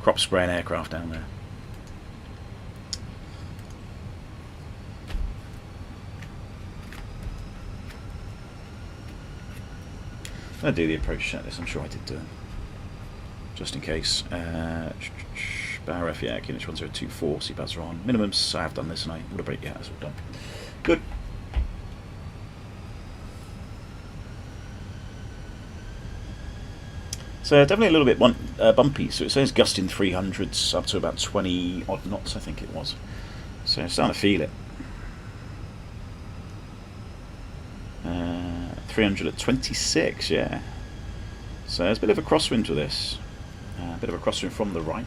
Speaker 1: Crop spraying aircraft down there. I'll do the approach checklist. I'm sure I did do it. Just in case. Bow F, yeah, QNH 1024, seatbelts are on. Minimums, I have done this and I would have break, yeah, that's all done. Good. So definitely a little bit bumpy. So it says gusting 300s up to about 20 odd knots, I think it was. So I'm starting to feel it. 300 at 26, yeah. So there's a bit of a crosswind with this. A bit of a crosswind from the right.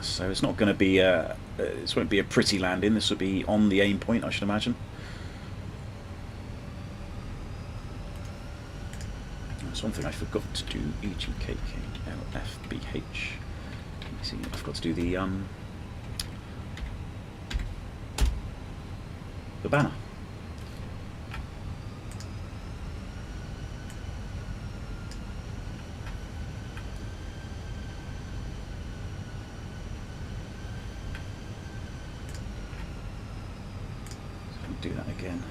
Speaker 1: So it's not going to be this won't be a pretty landing. This will be on the aim point, I should imagine. That's one thing I forgot to do. EGKKLFBH. See, I forgot to do the banner. Do that again.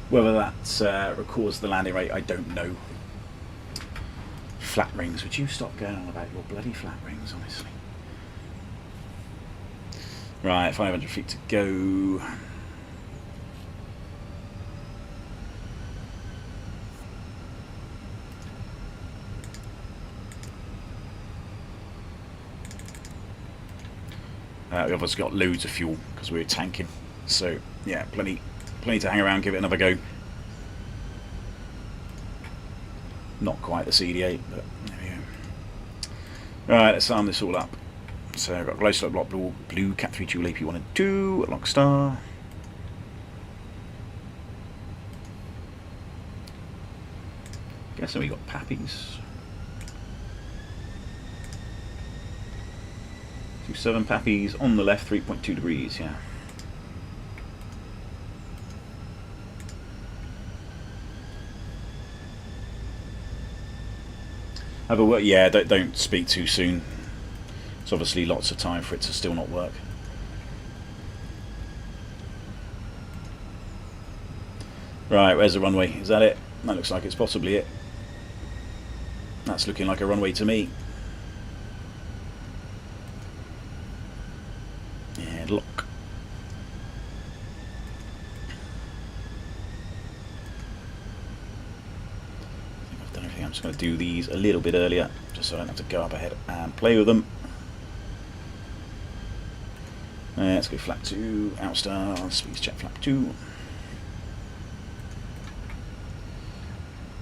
Speaker 1: Whether that records the landing rate, I don't know. Flat rings, would you stop going on about your bloody flat rings, honestly? Right, 500 feet to go. We've obviously got loads of fuel because we were tanking. So, yeah, plenty to hang around, give it another go. Not quite the CD8, but there we go. Right, let's arm this all up. So I've got glow slope block blue, Cat 3 Jewel AP1 and 2, lock star. Guessing we got Pappies. 27 Pappies on the left, 3.2 degrees, yeah. Have a work? Yeah, don't speak too soon. It's obviously lots of time for it to still not work. Right, where's the runway? Is that it? That looks like it's possibly it. That's looking like a runway to me. Yeah, look. just going to do these a little bit earlier, just so I don't have to go up ahead and play with them. Let's go flap 2, outstar, speed check flap 2.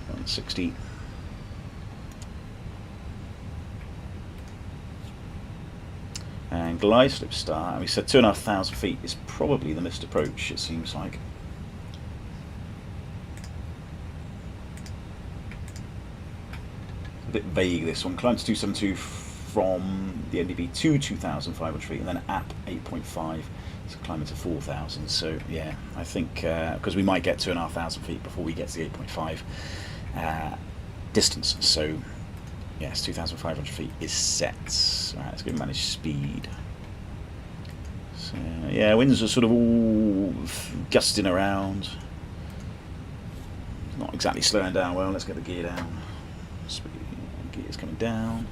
Speaker 1: 160. And glide slip start, we said 2,500 feet is probably the missed approach, it seems like. A bit vague this one. Climb to 272 from the NDB to 2,500 feet and then app 8.5, so climbing to 4,000. So yeah, I think because we might get 2,500 feet before we get to the 8.5 distance. So yes, 2,500 feet is set. Alright, let's go manage speed. So yeah, winds are sort of all gusting around. Not exactly slowing down well. Let's get the gear down. Speed, gear's coming down.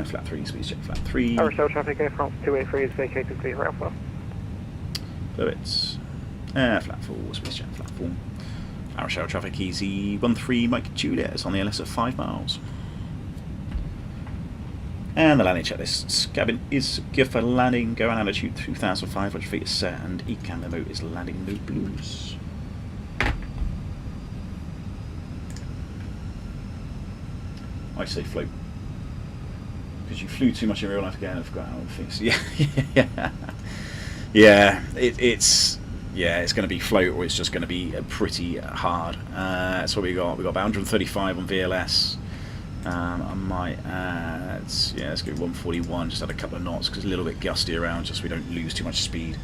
Speaker 1: Flat 3, speed check flat 3.
Speaker 7: Rochelle traffic Air France 283 is vacated, clear Alpha.
Speaker 1: Fluids. Flat 4, speed check flat 4. Rochelle traffic easy 13 Mike Juliet is on the LS at 5 miles. And the landing checklist. Cabin is secure for landing. Go on altitude 2,500 feet is set, and Ecam mode is landing no blues. I say float. Because you flew too much in real life again. I forgot how things. Yeah, yeah. It's going to be float, or it's just going to be pretty hard. That's what we got. We got about 135 on VLS. I might add. Yeah, let's go 141. Just add a couple of knots because it's a little bit gusty around, just so we don't lose too much speed.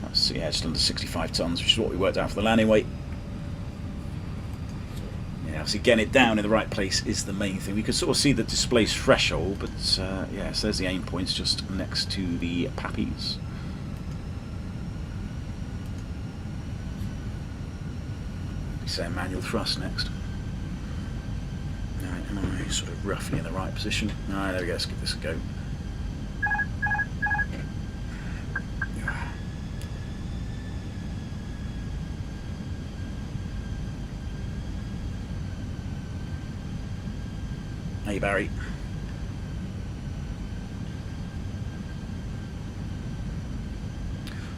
Speaker 1: That's, yeah, just under 65 tons, which is what we worked out for the landing weight. Obviously getting it down in the right place is the main thing. We can sort of see the displaced threshold, but yeah, so there's the aim points just next to the pappies. We say manual thrust next. Alright, am I sort of roughly in the right position? Alright, there we go, let's give this a go. Hey Barry.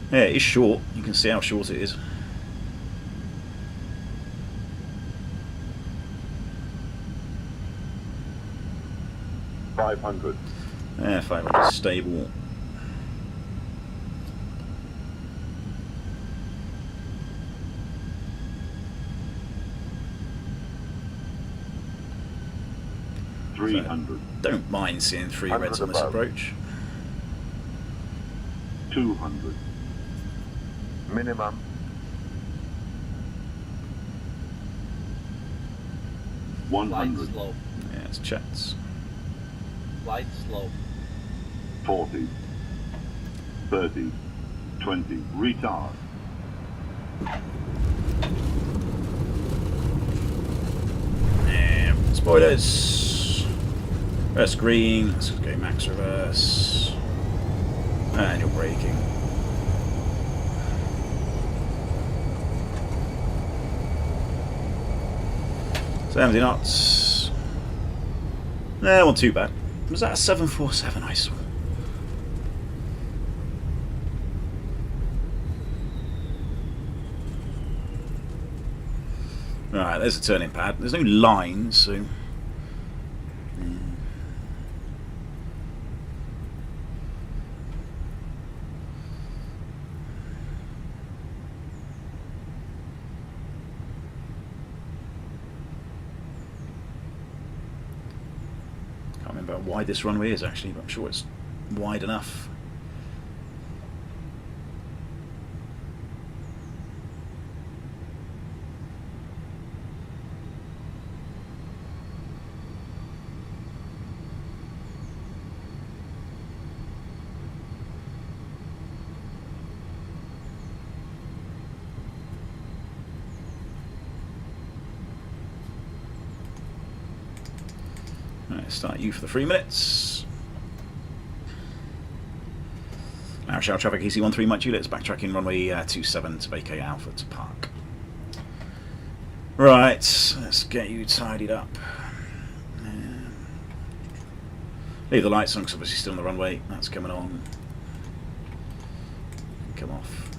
Speaker 1: Yeah, it is short. You can see how short it is.
Speaker 6: $500.
Speaker 1: Yeah, 500 stable.
Speaker 6: $300.
Speaker 1: Don't mind seeing 3 reds on this approach.
Speaker 6: 200. Minimum.
Speaker 11: Light
Speaker 6: 100.
Speaker 11: slope.
Speaker 1: Yeah, it's chats.
Speaker 11: Light slope.
Speaker 6: 40. 30. 20. Retard.
Speaker 1: And spoilers. Reverse green. Let's go max reverse. And you're braking. So 70 knots. Nah, wasn't too bad. Was that a 747 I saw? Right, there's a turning pad. There's no lines, so. Can't remember how wide this runway is actually, but I'm sure it's wide enough. start you for the 3 minutes. Rochelle traffic EC13 Mike Juliet's backtracking runway 27 to vacate Alpha to park. Right, let's get you tidied up. Leave the lights on because obviously still on the runway. That's coming on. Come off.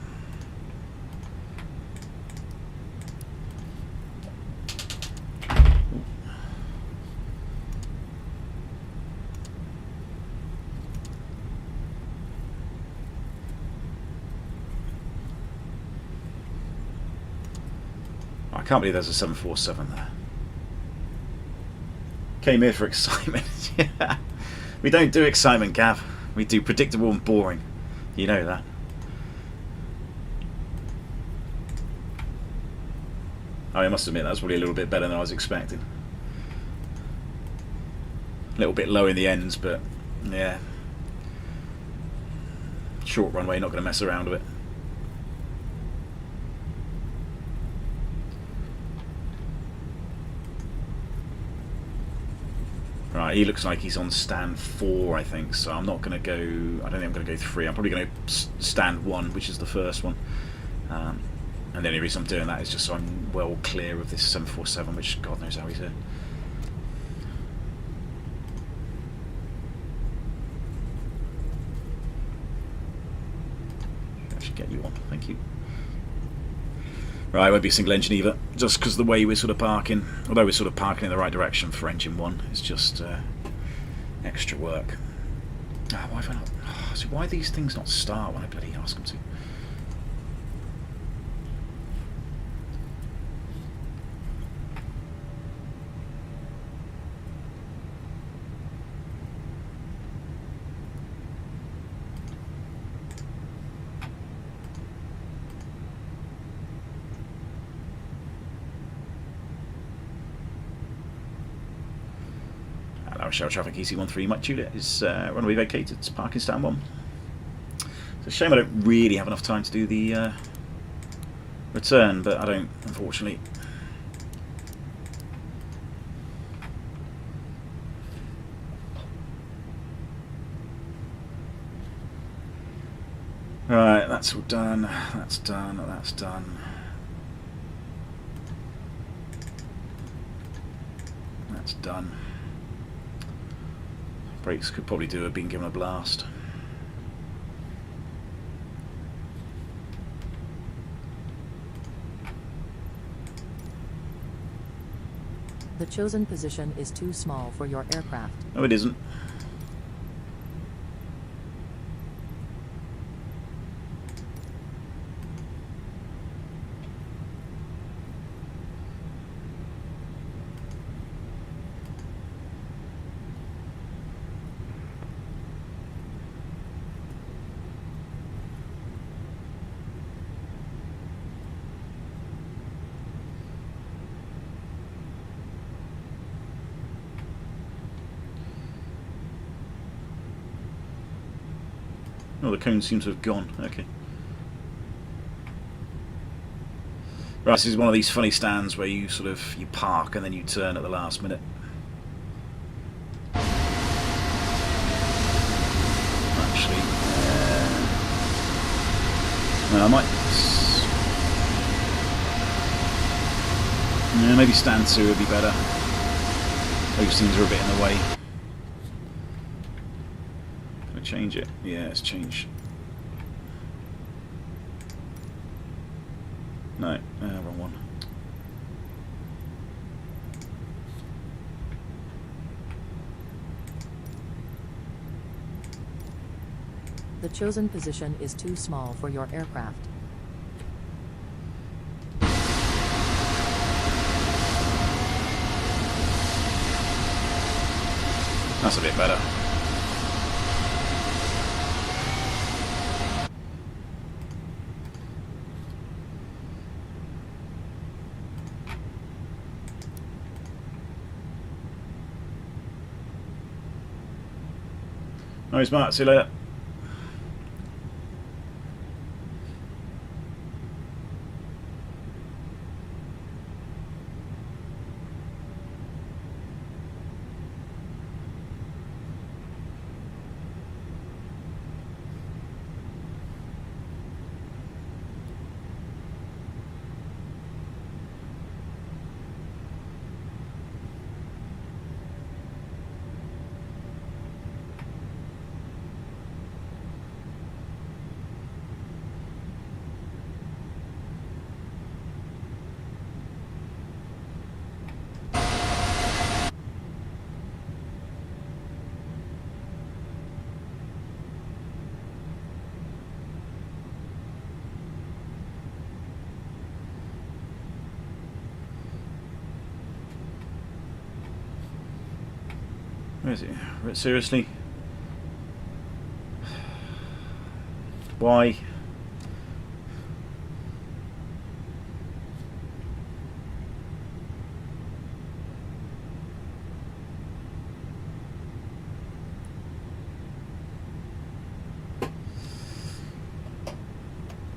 Speaker 1: I can't believe there's a 747 there. Came here for excitement. Yeah. We don't do excitement, Gav. We do predictable and boring. You know that. I must admit that's probably a little bit better than I was expecting. A little bit low in the ends, but yeah. Short runway, not going to mess around with it. Right, he looks like he's on stand 4, I think, so I'm not going to go, I don't think I'm going to go 3, I'm probably going to stand 1, which is the first one. And the only reason I'm doing that is just so I'm well clear of this 747, which God knows how he's here. I should get you on, thank you. Right, it won't be a single engine either, just because the way we're sort of parking, although we're sort of parking in the right direction for engine 1, it's just extra work. Why have I not? So why are these things not start when I bloody ask them to? Rochelle traffic EC13 Mike Juliet is runway vacated. It's parking stand 1. It's a shame I don't really have enough time to do the return, but I don't, unfortunately. Right, that's all done. That's done. That's done. That's done. Brakes could probably do with being given a blast.
Speaker 3: The chosen position is too small for your aircraft.
Speaker 1: No, it isn't. Oh, the cones seem to have gone. Okay. Right, this is one of these funny stands where you sort of you park and then you turn at the last minute. Actually, no, I might. Yeah, maybe stand 2 would be better. Those things are a bit in the way. Change it. Yeah, let's change. No, wrong one.
Speaker 3: The chosen position is too small for your aircraft.
Speaker 1: That's a bit better. No, he's Mark. See you later. Where is it? Seriously? Why?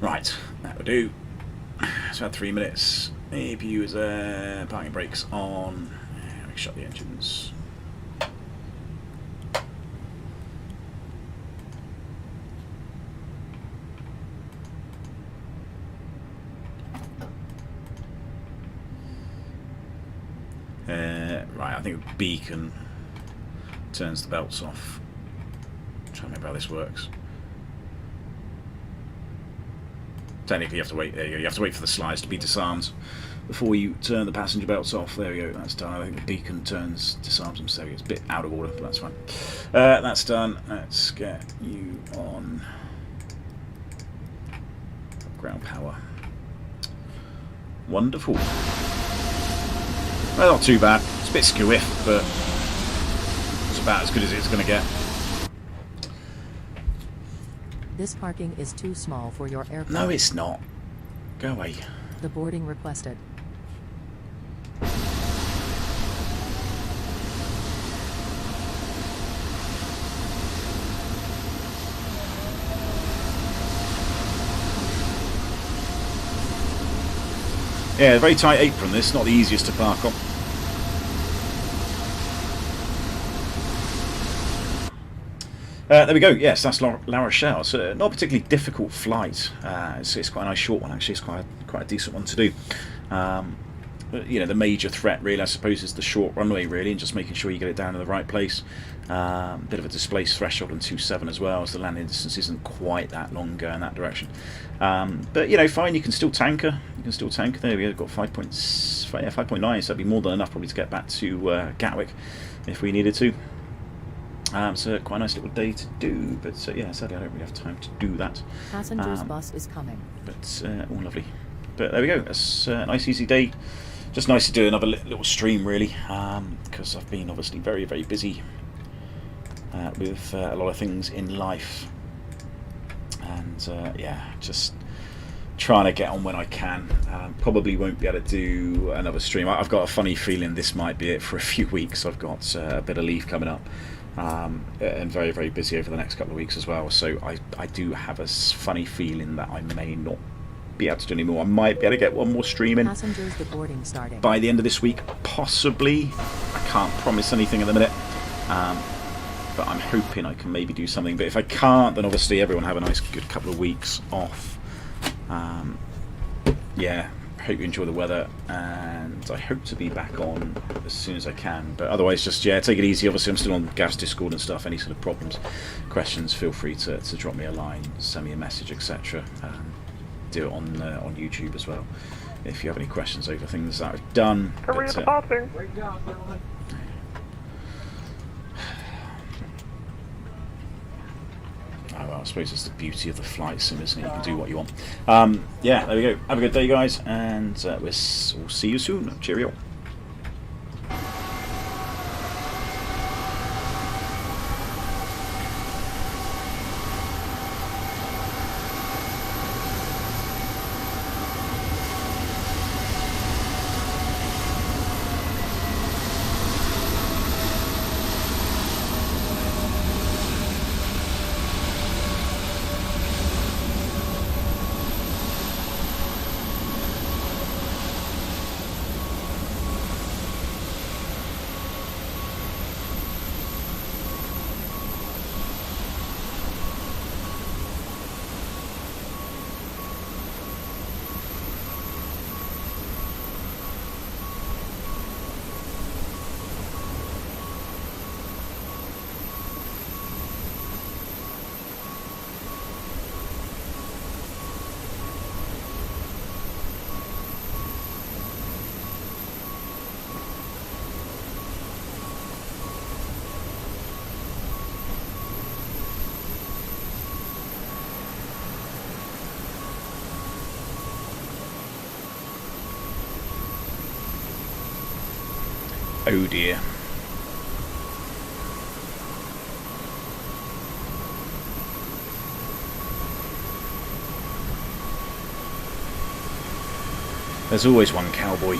Speaker 1: Right, that will do. It's about 3 minutes. APU is parking brakes on. Let me shut the engines. Right, I think beacon turns the belts off. I'm trying to remember how this works. Technically, you have to wait. There you go. You have to wait for the slides to be disarmed before you turn the passenger belts off. There we go. That's done. I think the beacon disarms them. So it's a bit out of order, but that's fine. That's done. Let's get you on ground power. Wonderful. Well, not too bad. It's a bit skewiff, but it's about as good as it's going to get.
Speaker 3: This parking is too small for your aircraft.
Speaker 1: No, it's not. Go away.
Speaker 3: The boarding requested.
Speaker 1: Yeah, very tight apron. This not the easiest to park on. There we go. Yes, that's La Rochelle. It's not a particularly difficult flight. It's quite a nice short one, actually. It's quite a decent one to do. You know, the major threat, really, I suppose, is the short runway, really, and just making sure you get it down to the right place. Bit of a displaced threshold on 2.7 as well, as the landing distance isn't quite that long in that direction. But you know, fine. You can still tanker. You can still tanker. There we go. Got 5.9, so that'd be more than enough probably to get back to Gatwick if we needed to. So quite a nice little day to do, but yeah, sadly I don't really have time to do that.
Speaker 3: Passengers bus is coming.
Speaker 1: But all lovely. But there we go. It's a nice easy day. Just nice to do another little stream, really, because I've been obviously very, very busy with a lot of things in life, and yeah, just trying to get on when I can. Probably won't be able to do another stream. I've got a funny feeling this might be it for a few weeks. I've got a bit of leave coming up, and very, very busy over the next couple of weeks as well. So I do have a funny feeling that I may not be able to do any more. I might be able to get one more stream in by the end of this week, possibly. I can't promise anything at the minute, but I'm hoping I can maybe do something. But if I can't, then obviously everyone have a nice good couple of weeks off. Yeah, hope you enjoy the weather, and I hope to be back on as soon as I can. But otherwise, just yeah, take it easy. Obviously I'm still on Gas Discord and stuff. Any sort of problems, questions, feel free to drop me a line, send me a message, etc. Do it on YouTube as well if you have any questions over things that I've done. Oh, well, I suppose it's the beauty of the flight sim, isn't it? You can do what you want. Yeah, there we go. Have a good day, guys, and we'll see you soon. Cheerio. Oh dear. There's always one cowboy.